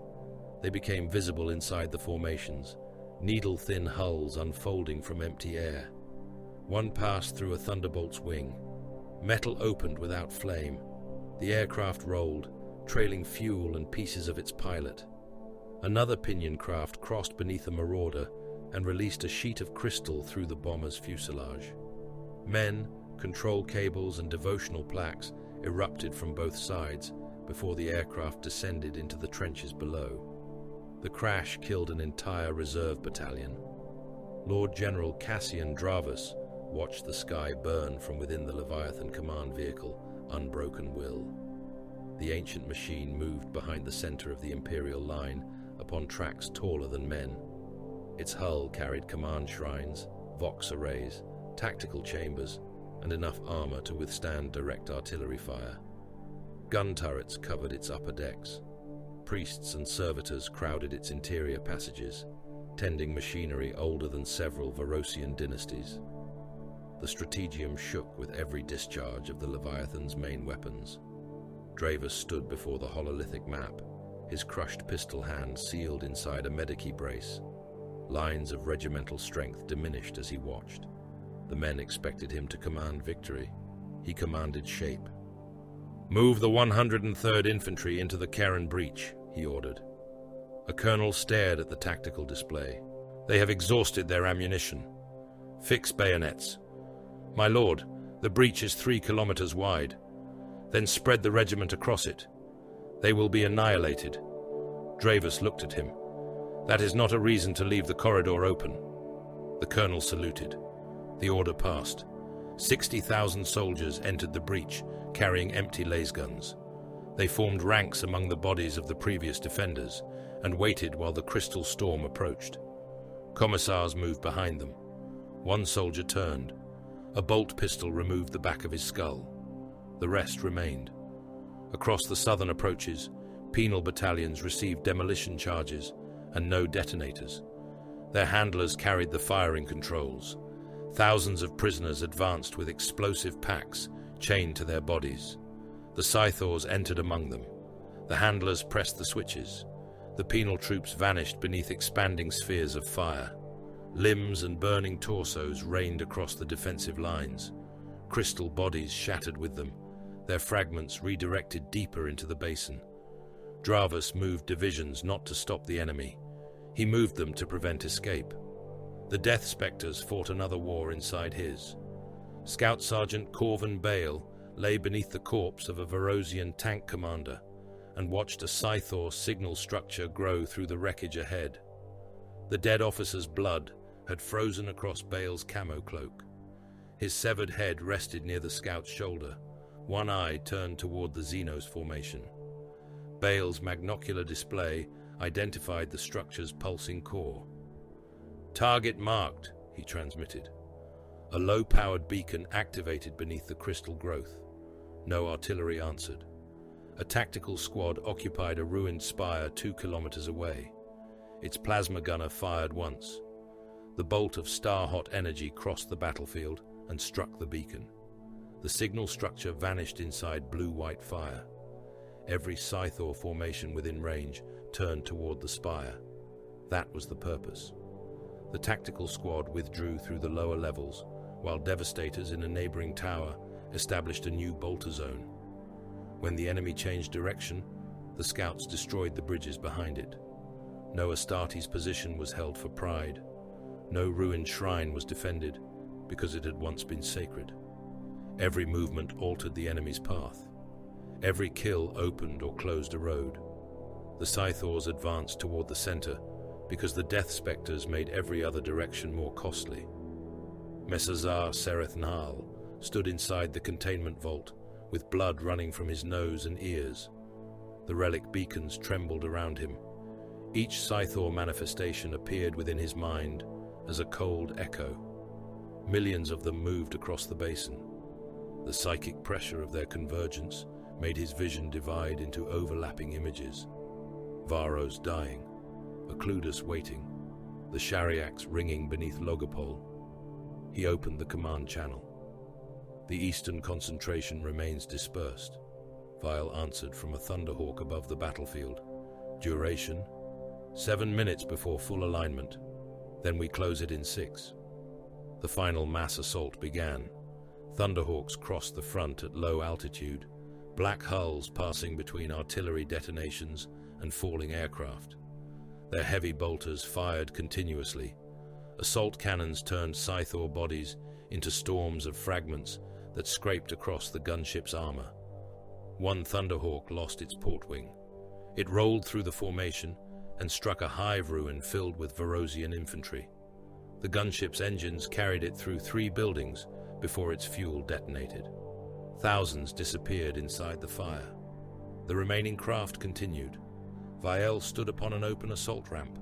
They became visible inside the formations, needle-thin hulls unfolding from empty air. One passed through a Thunderbolt's wing. Metal opened without flame. The aircraft rolled, trailing fuel and pieces of its pilot. Another Pinion craft crossed beneath a Marauder and released a sheet of crystal through the bomber's fuselage. Men, control cables and devotional plaques erupted from both sides before the aircraft descended into the trenches below. The crash killed an entire reserve battalion. Lord General Cassian Dravus watched the sky burn from within the Leviathan command vehicle, Unbroken Will. The ancient machine moved behind the center of the Imperial line upon tracks taller than men. Its hull carried command shrines, Vox arrays, tactical chambers, and enough armor to withstand direct artillery fire. Gun turrets covered its upper decks. Priests and servitors crowded its interior passages, tending machinery older than several Varosian dynasties. The strategium shook with every discharge of the Leviathan's main weapons. Dravus stood before the hololithic map, his crushed pistol hand sealed inside a Medici brace. Lines of regimental strength diminished as he watched. The men expected him to command victory. He commanded shape. "Move the 103rd Infantry into the Karen breach," he ordered. A colonel stared at the tactical display. "They have exhausted their ammunition. Fix bayonets." "My lord, the breach is 3 kilometers wide." "Then spread the regiment across it. They will be annihilated." Dravus looked at him. "That is not a reason to leave the corridor open." The colonel saluted. The order passed. 60,000 soldiers entered the breach, carrying empty lasguns. They formed ranks among the bodies of the previous defenders and waited while the crystal storm approached. Commissars moved behind them. One soldier turned. A bolt pistol removed the back of his skull. The rest remained. Across the southern approaches, penal battalions received demolition charges and no detonators. Their handlers carried the firing controls. Thousands of prisoners advanced with explosive packs chained to their bodies. The Scythors entered among them. The handlers pressed the switches. The penal troops vanished beneath expanding spheres of fire. Limbs and burning torsos rained across the defensive lines. Crystal bodies shattered with them, their fragments redirected deeper into the basin. Dravus moved divisions not to stop the enemy. He moved them to prevent escape. The Death Spectres fought another war inside his. Scout Sergeant Corvin Bale lay beneath the corpse of a Varosian tank commander and watched a Scythor signal structure grow through the wreckage ahead. The dead officer's blood had frozen across Bale's camo cloak. His severed head rested near the scout's shoulder, One eye turned toward the Xenos formation. Bale's magnocular display identified the structure's pulsing core. "Target marked," he transmitted. A low-powered beacon activated beneath the crystal growth. No artillery answered. A tactical squad occupied a ruined spire 2 kilometers away. Its plasma gunner fired once. The bolt of star-hot energy crossed the battlefield and struck the beacon. The signal structure vanished inside blue-white fire. Every Scythor formation within range turned toward the spire. That was the purpose. The tactical squad withdrew through the lower levels, while Devastators in a neighboring tower established a new bolter zone. When the enemy changed direction, the scouts destroyed the bridges behind it. No Astartes position was held for pride. No ruined shrine was defended because it had once been sacred. Every movement altered the enemy's path. Every kill opened or closed a road. The Scythors advanced toward the center because the Death Spectres made every other direction more costly. Messazar Sereth Nal stood inside the containment vault, with blood running from his nose and ears. The relic beacons trembled around him. Each Scythor manifestation appeared within his mind as a cold echo. Millions of them moved across the basin. The psychic pressure of their convergence made his vision divide into overlapping images. Varros dying, Occludus waiting, the Shariax ringing beneath Logopol. He opened the command channel. The eastern concentration remains dispersed. Vile answered from a Thunderhawk above the battlefield. Duration: 7 minutes before full alignment. Then we close it in 6. The final mass assault began. Thunderhawks crossed the front at low altitude, black hulls passing between artillery detonations and falling aircraft. Their heavy bolters fired continuously. Assault cannons turned Scythor bodies into storms of fragments that scraped across the gunship's armor. One Thunderhawk lost its port wing. It rolled through the formation and struck a hive ruin filled with Varosian infantry. The gunship's engines carried it through 3 buildings before its fuel detonated. Thousands disappeared inside the fire. The remaining craft continued. Vael stood upon an open assault ramp.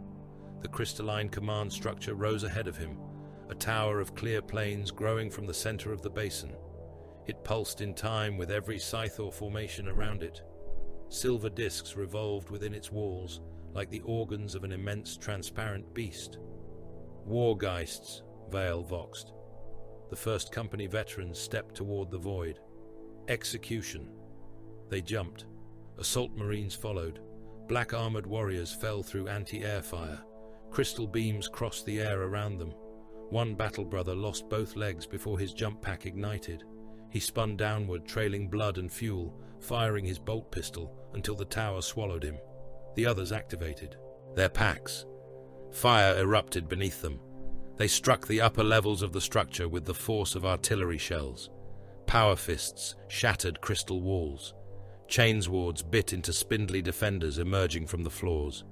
The crystalline command structure rose ahead of him, a tower of clear plains growing from the center of the basin. It pulsed in time with every Scythor formation around it. Silver discs revolved within its walls, like the organs of an immense transparent beast. Wargeists, Vael voxed. The first company veterans stepped toward the void. Execution. They jumped. Assault marines followed. Black-armored warriors fell through anti-air fire. Crystal beams crossed the air around them. One battle brother lost both legs before his jump pack ignited. He spun downward, trailing blood and fuel, firing his bolt pistol until the tower swallowed him. The others activated their packs. Fire erupted beneath them. They struck the upper levels of the structure with the force of artillery shells. Power fists shattered crystal walls. Chainswords bit into spindly defenders emerging from the floors.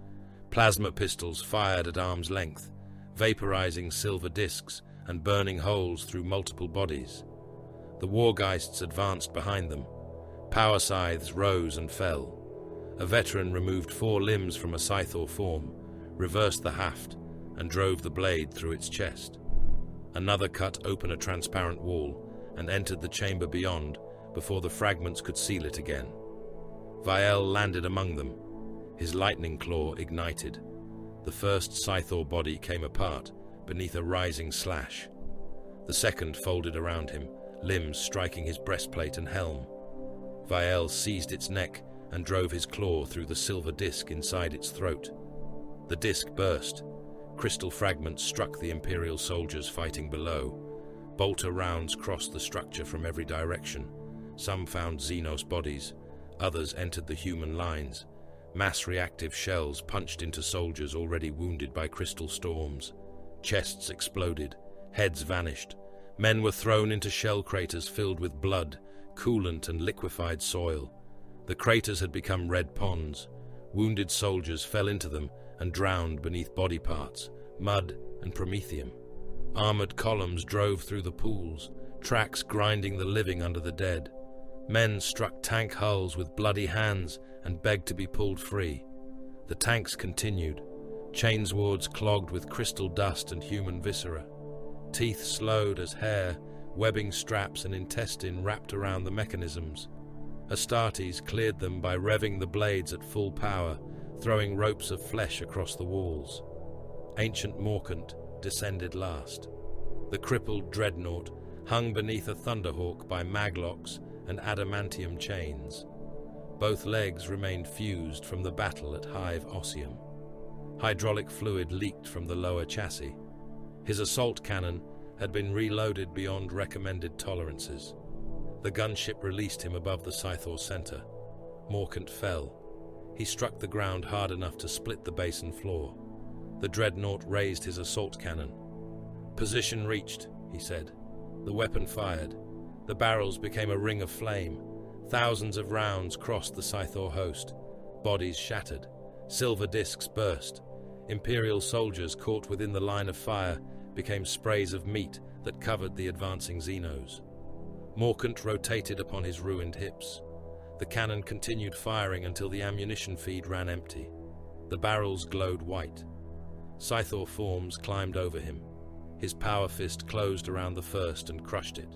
Plasma pistols fired at arm's length, vaporizing silver discs and burning holes through multiple bodies. The Wargeists advanced behind them. Power scythes rose and fell. A veteran removed 4 limbs from a Scythor form, reversed the haft, and drove the blade through its chest. Another cut open a transparent wall and entered the chamber beyond before the fragments could seal it again. Vael landed among them. His lightning claw ignited. The first Scythor body came apart beneath a rising slash. The second folded around him, limbs striking his breastplate and helm. Vael seized its neck and drove his claw through the silver disc inside its throat. The disc burst. Crystal fragments struck the Imperial soldiers fighting below. Bolter rounds crossed the structure from every direction. Some found Xenos bodies. Others entered the human lines. Mass reactive shells punched into soldiers already wounded by crystal storms. Chests exploded. Heads vanished. Men were thrown into shell craters filled with blood, coolant and liquefied soil. The craters had become red ponds. Wounded soldiers fell into them and drowned beneath body parts, mud and promethium. Armored columns drove through the pools, tracks grinding the living under the dead. Men struck tank hulls with bloody hands and begged to be pulled free. The tanks continued, chainswords clogged with crystal dust and human viscera. Teeth slowed as hair, webbing straps and intestine wrapped around the mechanisms. Astartes cleared them by revving the blades at full power, throwing ropes of flesh across the walls. Ancient Morkant descended last. The crippled dreadnought hung beneath a thunderhawk by maglocks and adamantium chains. Both legs remained fused from the battle at Hive Ossium. Hydraulic fluid leaked from the lower chassis. His assault cannon had been reloaded beyond recommended tolerances. The gunship released him above the Scythor center. Morkant fell. He struck the ground hard enough to split the basin floor. The dreadnought raised his assault cannon. "Position reached," he said. The weapon fired. The barrels became a ring of flame. Thousands of rounds crossed the Scythor host. Bodies shattered. Silver discs burst. Imperial soldiers caught within the line of fire became sprays of meat that covered the advancing Xenos. Morkant rotated upon his ruined hips. The cannon continued firing until the ammunition feed ran empty. The barrels glowed white. Scythor forms climbed over him. His power fist closed around the first and crushed it.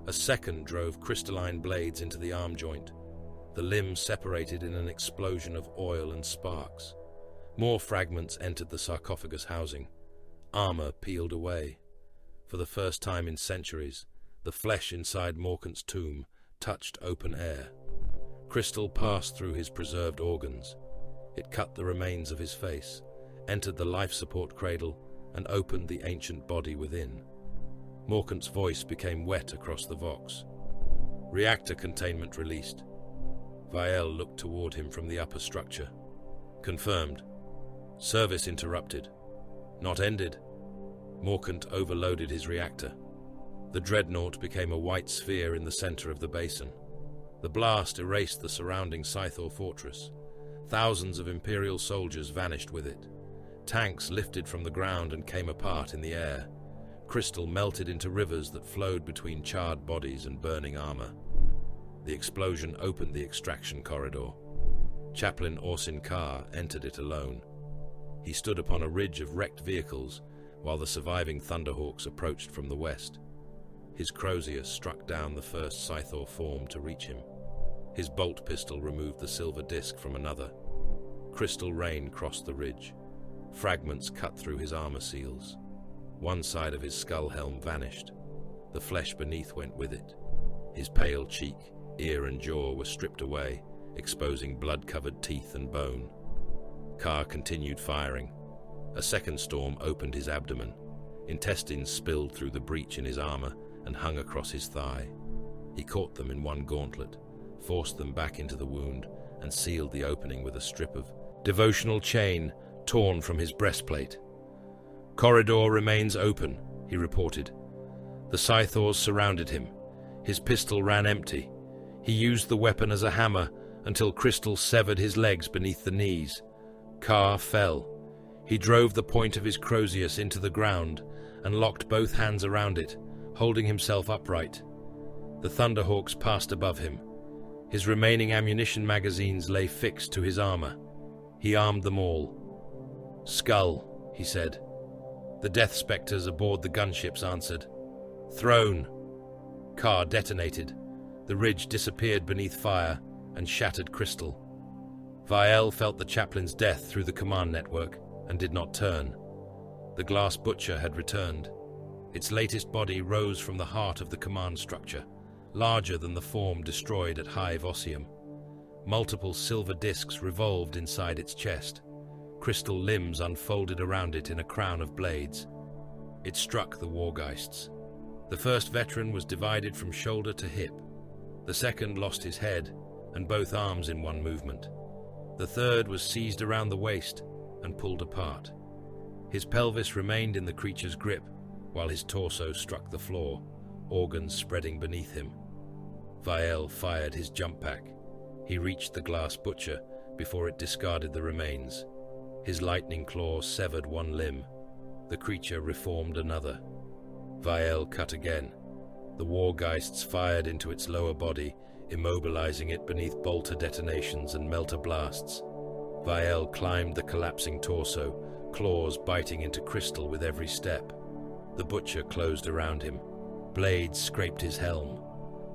A second drove crystalline blades into the arm joint. The limbs separated in an explosion of oil and sparks. More fragments entered the sarcophagus housing. Armor peeled away. For the first time in centuries, the flesh inside Morkant's tomb touched open air. Crystal passed through his preserved organs. It cut the remains of his face, entered the life support cradle, and opened the ancient body within. Morkant's voice became wet across the vox. Reactor containment released. Vael looked toward him from the upper structure. Confirmed. Service interrupted. Not ended. Morkant overloaded his reactor. The dreadnought became a white sphere in the center of the basin. The blast erased the surrounding Scythor fortress. Thousands of Imperial soldiers vanished with it. Tanks lifted from the ground and came apart in the air. Crystal melted into rivers that flowed between charred bodies and burning armor. The explosion opened the extraction corridor. Chaplain Orsin Carr entered it alone. He stood upon a ridge of wrecked vehicles while the surviving Thunderhawks approached from the west. His crozier struck down the first Scythor form to reach him. His bolt pistol removed the silver disc from another. Crystal rain crossed the ridge. Fragments cut through his armor seals. One side of his skull helm vanished. The flesh beneath went with it. His pale cheek, ear and jaw were stripped away, exposing blood-covered teeth and bone. Carr continued firing. A second storm opened his abdomen. Intestines spilled through the breach in his armor and hung across his thigh. He caught them in one gauntlet, forced them back into the wound, and sealed the opening with a strip of devotional chain torn from his breastplate. "Corridor remains open," he reported. The Scythors surrounded him. His pistol ran empty. He used the weapon as a hammer until Crystal severed his legs beneath the knees. Carr fell. He drove the point of his crozius into the ground and locked both hands around it, holding himself upright. The Thunderhawks passed above him. His remaining ammunition magazines lay fixed to his armor. He armed them all. "Skull," he said. The Death Spectres aboard the gunships answered. "Thrown." Carr detonated. The ridge disappeared beneath fire and shattered crystal. Vael felt the chaplain's death through the command network and did not turn. The glass butcher had returned. Its latest body rose from the heart of the command structure, larger than the form destroyed at Hive Ossium. Multiple silver discs revolved inside its chest. Crystal limbs unfolded around it in a crown of blades. It struck the Wargeists. The first veteran was divided from shoulder to hip. The second lost his head and both arms in one movement. The third was seized around the waist and pulled apart. His pelvis remained in the creature's grip, while his torso struck the floor, organs spreading beneath him. Vael fired his jump pack. He reached the glass butcher before it discarded the remains. His lightning claw severed one limb. The creature reformed another. Vael cut again. The Wargeists fired into its lower body, immobilizing it beneath bolter detonations and melter blasts. Vael climbed the collapsing torso, claws biting into crystal with every step. The butcher closed around him. Blades scraped his helm.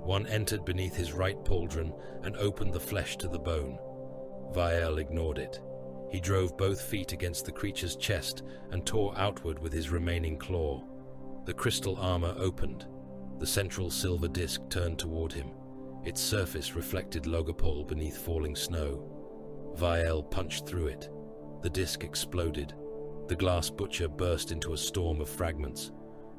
One entered beneath his right pauldron and opened the flesh to the bone. Vael ignored it. He drove both feet against the creature's chest and tore outward with his remaining claw. The crystal armor opened. The central silver disc turned toward him. Its surface reflected Logopol beneath falling snow. Vael punched through it. The disc exploded. The glass butcher burst into a storm of fragments.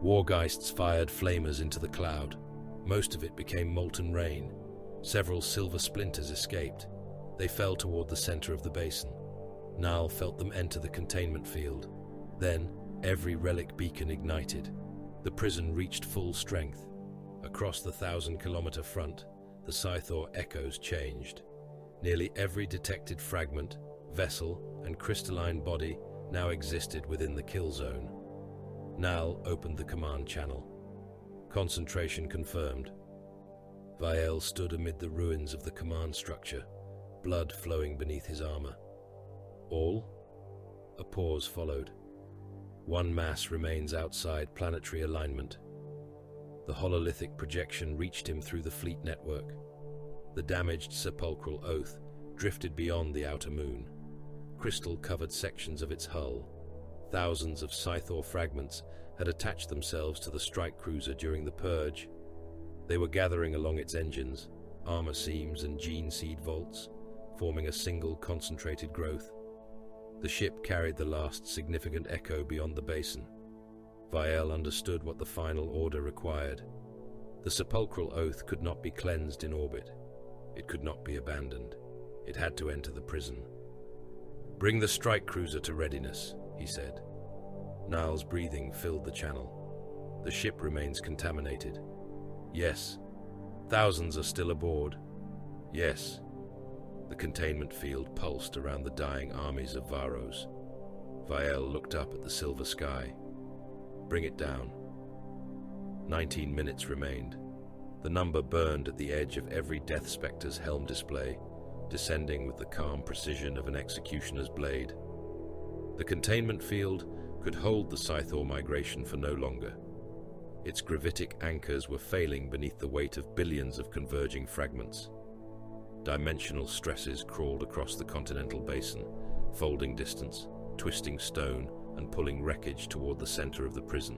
Wargeists fired flamers into the cloud. Most of it became molten rain. Several silver splinters escaped. They fell toward the center of the basin. Nal felt them enter the containment field. Then, every relic beacon ignited. The prison reached full strength. Across the 1,000-kilometer front, the Scythor echoes changed. Nearly every detected fragment, vessel, and crystalline body now existed within the kill zone. Nal opened the command channel. Concentration confirmed. Vael stood amid the ruins of the command structure, blood flowing beneath his armor. All? A pause followed. One mass remains outside planetary alignment. The hololithic projection reached him through the fleet network. The damaged sepulchral oath drifted beyond the outer moon. Crystal covered sections of its hull. Thousands of Scythor fragments had attached themselves to the strike cruiser during the purge. They were gathering along its engines, armor seams and gene seed vaults, forming a single concentrated growth. The ship carried the last significant echo beyond the basin. Vael understood what the final order required. The sepulchral oath could not be cleansed in orbit. It could not be abandoned. It had to enter the prison. "Bring the strike cruiser to readiness," he said. Nal's breathing filled the channel. The ship remains contaminated. Yes. Thousands are still aboard. Yes. The containment field pulsed around the dying armies of Varos. Vael looked up at the silver sky. "Bring it down." 19 minutes remained. The number burned at the edge of every Death Spectre's helm display, descending with the calm precision of an executioner's blade. The containment field could hold the Scythor migration for no longer. Its gravitic anchors were failing beneath the weight of billions of converging fragments. Dimensional stresses crawled across the continental basin, folding distance, twisting stone, and pulling wreckage toward the center of the prison.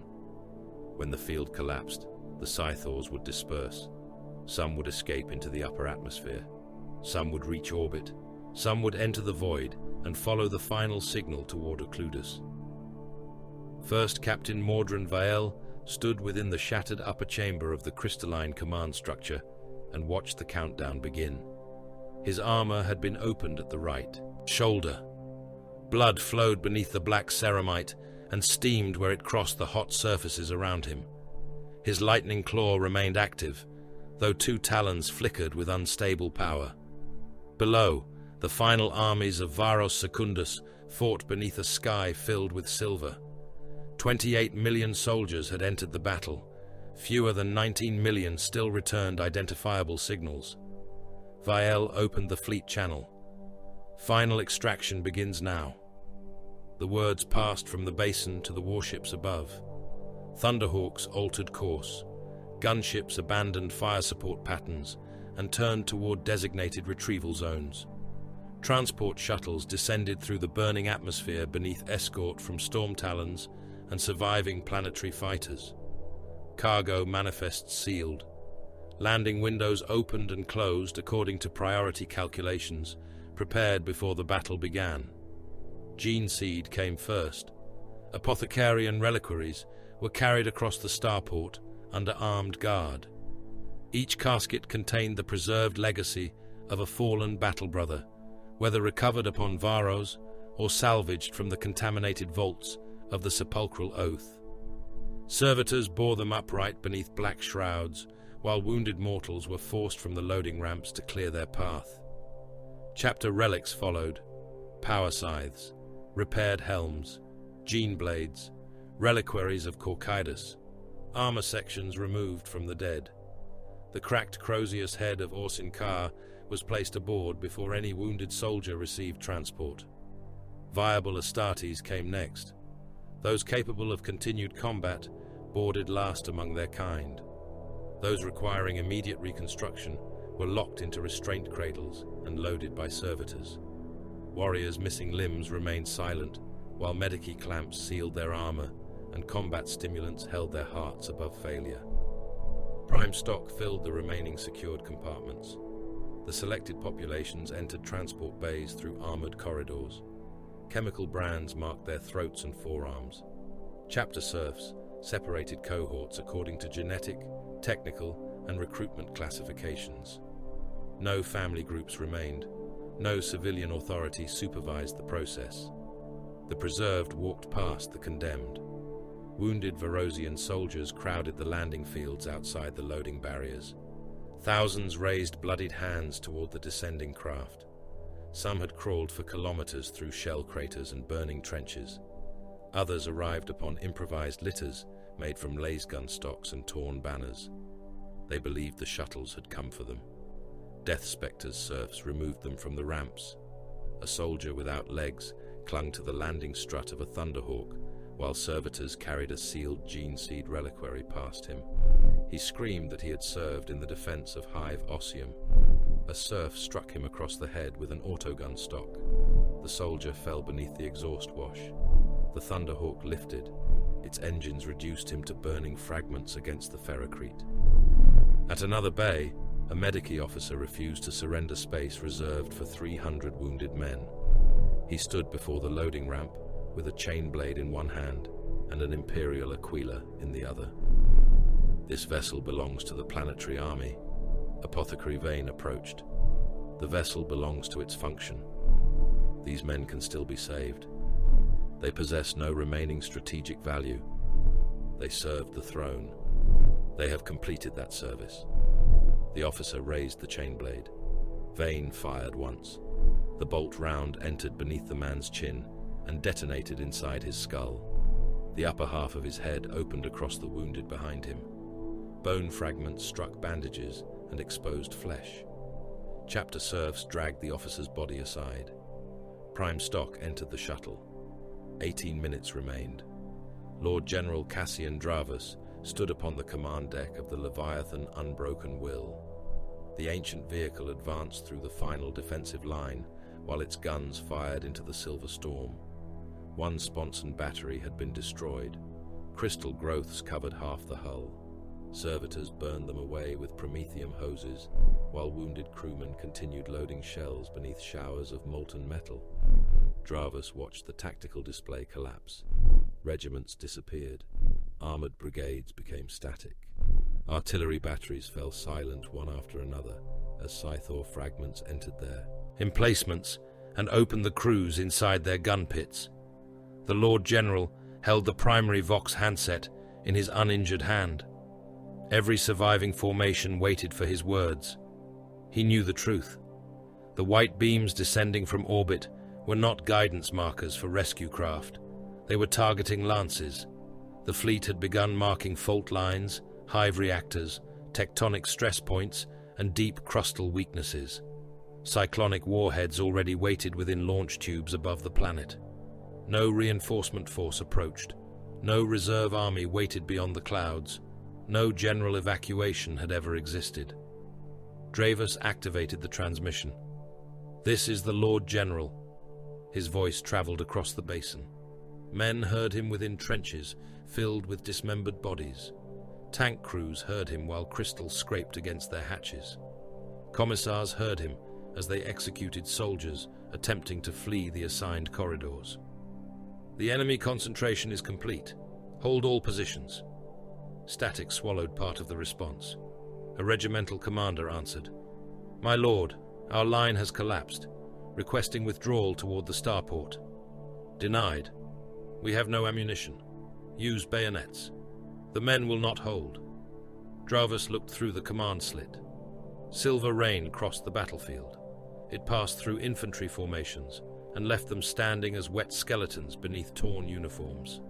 When the field collapsed, the Scythors would disperse. Some would escape into the upper atmosphere. Some would reach orbit. Some would enter the void and follow the final signal toward Occludus. First Captain Mordran Vael stood within the shattered upper chamber of the crystalline command structure and watched the countdown begin. His armor had been opened at the right shoulder. Blood flowed beneath the black ceramite and steamed where it crossed the hot surfaces around him. His lightning claw remained active, though two talons flickered with unstable power. Below, the final armies of Varos Secundus fought beneath a sky filled with silver. 28 million soldiers had entered the battle. Fewer than 19 million still returned identifiable signals. Vael opened the fleet channel. "Final extraction begins now." The words passed from the basin to the warships above. Thunderhawks altered course. Gunships abandoned fire support patterns and turned toward designated retrieval zones. Transport shuttles descended through the burning atmosphere beneath escort from storm talons and surviving planetary fighters. Cargo manifests sealed. Landing windows opened and closed according to priority calculations, prepared before the battle began. Gene seed came first. Apothecarian reliquaries were carried across the starport under armed guard. Each casket contained the preserved legacy of a fallen battle brother, whether recovered upon Varos or salvaged from the contaminated vaults of the sepulchral oath. Servitors bore them upright beneath black shrouds, while wounded mortals were forced from the loading ramps to clear their path. Chapter relics followed: power scythes, repaired helms, gene blades, reliquaries of Corcidus, armor sections removed from the dead. The cracked Crozius head of Orsin Kar was placed aboard before any wounded soldier received transport. Viable Astartes came next. Those capable of continued combat boarded last among their kind. Those requiring immediate reconstruction were locked into restraint cradles and loaded by servitors. Warriors missing limbs remained silent, while medici clamps sealed their armor and combat stimulants held their hearts above failure. Prime stock filled the remaining secured compartments. The selected populations entered transport bays through armored corridors. Chemical brands marked their throats and forearms. Chapter serfs separated cohorts according to genetic, technical, and recruitment classifications. No family groups remained. No civilian authority supervised the process. The preserved walked past the condemned. Wounded Varosian soldiers crowded the landing fields outside the loading barriers. Thousands raised bloodied hands toward the descending craft. Some had crawled for kilometers through shell craters and burning trenches. Others arrived upon improvised litters made from lasgun stocks and torn banners. They believed the shuttles had come for them. Death Spectres serfs removed them from the ramps. A soldier without legs clung to the landing strut of a Thunderhawk, while servitors carried a sealed gene seed reliquary past him. He screamed that he had served in the defense of Hive Ossium. A serf struck him across the head with an autogun stock. The soldier fell beneath the exhaust wash. The Thunderhawk lifted. Its engines reduced him to burning fragments against the ferrocrete. At another bay, a medici officer refused to surrender space reserved for 300 wounded men. He stood before the loading ramp with a chain blade in one hand and an Imperial Aquila in the other. This vessel belongs to the planetary army. Apothecary Vane approached. The vessel belongs to its function. These men can still be saved. They possess no remaining strategic value. They served the throne. They have completed that service. The officer raised the chain blade. Vane fired once. The bolt round entered beneath the man's chin and detonated inside his skull. The upper half of his head opened across the wounded behind him. Bone fragments struck bandages and exposed flesh. Chapter serfs dragged the officer's body aside. Prime stock entered the shuttle. 18 minutes remained. Lord General Cassian Dravus stood upon the command deck of the Leviathan Unbroken Will. The ancient vehicle advanced through the final defensive line, while its guns fired into the Silver Storm. One sponson battery had been destroyed. Crystal growths covered half the hull. Servitors burned them away with promethium hoses, while wounded crewmen continued loading shells beneath showers of molten metal. Dravus watched the tactical display collapse. Regiments disappeared. Armored brigades became static. Artillery batteries fell silent one after another as Scythor fragments entered their emplacements and opened the crews inside their gun pits. The Lord General held the primary Vox handset in his uninjured hand. Every surviving formation waited for his words. He knew the truth. The white beams descending from orbit were not guidance markers for rescue craft. They were targeting lances. The fleet had begun marking fault lines, hive reactors, tectonic stress points, and deep crustal weaknesses. Cyclonic warheads already waited within launch tubes above the planet. No reinforcement force approached. No reserve army waited beyond the clouds. No general evacuation had ever existed. Dravus activated the transmission. "This is the Lord General." His voice traveled across the basin. Men heard him within trenches filled with dismembered bodies. Tank crews heard him while crystals scraped against their hatches. Commissars heard him as they executed soldiers attempting to flee the assigned corridors. "The enemy concentration is complete. Hold all positions." Static swallowed part of the response. A regimental commander answered, "My lord, our line has collapsed, requesting withdrawal toward the starport." "Denied. We have no ammunition. Use bayonets. The men will not hold." Dravus looked through the command slit. Silver rain crossed the battlefield. It passed through infantry formations and left them standing as wet skeletons beneath torn uniforms.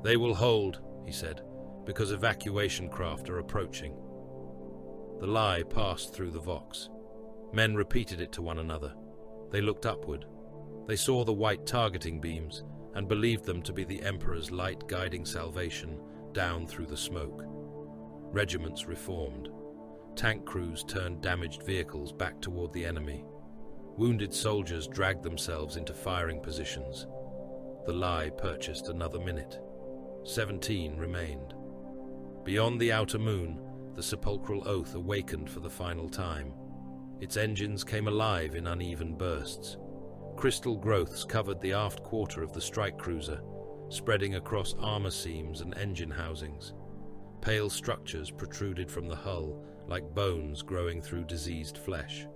"They will hold," he said, "because evacuation craft are approaching." The lie passed through the vox. Men repeated it to one another. They looked upward. They saw the white targeting beams and believed them to be the Emperor's light guiding salvation down through the smoke. Regiments reformed. Tank crews turned damaged vehicles back toward the enemy. Wounded soldiers dragged themselves into firing positions. The lie purchased another minute. 17 remained. Beyond the outer moon, the sepulchral oath awakened for the final time. Its engines came alive in uneven bursts. Crystal growths covered the aft quarter of the strike cruiser, spreading across armor seams and engine housings. Pale structures protruded from the hull like bones growing through diseased flesh.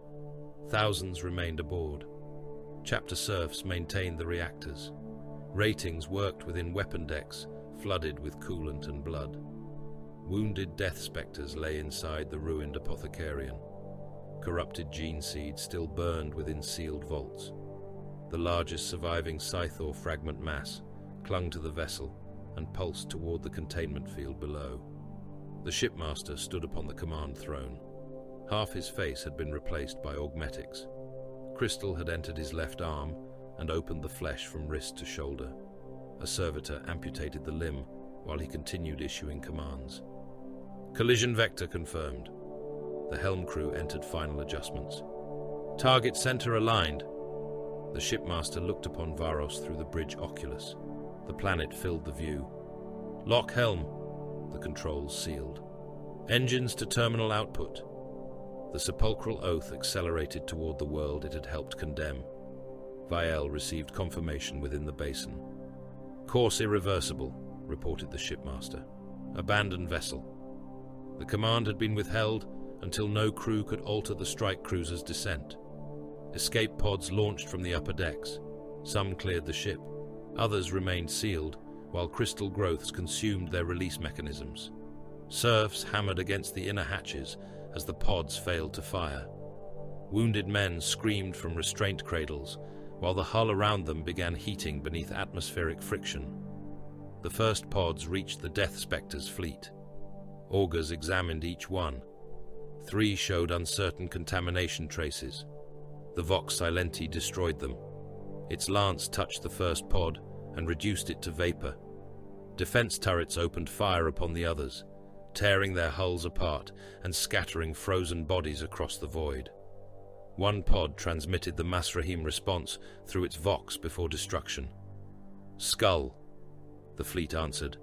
Thousands remained aboard. Chapter serfs maintained the reactors. Ratings worked within weapon decks, flooded with coolant and blood. Wounded death spectres lay inside the ruined apothecarian. Corrupted gene seeds still burned within sealed vaults. The largest surviving Scythor fragment mass clung to the vessel and pulsed toward the containment field below. The shipmaster stood upon the command throne. Half his face had been replaced by augmetics. Crystal had entered his left arm and opened the flesh from wrist to shoulder. A servitor amputated the limb while he continued issuing commands. Collision vector confirmed. The helm crew entered final adjustments. Target center aligned. The shipmaster looked upon Varos through the bridge oculus. The planet filled the view. Lock helm. The controls sealed. Engines to terminal output. The sepulchral oath accelerated toward the world it had helped condemn. Vael received confirmation within the basin. Course irreversible, reported the shipmaster. Abandoned vessel. The command had been withheld until no crew could alter the strike cruiser's descent. Escape pods launched from the upper decks. Some cleared the ship. Others remained sealed, while crystal growths consumed their release mechanisms. Serfs hammered against the inner hatches as the pods failed to fire. Wounded men screamed from restraint cradles, while the hull around them began heating beneath atmospheric friction. The first pods reached the Death Spectres' fleet. Augurs examined each one. 3 showed uncertain contamination traces. The Vox Silenti destroyed them. Its lance touched the first pod and reduced it to vapor. Defense turrets opened fire upon the others, tearing their hulls apart and scattering frozen bodies across the void. One pod transmitted the Masrahim response through its Vox before destruction. Skull, the fleet answered.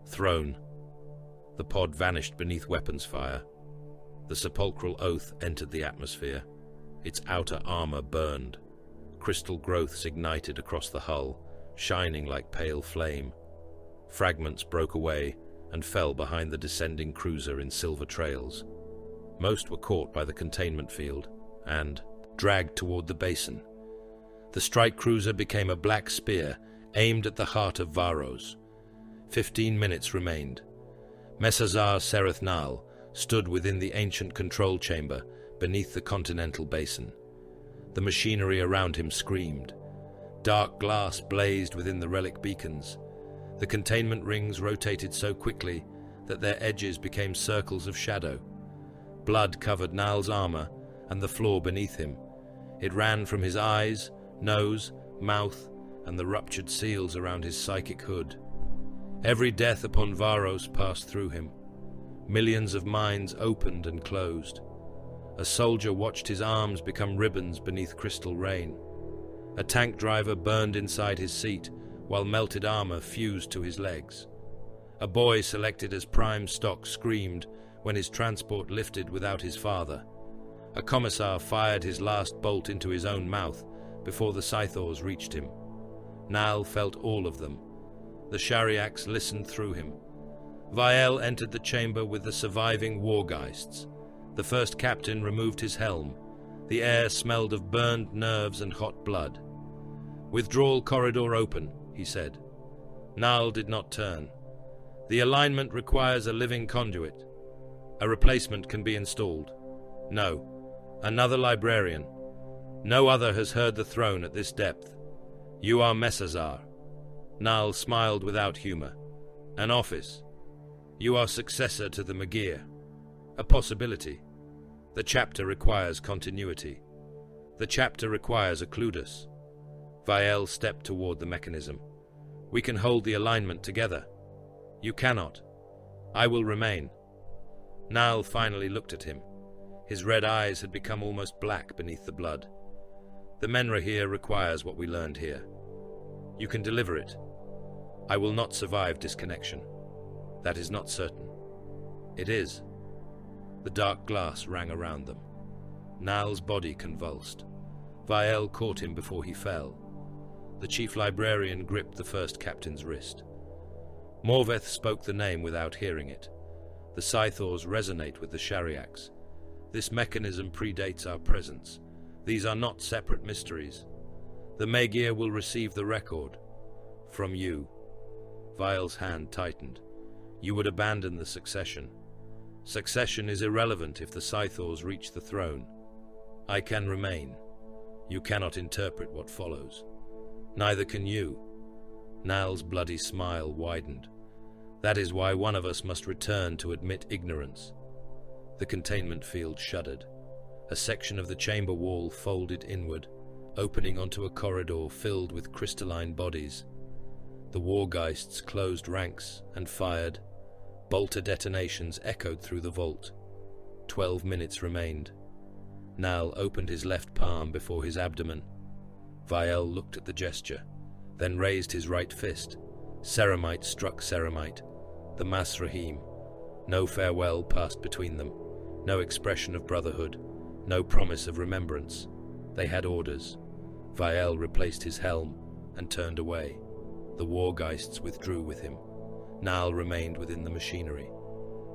Throne. The pod vanished beneath weapons fire. The sepulchral oath entered the atmosphere. Its outer armor burned. Crystal growths ignited across the hull, shining like pale flame. Fragments broke away and fell behind the descending cruiser in silver trails. Most were caught by the containment field and dragged toward the basin. The strike cruiser became a black spear aimed at the heart of Varos. 15 minutes remained. Messazar Serethnal stood within the ancient control chamber beneath the continental basin. The machinery around him screamed. Dark glass blazed within the relic beacons. The containment rings rotated so quickly that their edges became circles of shadow. Blood covered Nal's armor and the floor beneath him. It ran from his eyes, nose, mouth, and the ruptured seals around his psychic hood. Every death upon Varos passed through him. Millions of minds opened and closed. A soldier watched his arms become ribbons beneath crystal rain. A tank driver burned inside his seat, while melted armor fused to his legs. A boy selected as prime stock screamed when his transport lifted without his father. A commissar fired his last bolt into his own mouth before the Scythors reached him. Nal felt all of them. The Shariaks listened through him. Vael entered the chamber with the surviving wargeists. The first captain removed his helm. The air smelled of burned nerves and hot blood. "Withdrawal corridor open," he said. Nal did not turn. "The alignment requires a living conduit. A replacement can be installed." "No. Another librarian. No other has heard the throne at this depth. You are Messazar." Nal smiled without humor. "An office. You are successor to the Magir. A possibility. The chapter requires continuity. The chapter requires a Cludus. Vael stepped toward the mechanism. We can hold the alignment together. You cannot. I will remain. Nal finally looked at him. His red eyes had become almost black beneath the blood. The Menra here requires what we learned here. You can deliver it. I will not survive disconnection. That is not certain. It is. The dark glass rang around them. Nal's body convulsed. Vael caught him before he fell. The chief librarian gripped the first captain's wrist. Morveth spoke the name without hearing it. The Scythors resonate with the Shariaks. This mechanism predates our presence. These are not separate mysteries. The Magir will receive the record. From you. Vael's hand tightened. You would abandon the succession. Succession is irrelevant if the Scythors reach the throne. I can remain. You cannot interpret what follows. Neither can you. Nal's bloody smile widened. That is why one of us must return to admit ignorance. The containment field shuddered. A section of the chamber wall folded inward, opening onto a corridor filled with crystalline bodies. The Wargeists closed ranks and fired. Bolter detonations echoed through the vault. 12 minutes remained. Nal opened his left palm before his abdomen. Vael looked at the gesture, then raised his right fist. Ceramite struck ceramite. The Masrahim. No farewell passed between them. No expression of brotherhood. No promise of remembrance. They had orders. Vael replaced his helm and turned away. The Wargeists withdrew with him. Nal remained within the machinery.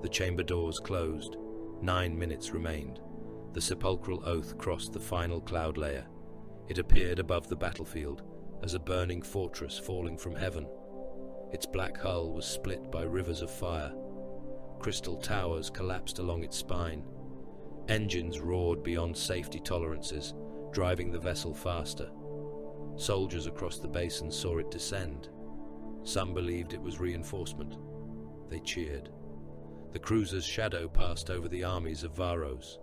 The chamber doors closed. 9 minutes remained. The sepulchral oath crossed the final cloud layer. It appeared above the battlefield as a burning fortress falling from heaven. Its black hull was split by rivers of fire. Crystal towers collapsed along its spine. Engines roared beyond safety tolerances, driving the vessel faster. Soldiers across the basin saw it descend. Some believed it was reinforcement. They cheered. The cruiser's shadow passed over the armies of Varos.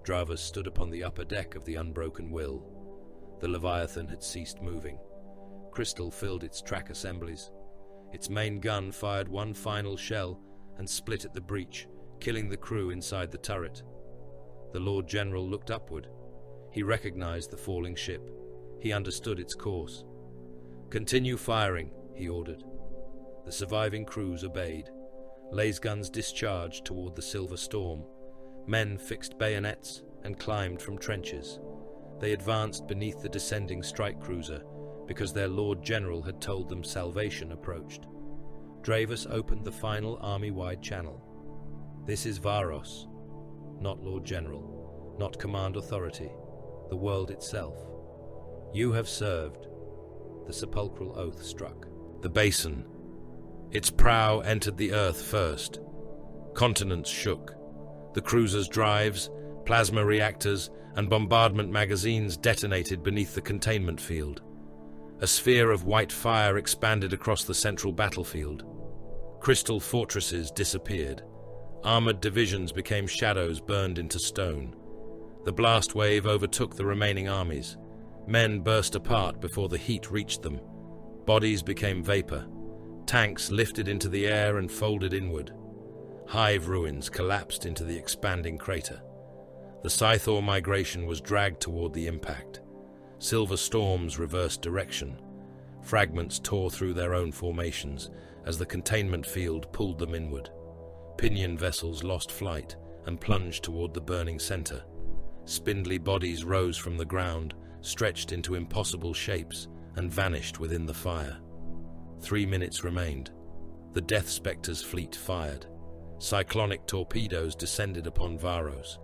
Dravas stood upon the upper deck of the Unbroken Will. The Leviathan had ceased moving. Crystal filled its track assemblies. Its main gun fired one final shell and split at the breech, killing the crew inside the turret. The Lord General looked upward. He recognized the falling ship. He understood its course. "Continue firing," he ordered. The surviving crews obeyed. Lasguns discharged toward the Silver Storm. Men fixed bayonets and climbed from trenches. They advanced beneath the descending strike cruiser because their Lord General had told them salvation approached. Dravus opened the final army-wide channel. This is Varos, not Lord General, not Command Authority, the world itself. You have served. The sepulchral oath struck. The basin. Its prow entered the earth first. Continents shook. The cruiser's drives, plasma reactors, and bombardment magazines detonated beneath the containment field. A sphere of white fire expanded across the central battlefield. Crystal fortresses disappeared. Armored divisions became shadows burned into stone. The blast wave overtook the remaining armies. Men burst apart before the heat reached them. Bodies became vapor. Tanks lifted into the air and folded inward. Hive ruins collapsed into the expanding crater. The Scythor migration was dragged toward the impact. Silver storms reversed direction. Fragments tore through their own formations as the containment field pulled them inward. Pinion vessels lost flight and plunged toward the burning center. Spindly bodies rose from the ground, stretched into impossible shapes, and vanished within the fire. 3 minutes remained. The Death Spectres' fleet fired. Cyclonic torpedoes descended upon Varos.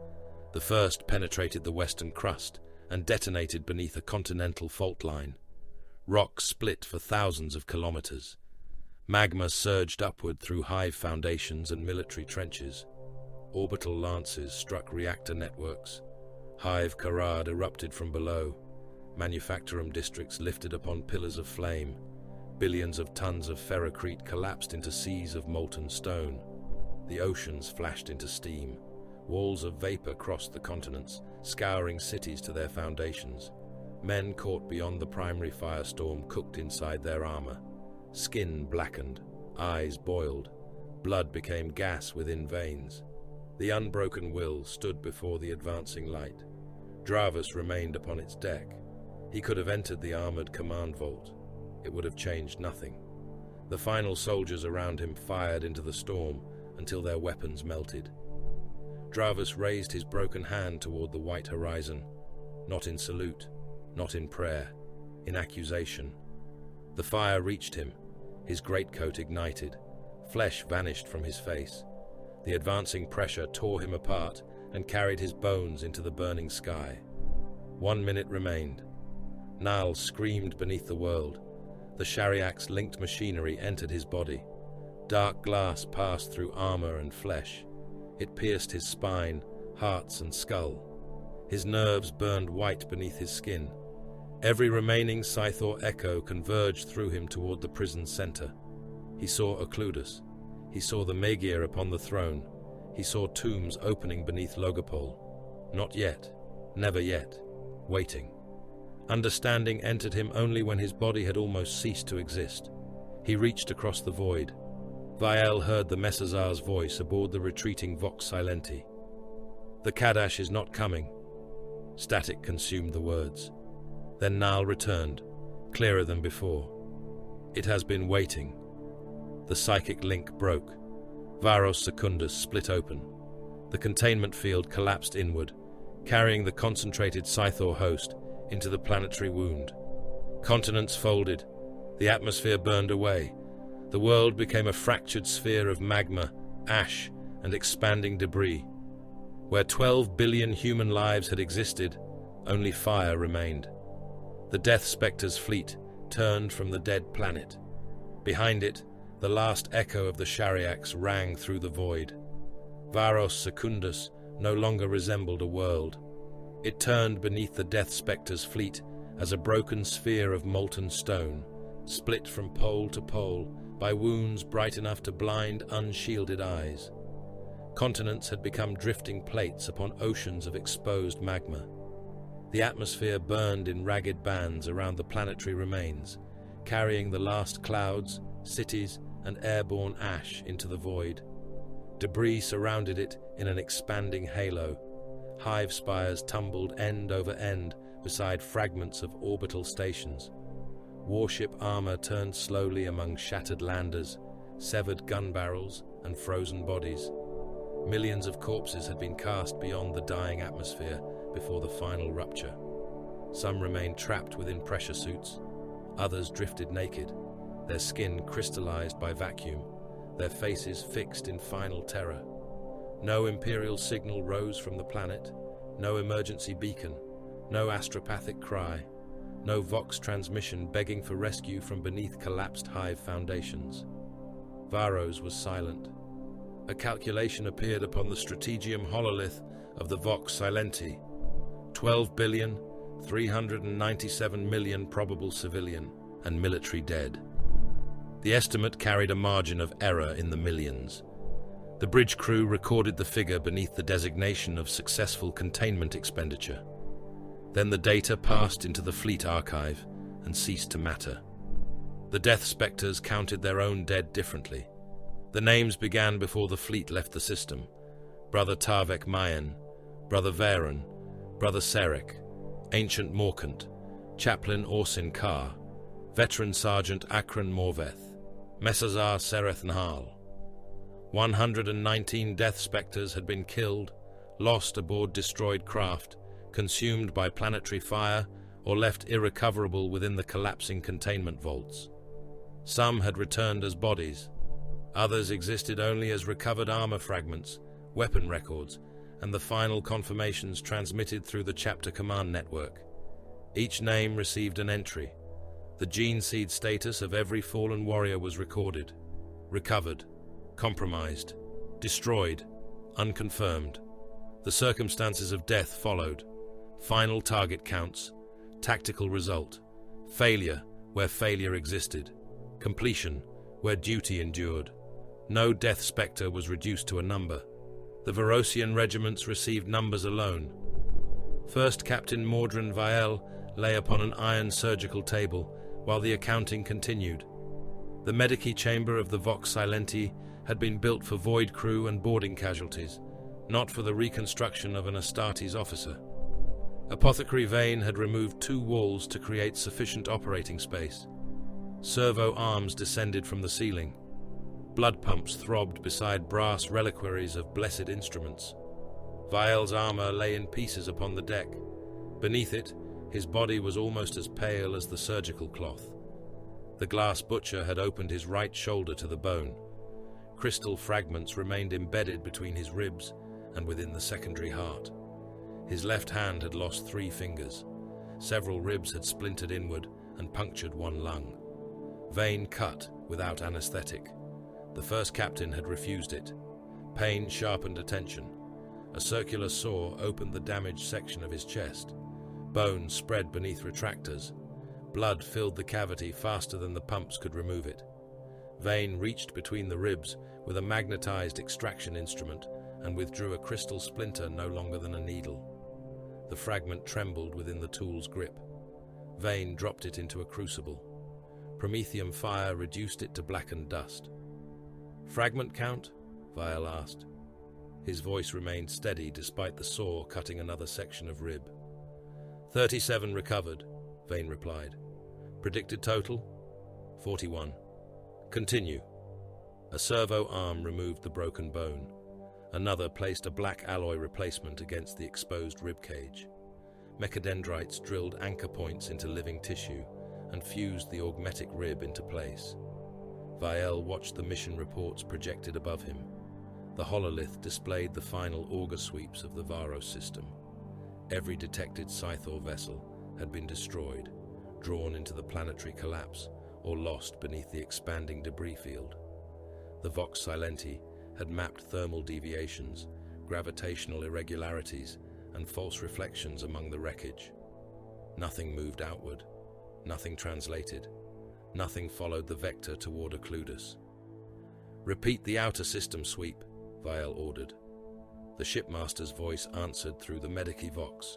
The first penetrated the western crust and detonated beneath a continental fault line. Rock split for thousands of kilometers. Magma surged upward through hive foundations and military trenches. Orbital lances struck reactor networks. Hive Karad erupted from below. Manufactorum districts lifted upon pillars of flame. Billions of tons of ferrocrete collapsed into seas of molten stone. The oceans flashed into steam. Walls of vapor crossed the continents, scouring cities to their foundations. Men caught beyond the primary firestorm cooked inside their armor. Skin blackened, eyes boiled, blood became gas within veins. The unbroken will stood before the advancing light. Dravus remained upon its deck. He could have entered the armored command vault. It would have changed nothing. The final soldiers around him fired into the storm until their weapons melted. Dravus raised his broken hand toward the white horizon, not in salute, not in prayer, in accusation. The fire reached him, his greatcoat ignited, flesh vanished from his face. The advancing pressure tore him apart and carried his bones into the burning sky. 1 minute remained. Nal screamed beneath the world. The Shariak's linked machinery entered his body. Dark glass passed through armor and flesh. It pierced his spine, hearts and skull. His nerves burned white beneath his skin. Every remaining Scythor echo converged through him toward the prison center. He saw Occludus. He saw the Magir upon the throne. He saw tombs opening beneath Logopol. Not yet, never yet, waiting. Understanding entered him only when his body had almost ceased to exist. He reached across the void. Vael heard the Messazar's voice aboard the retreating Vox Silenti. "The Kadash is not coming." Static consumed the words. Then Nal returned, clearer than before. "It has been waiting." The psychic link broke. Varos Secundus split open. The containment field collapsed inward, carrying the concentrated Scythor host into the planetary wound. Continents folded. The atmosphere burned away. The world became a fractured sphere of magma, ash, and expanding debris. Where 12 billion human lives had existed, only fire remained. The Death Spectres' fleet turned from the dead planet. Behind it, the last echo of the Shariaks rang through the void. Varos Secundus no longer resembled a world. It turned beneath the Death Spectres' fleet as a broken sphere of molten stone, split from pole to pole by wounds bright enough to blind unshielded eyes. Continents had become drifting plates upon oceans of exposed magma. The atmosphere burned in ragged bands around the planetary remains, carrying the last clouds, cities, and airborne ash into the void. Debris surrounded it in an expanding halo. Hive spires tumbled end over end beside fragments of orbital stations. Warship armor turned slowly among shattered landers, severed gun barrels, and frozen bodies. Millions of corpses had been cast beyond the dying atmosphere before the final rupture. Some remained trapped within pressure suits. Others drifted naked, their skin crystallized by vacuum, their faces fixed in final terror. No Imperial signal rose from the planet, no emergency beacon, no astropathic cry, no Vox transmission begging for rescue from beneath collapsed hive foundations. Varos was silent. A calculation appeared upon the strategium hololith of the Vox Silenti. 12,397,000,000 probable civilian and military dead. The estimate carried a margin of error in the millions. The bridge crew recorded the figure beneath the designation of successful containment expenditure. Then the data passed into the fleet archive and ceased to matter. The Death Spectres counted their own dead differently. The names began before the fleet left the system. Brother Tarvek Mayen, Brother Varen, Brother Serek, Ancient Morkant, Chaplain Orsin Kar, Veteran Sergeant Akron Morveth, Messazar Sereth Nahal. 119 Death Spectres had been killed, lost aboard destroyed craft, consumed by planetary fire, or left irrecoverable within the collapsing containment vaults. Some had returned as bodies. Others existed only as recovered armor fragments, weapon records, and the final confirmations transmitted through the chapter command network. Each name received an entry. The gene seed status of every fallen warrior was recorded. Recovered, compromised, destroyed, unconfirmed. The circumstances of death followed. Final target counts, tactical result, failure where failure existed, completion where duty endured. No Death Spectre was reduced to a number. The Verosian regiments received numbers alone. First Captain Mordran Vael lay upon an iron surgical table, while the accounting continued. The medici chamber of the Vox Silenti had been built for void crew and boarding casualties, not for the reconstruction of an Astartes officer. Apothecary Vane had removed 2 walls to create sufficient operating space. Servo arms descended from the ceiling. Blood pumps throbbed beside brass reliquaries of blessed instruments. Vael's armor lay in pieces upon the deck. Beneath it, his body was almost as pale as the surgical cloth. The glass butcher had opened his right shoulder to the bone. Crystal fragments remained embedded between his ribs and within the secondary heart. His left hand had lost 3 fingers. Several ribs had splintered inward and punctured 1 lung. Vane cut without anesthetic. The first captain had refused it. Pain sharpened attention. A circular saw opened the damaged section of his chest. Bone spread beneath retractors. Blood filled the cavity faster than the pumps could remove it. Vane reached between the ribs with a magnetized extraction instrument and withdrew a crystal splinter no longer than a needle. The fragment trembled within the tool's grip. Vane dropped it into a crucible. Promethium fire reduced it to blackened dust. "Fragment count?" Vael asked. His voice remained steady despite the saw cutting another section of rib. 37 recovered, Vane replied. Predicted total? 41. Continue. A servo arm removed the broken bone. Another placed a black alloy replacement against the exposed ribcage. Mechadendrites drilled anchor points into living tissue and fused the augmetic rib into place. Vael watched the mission reports projected above him. The hololith displayed the final auger sweeps of the Varos system. Every detected Scythor vessel had been destroyed, drawn into the planetary collapse, or lost beneath the expanding debris field. The Vox Silenti had mapped thermal deviations, gravitational irregularities, and false reflections among the wreckage. Nothing moved outward, nothing translated, nothing followed the vector toward Occludus. Repeat the outer system sweep, Vael ordered. The shipmaster's voice answered through the Medici Vox.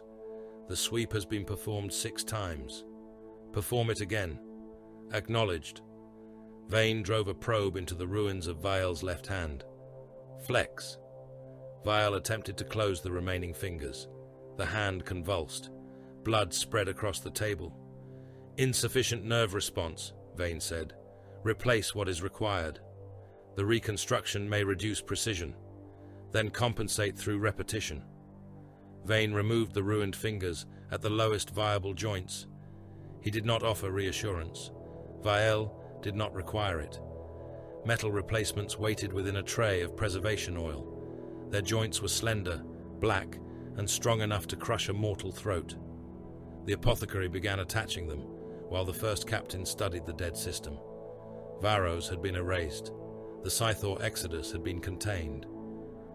The sweep has been performed 6 times. Perform it again. Acknowledged. Vane drove a probe into the ruins of Vael's left hand. Flex. Vael attempted to close the remaining fingers. The hand convulsed. Blood spread across the table. Insufficient nerve response, Vane said. Replace what is required. The reconstruction may reduce precision, then compensate through repetition. Vane removed the ruined fingers at the lowest viable joints. He did not offer reassurance. Vael did not require it. Metal replacements waited within a tray of preservation oil. Their joints were slender, black, and strong enough to crush a mortal throat. The apothecary began attaching them, while the first captain studied the dead system. Varos had been erased. The Scythor exodus had been contained.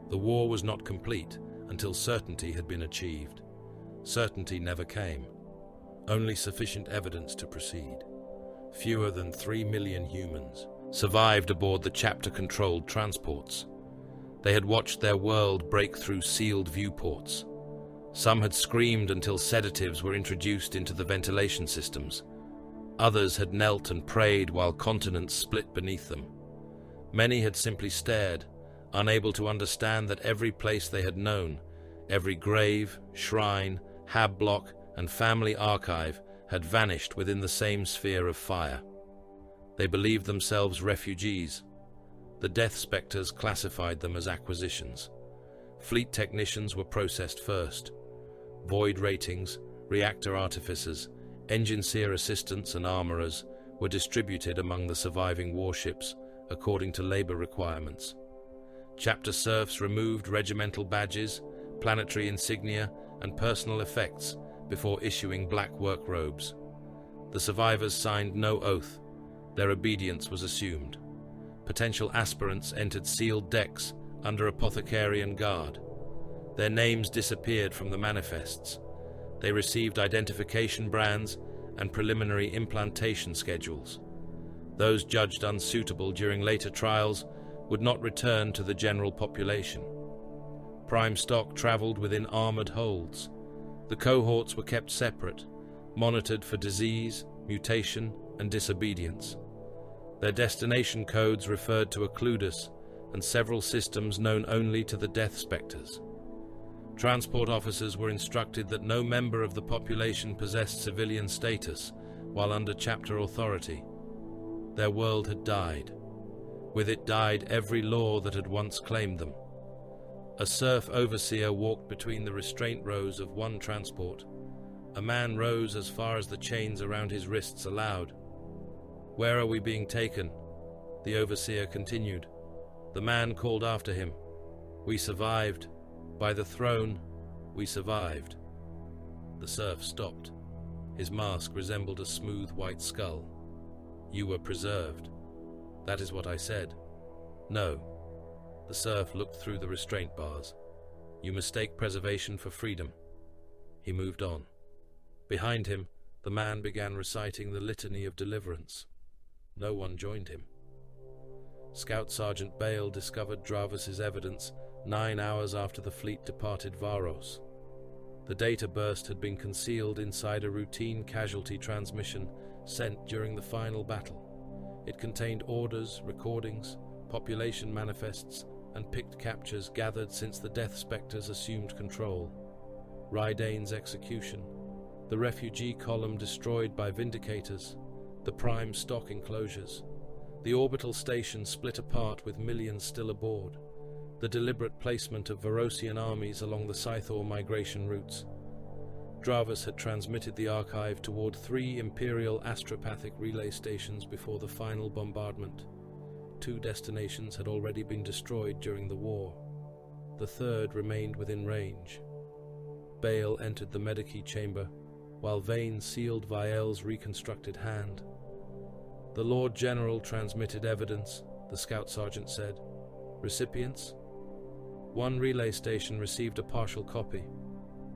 The war was not complete until certainty had been achieved. Certainty never came. Only sufficient evidence to proceed. Fewer than 3 million humans survived aboard the chapter-controlled transports. They had watched their world break through sealed viewports. Some had screamed until sedatives were introduced into the ventilation systems. Others had knelt and prayed while continents split beneath them. Many had simply stared, unable to understand that every place they had known, every grave, shrine, hab block, and family archive had vanished within the same sphere of fire. They believed themselves refugees. The Death Spectres classified them as acquisitions. Fleet technicians were processed first. Void ratings, reactor artificers, engine seer assistants and armorers were distributed among the surviving warships according to labor requirements. Chapter serfs removed regimental badges, planetary insignia, and personal effects before issuing black work robes. The survivors signed no oath. Their obedience was assumed. Potential aspirants entered sealed decks under apothecarian guard. Their names disappeared from the manifests. They received identification brands and preliminary implantation schedules. Those judged unsuitable during later trials would not return to the general population. Prime stock travelled within armoured holds. The cohorts were kept separate, monitored for disease, mutation, and disobedience. Their destination codes referred to Occludus and several systems known only to the Death Spectres. Transport officers were instructed that no member of the population possessed civilian status while under chapter authority. Their world had died. With it died every law that had once claimed them. A serf overseer walked between the restraint rows of one transport. A man rose as far as the chains around his wrists allowed. "Where are we being taken?" The overseer continued. The man called after him. "We survived. By the throne, we survived." The serf stopped. His mask resembled a smooth white skull. "You were preserved." "That is what I said." "No." The serf looked through the restraint bars. "You mistake preservation for freedom." He moved on. Behind him, the man began reciting the litany of deliverance. No one joined him. Scout Sergeant Bale discovered Dravus's evidence 9 hours after the fleet departed Varos. The data burst had been concealed inside a routine casualty transmission sent during the final battle. It contained orders, recordings, population manifests, and picked captures gathered since the Death Spectres assumed control. Rydane's execution, the refugee column destroyed by Vindicators, the prime stock enclosures, the orbital station split apart with millions still aboard, the deliberate placement of Varosian armies along the Scythor migration routes. Dravus had transmitted the archive toward 3 Imperial astropathic relay stations before the final bombardment. 2 destinations had already been destroyed during the war. The 3rd remained within range. Bale entered the Medici chamber, while Vane sealed Vael's reconstructed hand. The Lord General transmitted evidence, the Scout Sergeant said. Recipients? 1 relay station received a partial copy.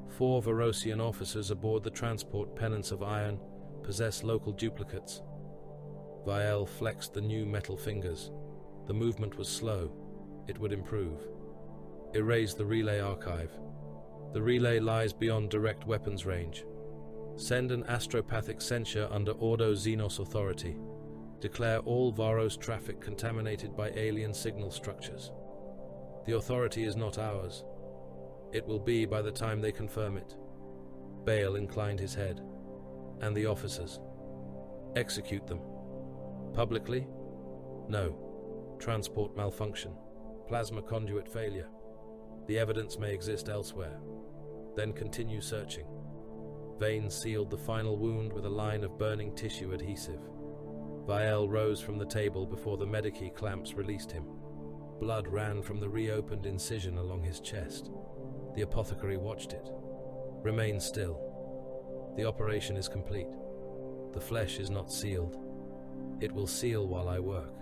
4 Varosian officers aboard the transport Penance of Iron possess local duplicates. Vael flexed the new metal fingers. The movement was slow. It would improve. Erase the relay archive. The relay lies beyond direct weapons range. Send an astropathic censure under Ordo Xenos authority. Declare all Varos traffic contaminated by alien signal structures. The authority is not ours. It will be by the time they confirm it. Bale inclined his head. And the officers. Execute them. Publicly? No. Transport malfunction. Plasma conduit failure. The evidence may exist elsewhere. Then continue searching. Vane sealed the final wound with a line of burning tissue adhesive. Vael rose from the table before the Medici clamps released him. Blood ran from the reopened incision along his chest. The apothecary watched it. Remain still. The operation is complete. The flesh is not sealed. It will seal while I work.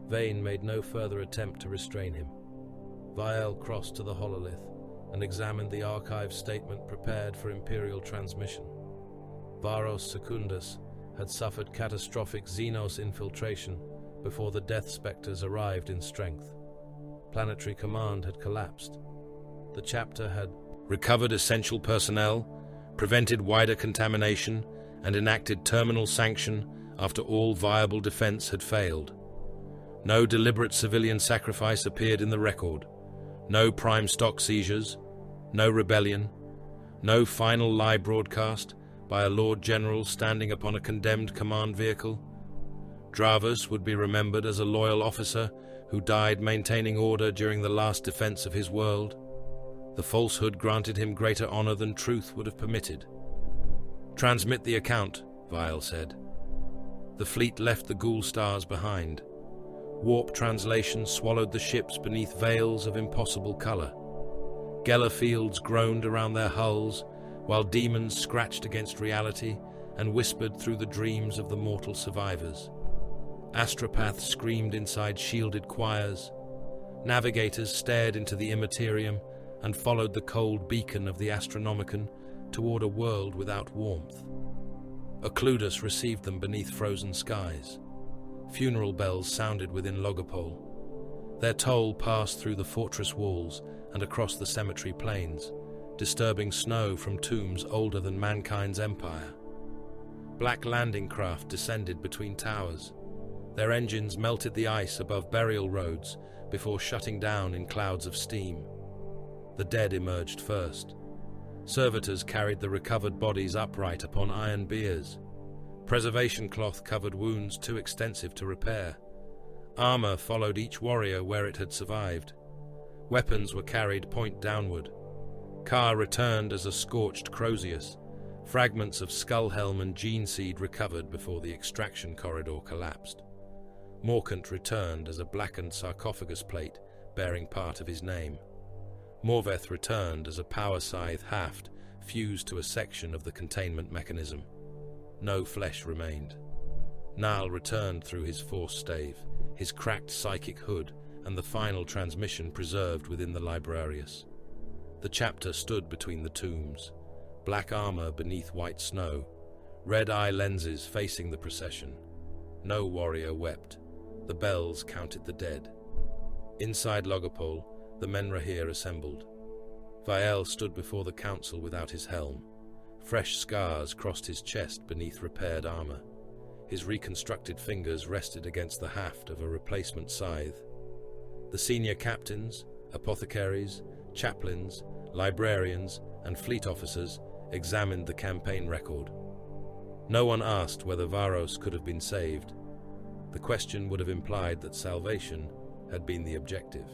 Vane made no further attempt to restrain him. Vael crossed to the hololith and examined the archive statement prepared for Imperial transmission. Varos Secundus had suffered catastrophic Xenos infiltration before the Death Spectres arrived in strength. Planetary command had collapsed. The chapter had recovered essential personnel, prevented wider contamination, and enacted terminal sanction after all viable defense had failed. No deliberate civilian sacrifice appeared in the record. No prime stock seizures, no rebellion, no final lie broadcast by a Lord General standing upon a condemned command vehicle. Dravus would be remembered as a loyal officer who died maintaining order during the last defense of his world. The falsehood granted him greater honor than truth would have permitted. Transmit the account, Vael said. The fleet left the Ghoul stars behind. Warp translation swallowed the ships beneath veils of impossible color. Geller fields groaned around their hulls, while demons scratched against reality and whispered through the dreams of the mortal survivors. Astropaths screamed inside shielded choirs. Navigators stared into the immaterium and followed the cold beacon of the Astronomicon toward a world without warmth. Occludus received them beneath frozen skies. Funeral bells sounded within Logopole. Their toll passed through the fortress walls and across the cemetery plains, disturbing snow from tombs older than mankind's empire. Black landing craft descended between towers. Their engines melted the ice above burial roads before shutting down in clouds of steam. The dead emerged first. Servitors carried the recovered bodies upright upon iron biers. Preservation cloth covered wounds too extensive to repair. Armor followed each warrior where it had survived. Weapons were carried point downward. Ka returned as a scorched Crozius, fragments of skull helm and gene seed recovered before the extraction corridor collapsed. Morkant returned as a blackened sarcophagus plate bearing part of his name. Morveth returned as a power scythe haft fused to a section of the containment mechanism. No flesh remained. Nal returned through his force stave, his cracked psychic hood, and the final transmission preserved within the Librarius. The chapter stood between the tombs, black armor beneath white snow, red-eye lenses facing the procession. No warrior wept. The bells counted the dead. Inside Logopol, the Menrahir assembled. Vael stood before the council without his helm. Fresh scars crossed his chest beneath repaired armor. His reconstructed fingers rested against the haft of a replacement scythe. The senior captains, apothecaries, chaplains, librarians, and fleet officers examined the campaign record. No one asked whether Varos could have been saved. The question would have implied that salvation had been the objective.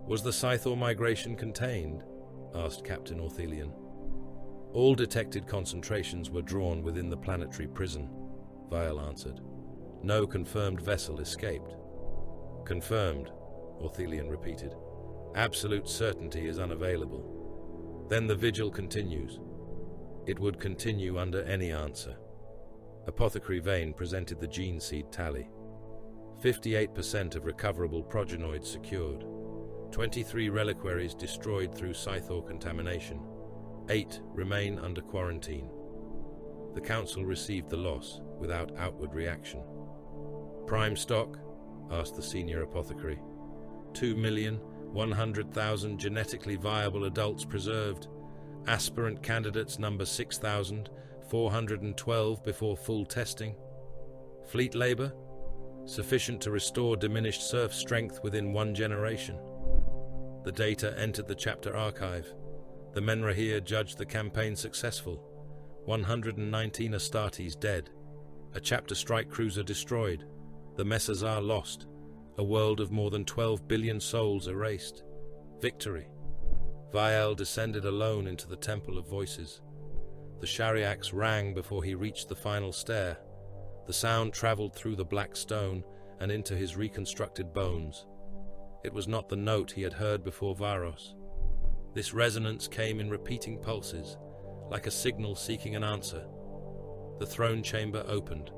"Was the Scythor migration contained?" asked Captain Orthelian. "All detected concentrations were drawn within the planetary prison," Vael answered. "No confirmed vessel escaped." "Confirmed," Orthelian repeated. "Absolute certainty is unavailable." Then the vigil continues. It would continue under any answer. Apothecary Vane presented the gene seed tally. 58% of recoverable progenoids secured. 23 reliquaries destroyed through Scythor contamination. 8 remain under quarantine. The council received the loss without outward reaction. "Prime stock?" asked the senior apothecary. 2,100,000 genetically viable adults preserved. Aspirant candidates number 6,412 before full testing. Fleet labor? Sufficient to restore diminished serf strength within 1 generation. The data entered the chapter archive. The Menrahir judged the campaign successful. 119 Astartes dead. A chapter strike cruiser destroyed. The Messazar lost. A world of more than 12 billion souls erased. Victory. Vael descended alone into the Temple of Voices. The Shariax rang before he reached the final stair. The sound traveled through the black stone and into his reconstructed bones. It was not the note he had heard before Varos. This resonance came in repeating pulses, like a signal seeking an answer. The throne chamber opened.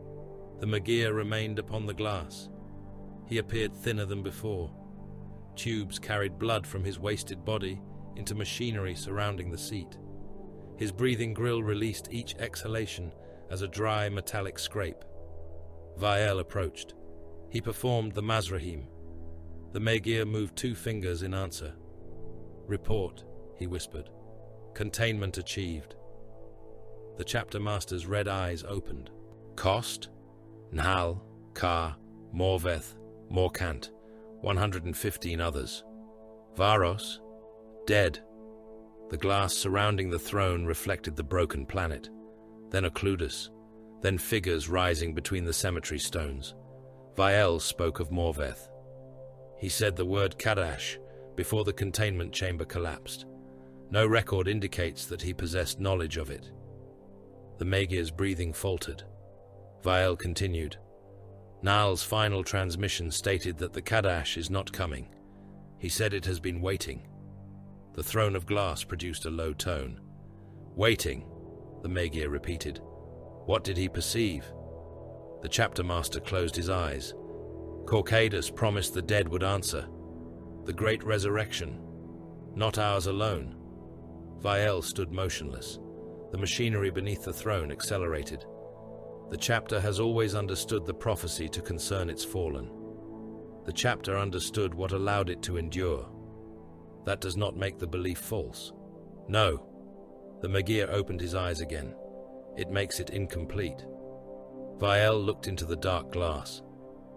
The Magir remained upon the glass. He appeared thinner than before. Tubes carried blood from his wasted body into machinery surrounding the seat. His breathing grill released each exhalation as a dry metallic scrape. Vael approached. He performed the Mazrahim. The Magir moved 2 fingers in answer. "Report," he whispered. "Containment achieved." The chapter master's red eyes opened. "Cost? Nahal, Ka, Morveth, Morkant, 115 others. Varos? Dead." The glass surrounding the throne reflected the broken planet, then Occludus, then figures rising between the cemetery stones. Vael spoke of Morveth. He said the word Kadash before the containment chamber collapsed. No record indicates that he possessed knowledge of it. The Magir's breathing faltered. Vael continued. Nahal's final transmission stated that the Kadash is not coming. He said it has been waiting. The throne of glass produced a low tone. "Waiting," the Magir repeated. What did he perceive? The chapter master closed his eyes. Corcadus promised the dead would answer. The great resurrection. Not ours alone. Vael stood motionless. The machinery beneath the throne accelerated. The chapter has always understood the prophecy to concern its fallen. The chapter understood what allowed it to endure. That does not make the belief false. No. The Magir opened his eyes again. It makes it incomplete. Vael looked into the dark glass.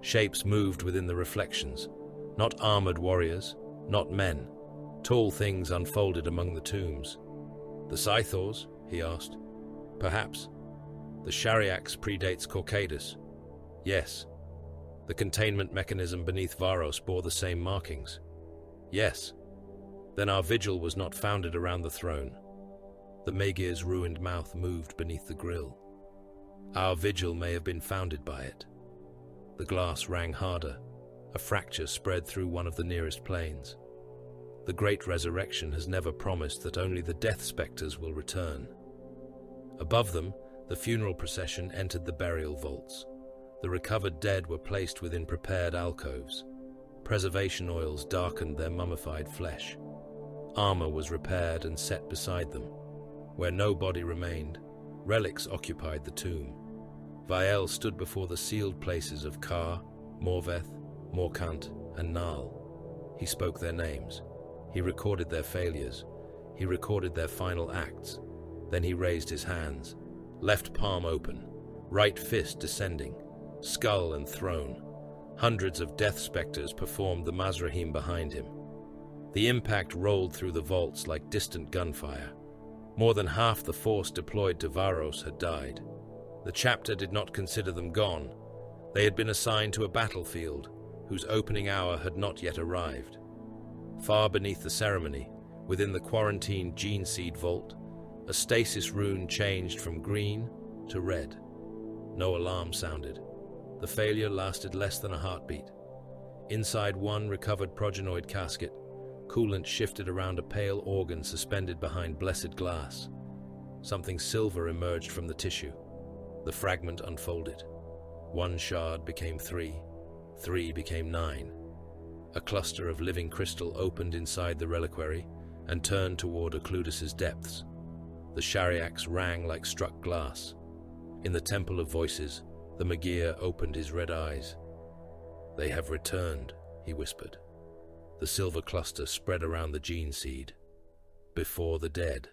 Shapes moved within the reflections. Not armored warriors, not men. Tall things unfolded among the tombs. The Scythors? He asked. Perhaps. The Shariax predates Corcadus. Yes. The containment mechanism beneath Varos bore the same markings. Yes. Then our vigil was not founded around the throne. The Magir's ruined mouth moved beneath the grill. Our vigil may have been founded by it. The glass rang harder. A fracture spread through one of the nearest planes. The Great Resurrection has never promised that only the death spectres will return. Above them, the funeral procession entered the burial vaults. The recovered dead were placed within prepared alcoves. Preservation oils darkened their mummified flesh. Armor was repaired and set beside them. Where no body remained, relics occupied the tomb. Vael stood before the sealed places of Kar, Morveth, Morkant, and Nal. He spoke their names. He recorded their failures. He recorded their final acts. Then he raised his hands, left palm open, right fist descending, skull and throne. Hundreds of death spectres performed the Mazrahim behind him. The impact rolled through the vaults like distant gunfire. More than half the force deployed to Varos had died. The chapter did not consider them gone. They had been assigned to a battlefield whose opening hour had not yet arrived. Far beneath the ceremony, within the quarantined gene seed vault, a stasis rune changed from green to red. No alarm sounded. The failure lasted less than a heartbeat. Inside one recovered progenoid casket, coolant shifted around a pale organ suspended behind blessed glass. Something silver emerged from the tissue. The fragment unfolded. One shard became 3. 3 became 9. A cluster of living crystal opened inside the reliquary and turned toward Occludus's depths. The Shariax rang like struck glass. In the Temple of Voices, the Magir opened his red eyes. "They have returned," he whispered. The silver cluster spread around the gene seed. "Before the dead."